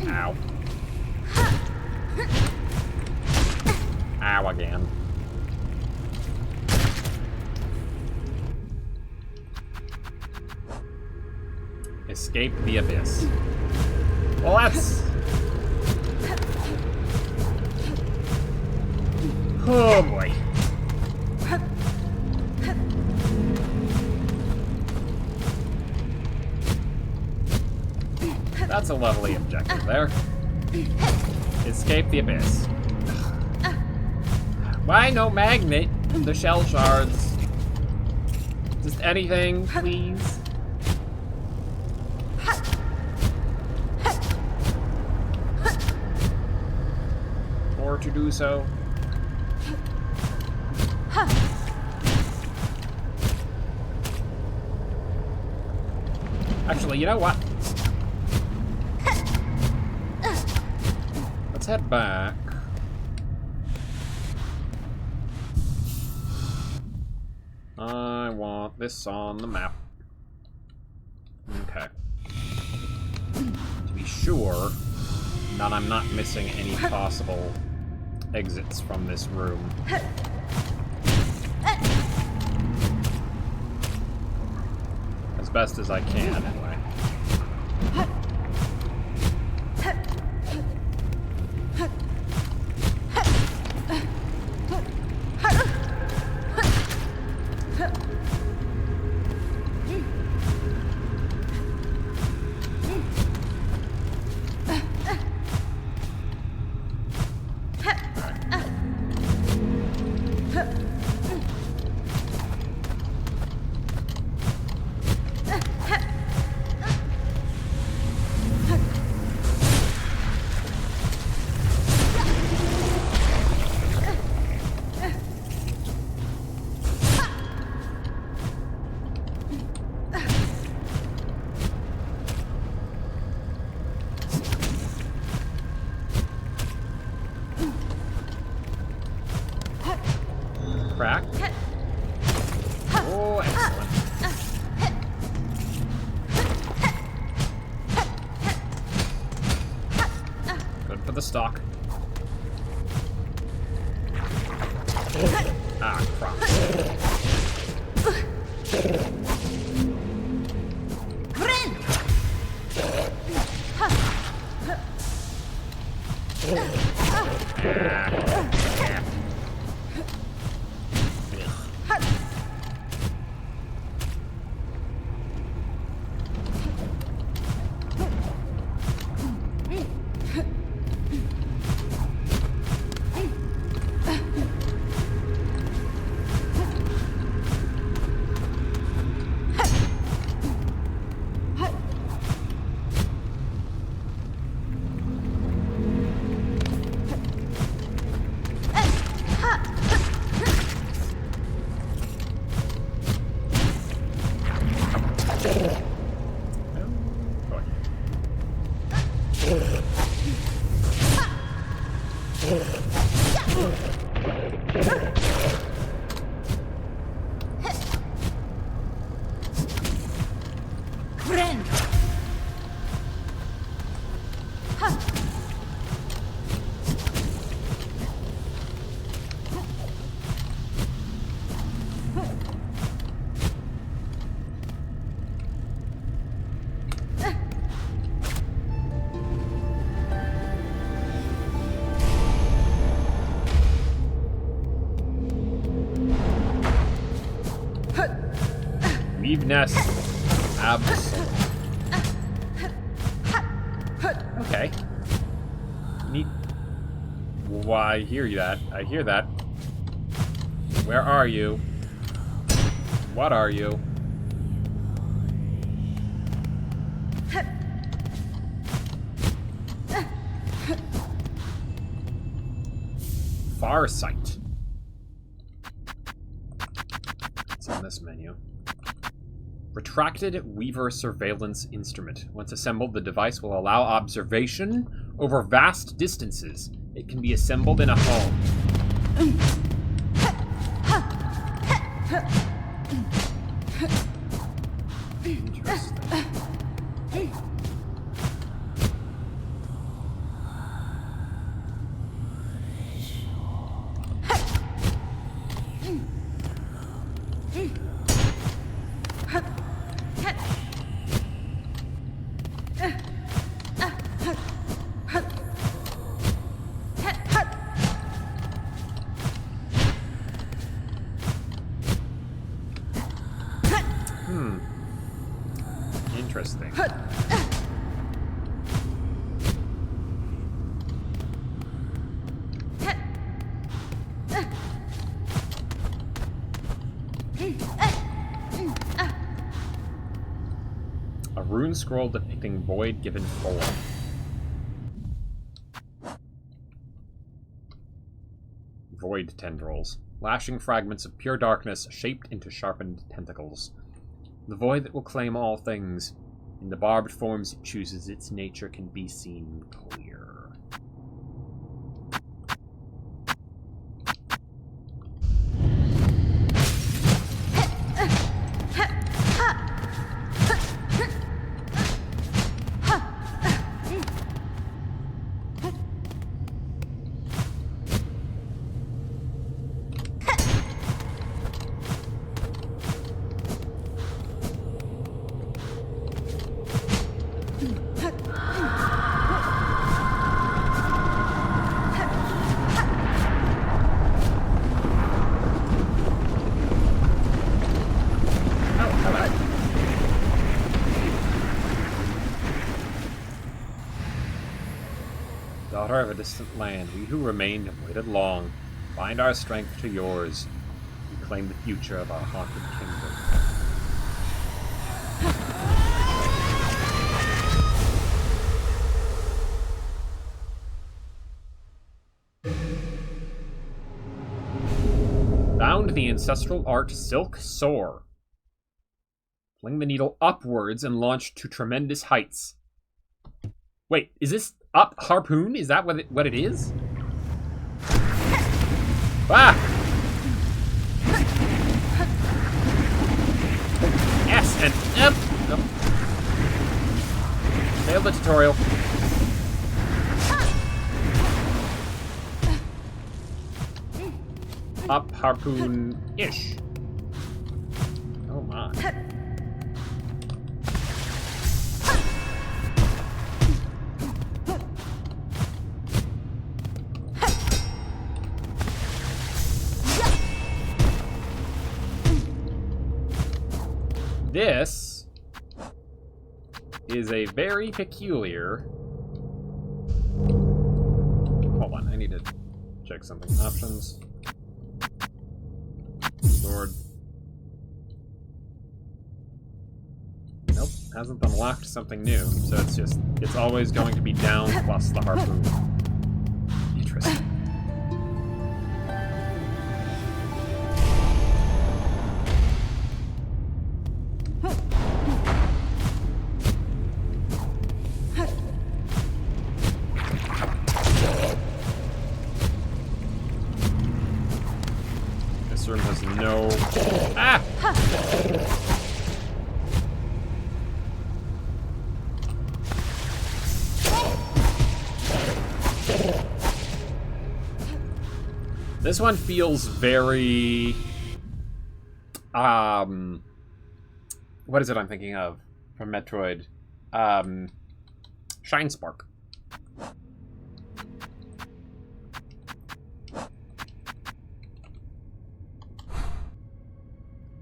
Ow. Ow again. Escape the abyss. Well, that's... Oh boy. That's a lovely objective there. Escape the abyss. Why no magnet? The shell shards. Just anything, please. Or to do so. Actually, you know what? Let's head back. I want this on the map. Okay. To be sure that I'm not missing any possible exits from this room. As best as I can, anyway. stock. Ah, crap. Friend! Friend! Weave nest. Absolutely. Okay. Neat. Why, I hear that. I hear that. Where are you? What are you? Farsight. It's on this menu. Retracted Weaver Surveillance Instrument. Once assembled, the device will allow observation over vast distances. It can be assembled in a home. Interesting. Interesting. A rune scroll depicting void given form. Void tendrils. Lashing fragments of pure darkness shaped into sharpened tentacles. The void that will claim all things. In the barbed forms it chooses, its nature can be seen clear. Daughter of a distant land, we who remained have waited long. Bind our strength to yours. We claim the future of our haunted kingdom. Bound the ancestral art Silksong. Fling the needle upwards and launch to tremendous heights. Wait, is this up harpoon? Is that what it is? Ah! S and F. Nope. Failed the tutorial. up harpoon-ish. Oh my. This is a very peculiar... Hold on, I need to check something. Options. Sword. Nope, hasn't unlocked something new. So it's always going to be down plus the harpoon. Interesting. This room has no... Ah! This one feels very... What is it I'm thinking of from Metroid? Shine Spark.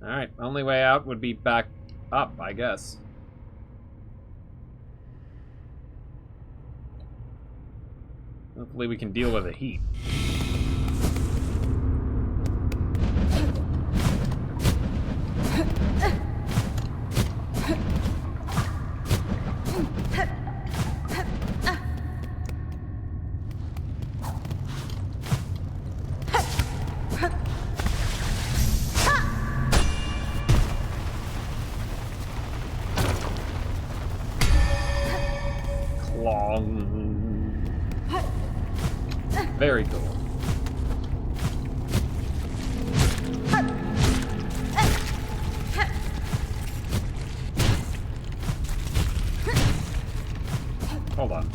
Alright, only way out would be back up, I guess. Hopefully we can deal with the heat. Very cool. Hold on.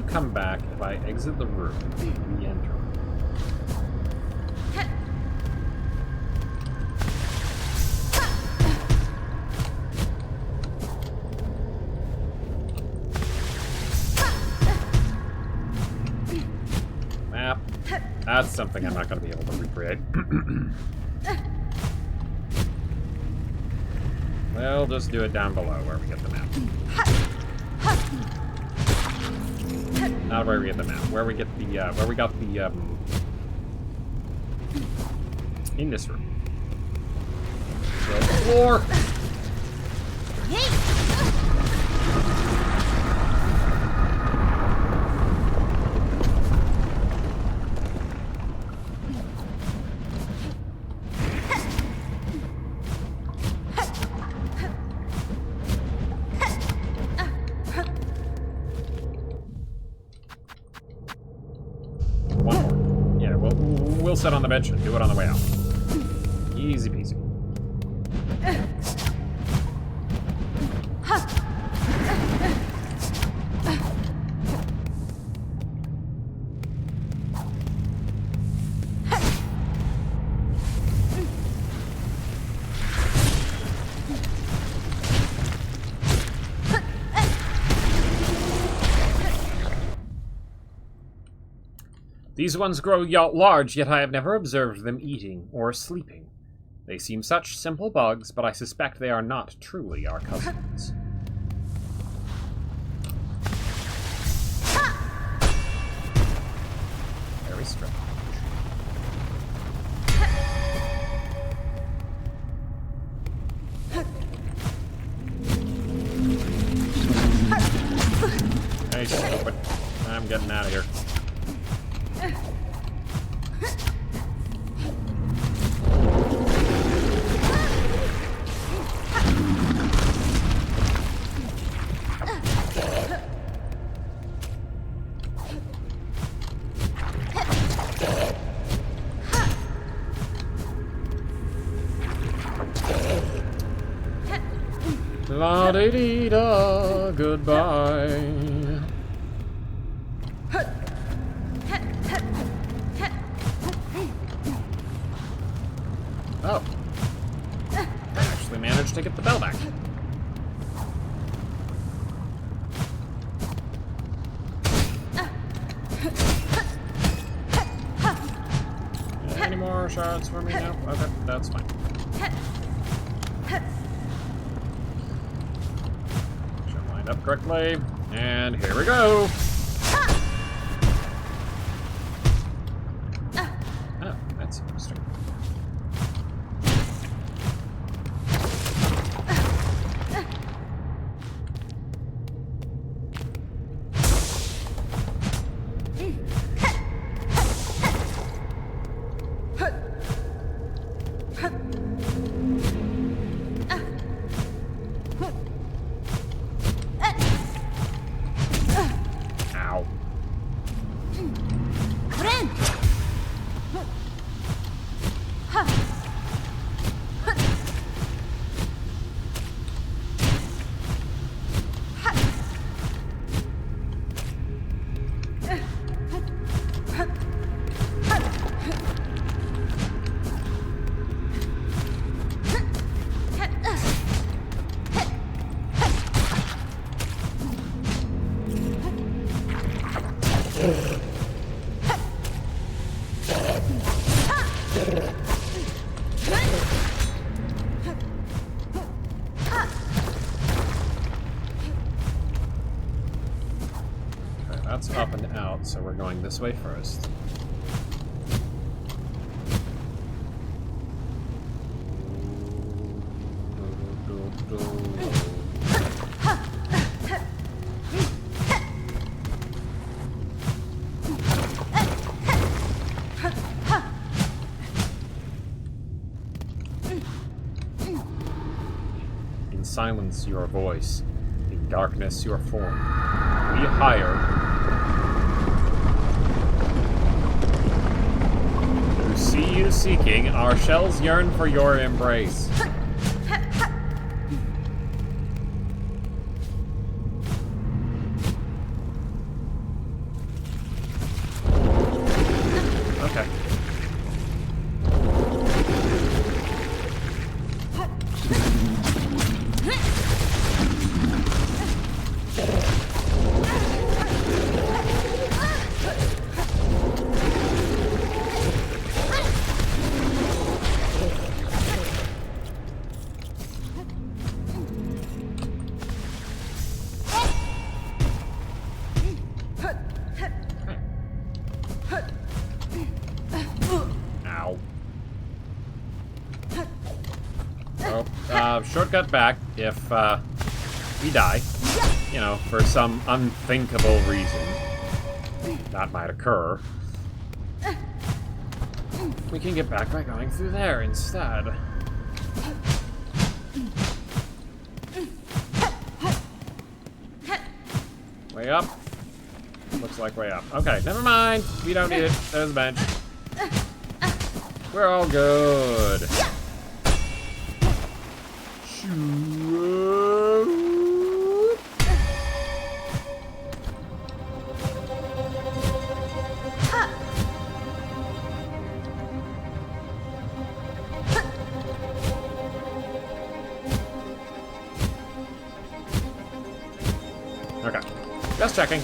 Come back if I exit the room and re-enter. Map. That's something I'm not going to be able to recreate. Well, just do it down below where we get the map. Not where we get the map. Where we get the, where we got the, in this room. So, the floor! We'll sit on the bench and do it on the way out. Easy peasy. These ones grow large, yet I have never observed them eating or sleeping. They seem such simple bugs, but I suspect they are not truly our cousins. There Very strange. Hey, stupid. I'm getting out of here. La-di-di-da, goodbye. Oh. I actually managed to get the bell back. Any more shards for me now? Okay, that's fine. Should line up correctly. And here we go. Oh, that's interesting. Ow. Friend! Okay, that's up and out, so we're going this way first. In silence, your voice. In darkness, your form. We hire. To see you seeking, our shells yearn for your embrace. Okay. Ow. Oh, shortcut back if we die. You know, for some unthinkable reason. That might occur. We can get back by going through there instead. Way up. Looks like way up. Okay, never mind. We don't need it. There's a bench. We're all good. Okay, just checking.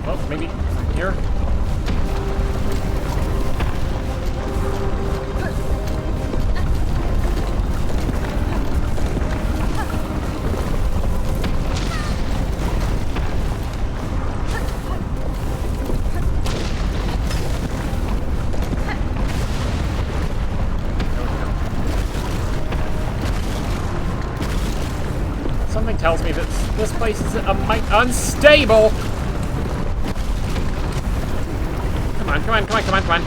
Well, maybe here? Something tells me that this place is a mite unstable. Come on, come on, come on, come on, come on.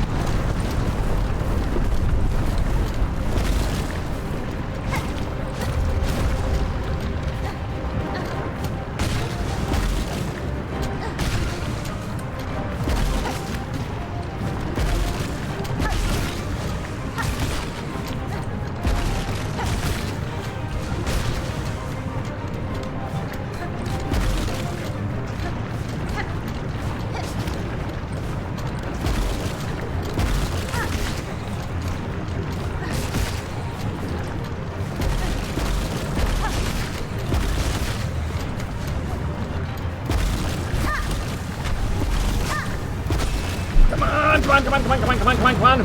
Come on, come on, come on, come on, come on, come on, come on, come on.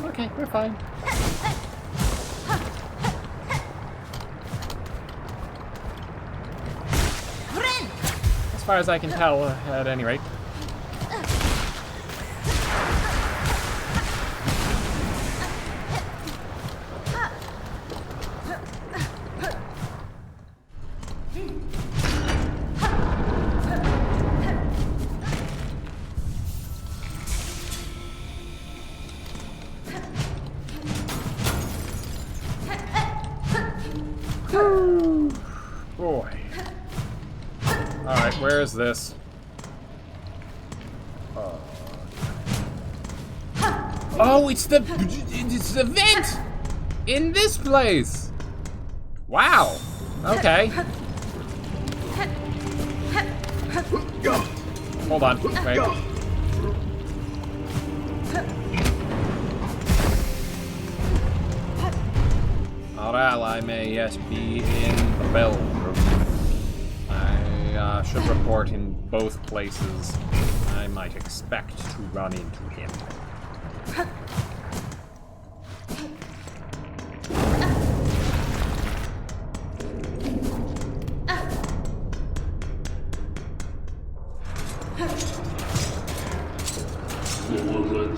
Okay, we're fine. As far as I can tell, at any rate. Boy. Alright, where is this? Oh, it's the vent! In this place! Wow. Okay. Hold on. Wait. Well, I may yet be in the bell room. I should report in both places. I might expect to run into him.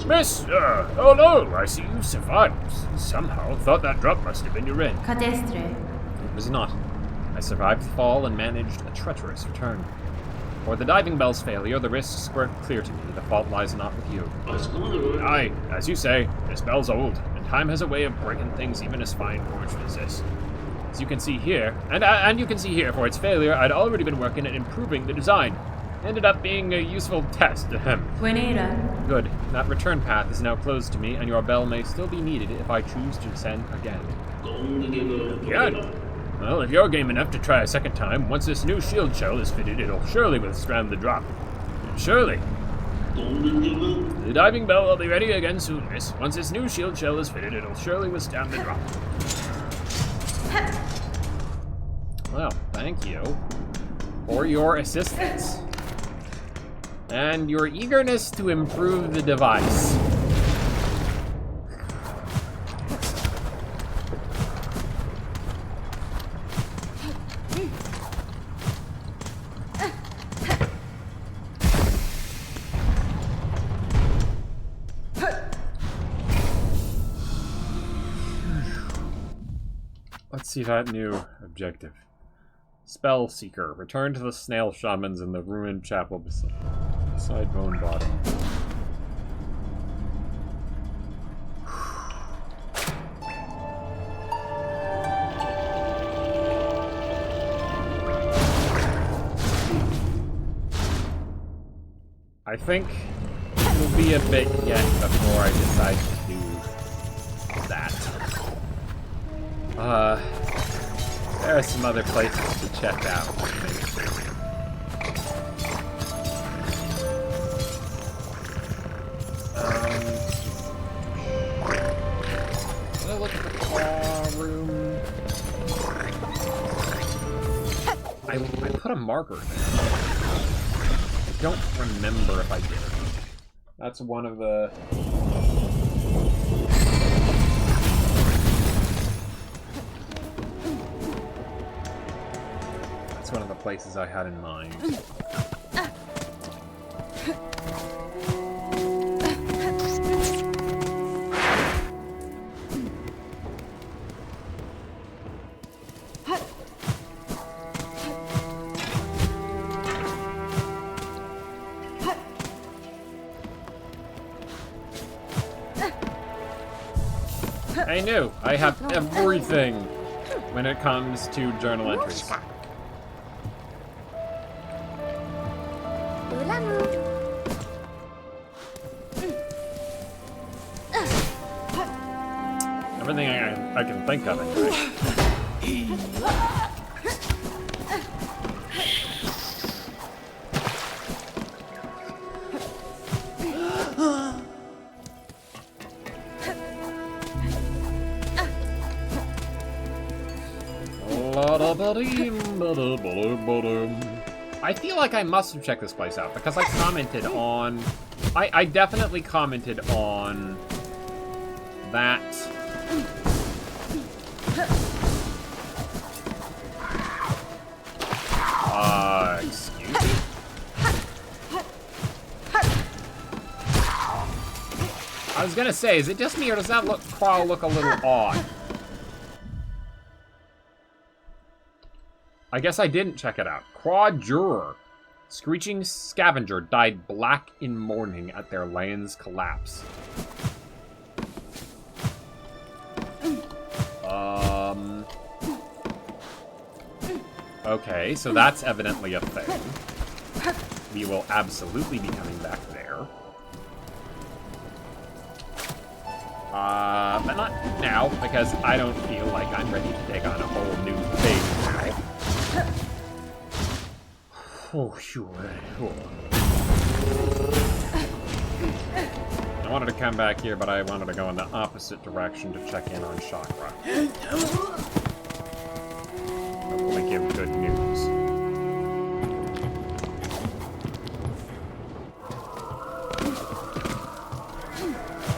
Miss, oh no, I see you survived. Somehow thought that drop must have been your end. Cadestre. It was not. I survived the fall and managed a treacherous return. For the diving bell's failure, the risks were clear to me. The fault lies not with you. Aye, as you say, this bell's old, and time has a way of breaking things even as fine forged as this. As you can see here, and you can see here, for its failure, I'd already been working at improving the design. Ended up being a useful test. Buenera. Good. That return path is now closed to me, and your bell may still be needed if I choose to descend again. Again? Well, if you're game enough to try a second time, once this new shield shell is fitted, it'll surely withstand the drop. Surely. The diving bell will be ready again soon, miss. Once this new shield shell is fitted, it'll surely withstand the drop. Well, thank you for your assistance. And your eagerness to improve the device. Let's see that new objective. Spell Seeker. Return to the snail shamans in the ruined chapel beside Bone Bottom. I think it will be a bit yet before I decide to do that. There are some other places to check out. I put a marker there. I don't remember if I did or not. That's one of the... That's one of the places I had in mind. I knew! I have everything when it comes to journal entries. Everything I can think of anyway. I feel like I must have checked this place out because I commented on... I definitely commented on that... excuse me? I was gonna say, is it just me or does that crawl look a little odd? I guess I didn't check it out. Quad Juror. Screeching scavenger died black in mourning at their land's collapse. Okay, so that's evidently a thing. We will absolutely be coming back there. But not now, because I don't feel like I'm ready to take on a whole new thing now. Oh, sure. I wanted to come back here, but I wanted to go in the opposite direction to check in on Chakra. Hopefully give good news.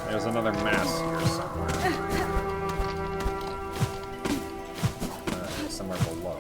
There's another mass here somewhere. Somewhere below.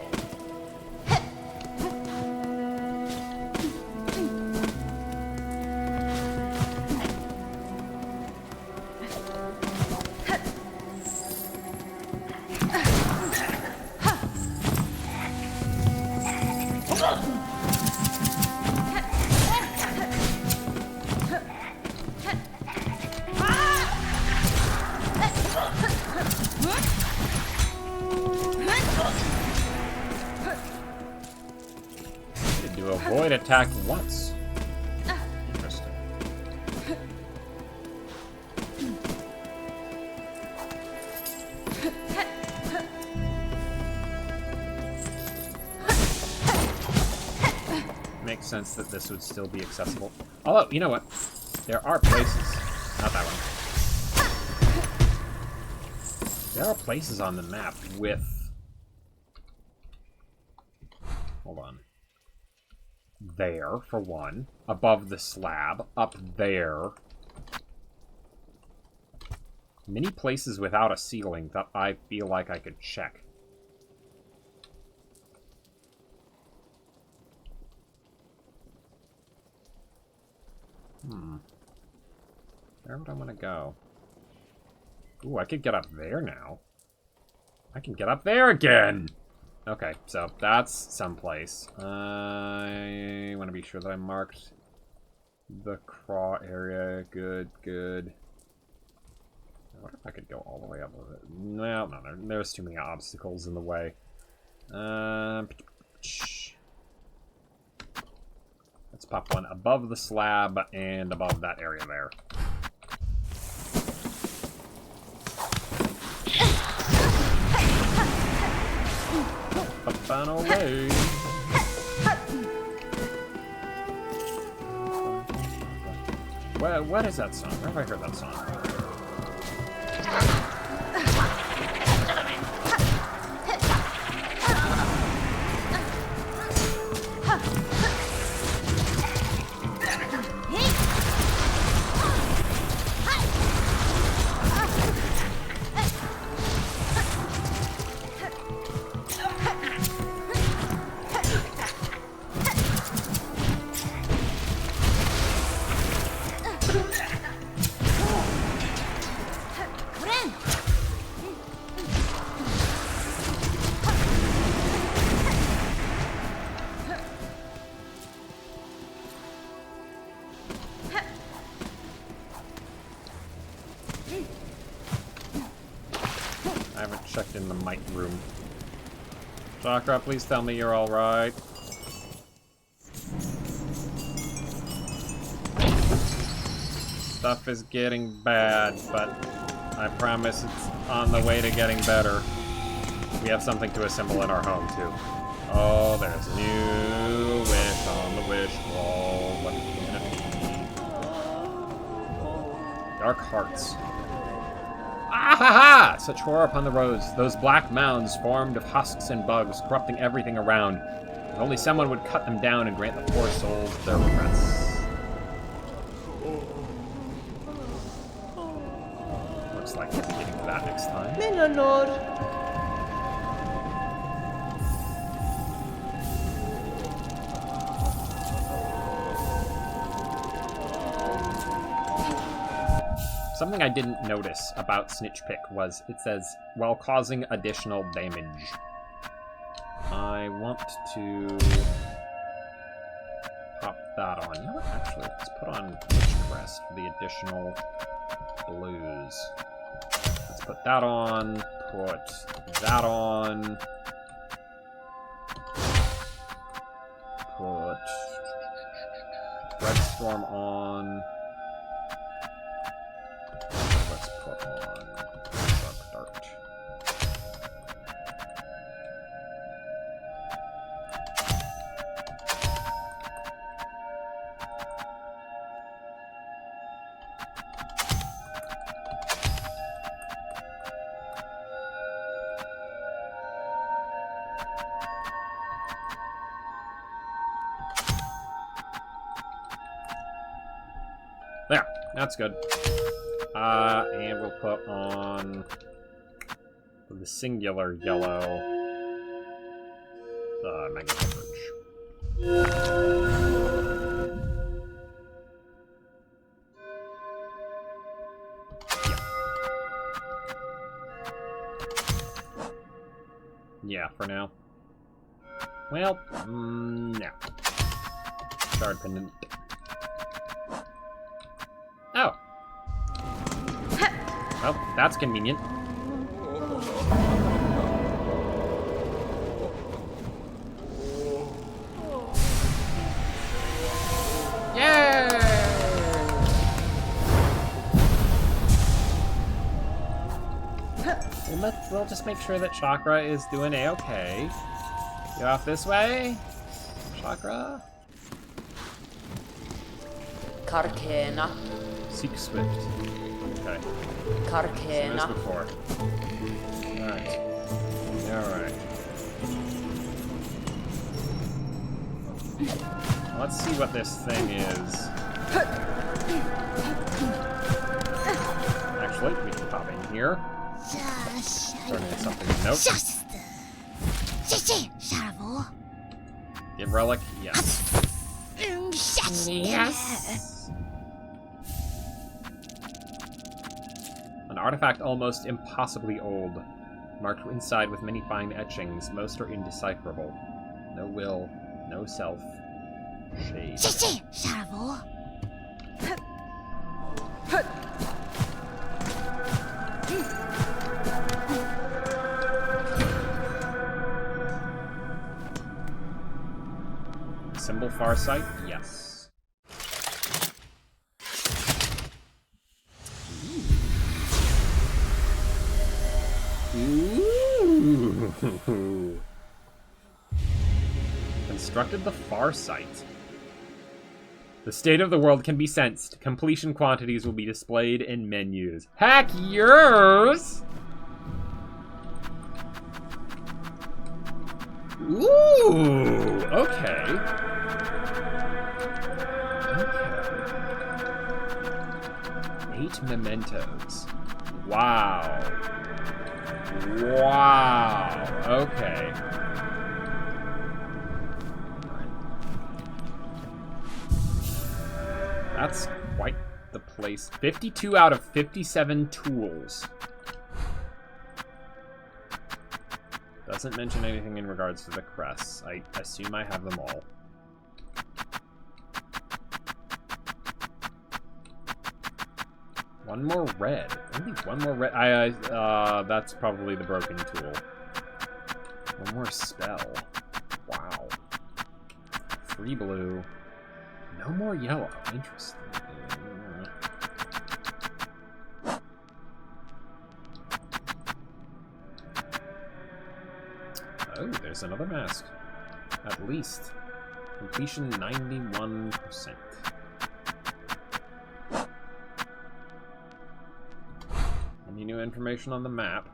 Avoid attack once. Interesting. Makes sense that this would still be accessible. Although, you know what? There are places. Not that one. There are places on the map with... Hold on. There, for one. Above the slab. Up there. Many places without a ceiling that I feel like I could check. Where would I want to go? Ooh, I could get up there now. I can get up there again! Okay, so that's someplace. I want to be sure that I marked the craw area. Good, good. I wonder if I could go all the way up with it. No, there's too many obstacles in the way. Let's pop one above the slab and above that area there. Up and away. What is that song? Where have I heard that song? checked in the mic room. Chakra, please tell me you're alright. Stuff is getting bad, but I promise it's on the way to getting better. We have something to assemble in our home, too. Oh, there's a new wish on the wish wall. What can it be? Dark hearts. Ah ha ha! Such horror upon the roads. Those black mounds formed of husks and bugs, corrupting everything around. If only someone would cut them down and grant the poor souls their rest. Looks like we'll be getting to that next time. Something I didn't notice about Snitch Pick was it says, while causing additional damage. I want to pop that on. You know what, actually, let's put on Witch Crest for the additional blues. Let's put that on, put that on, put Red Storm on. Let's put on Dark Dart. There, that's good. And we'll put on the singular yellow the mega coverage. Yeah, for now. Well, no. Shard pendant. Oh. Well, that's convenient. Yay! We'll just make sure that Chakra is doing A-okay. Get off this way, Chakra. Karkena. Seek Swift. Okay. Karkena. As before. Alright. Alright. Let's see what this thing is. Actually, we can pop in here. Turn in something to note. Give relic? Yes. Yes. An artifact almost impossibly old, marked inside with many fine etchings. Most are indecipherable. No will, no self. Shade. Symbol Farsight? Yes. Ooh. Constructed the Farsight. The state of the world can be sensed. Completion quantities will be displayed in menus. Heck yours! Ooh, okay. Okay. 8 mementos. Wow. Wow. Okay. That's quite the place. 52 out of 57 tools. Doesn't mention anything in regards to the crests. I assume I have them all. One more red. Only one more red. That's probably the broken tool. One more spell. Wow. 3 blue. No more yellow. Interesting. Oh, there's another mask. At least. Completion 91%. Any new information on the map?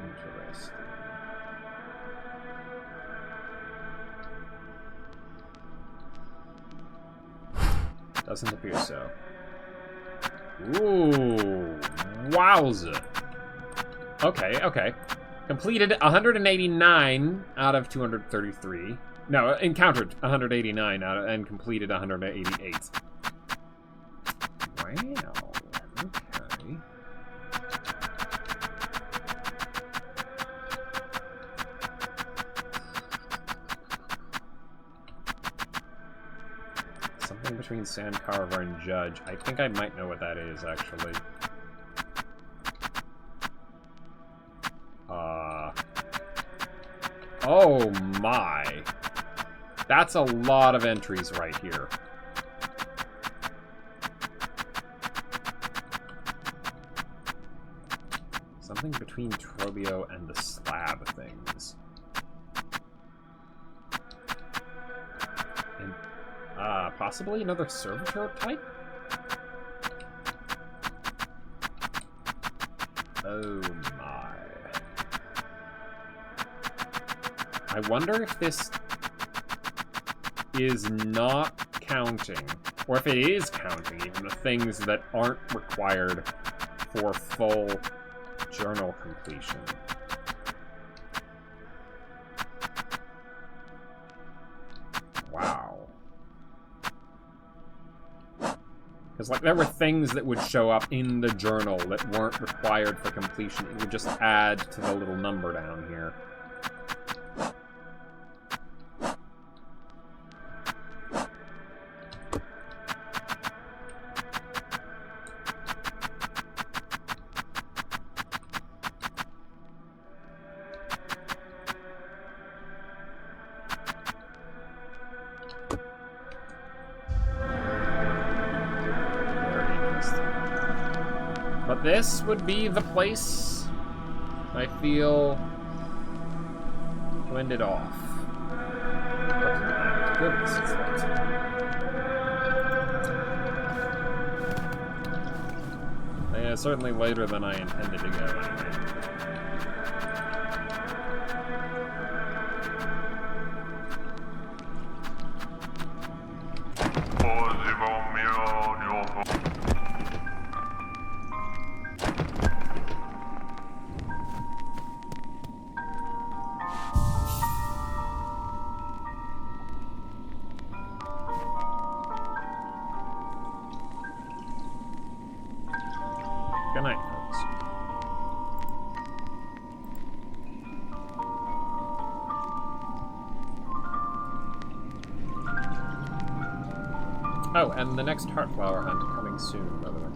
Interesting. Doesn't appear so. Ooh, wowza. Okay, okay. Completed 189 out of 233. No, encountered 189 out of, and completed 188. Wow. Okay. Something between Sandcarver and Judge. I think I might know what that is, actually. Oh my. That's a lot of entries right here. Something between Trobio and the slab things. And, possibly another servitor type? Oh my. I wonder if this is not counting, or if it is counting even the things that aren't required for full journal completion. Wow. Because, like, there were things that would show up in the journal that weren't required for completion. It would just add to the little number down here. But this would be the place, I feel, to end it off. But, goodness, it's late. Yeah, certainly later than I intended to go, anyway. Good night, folks. Oh, and the next Heartflower hunt coming soon, by the way.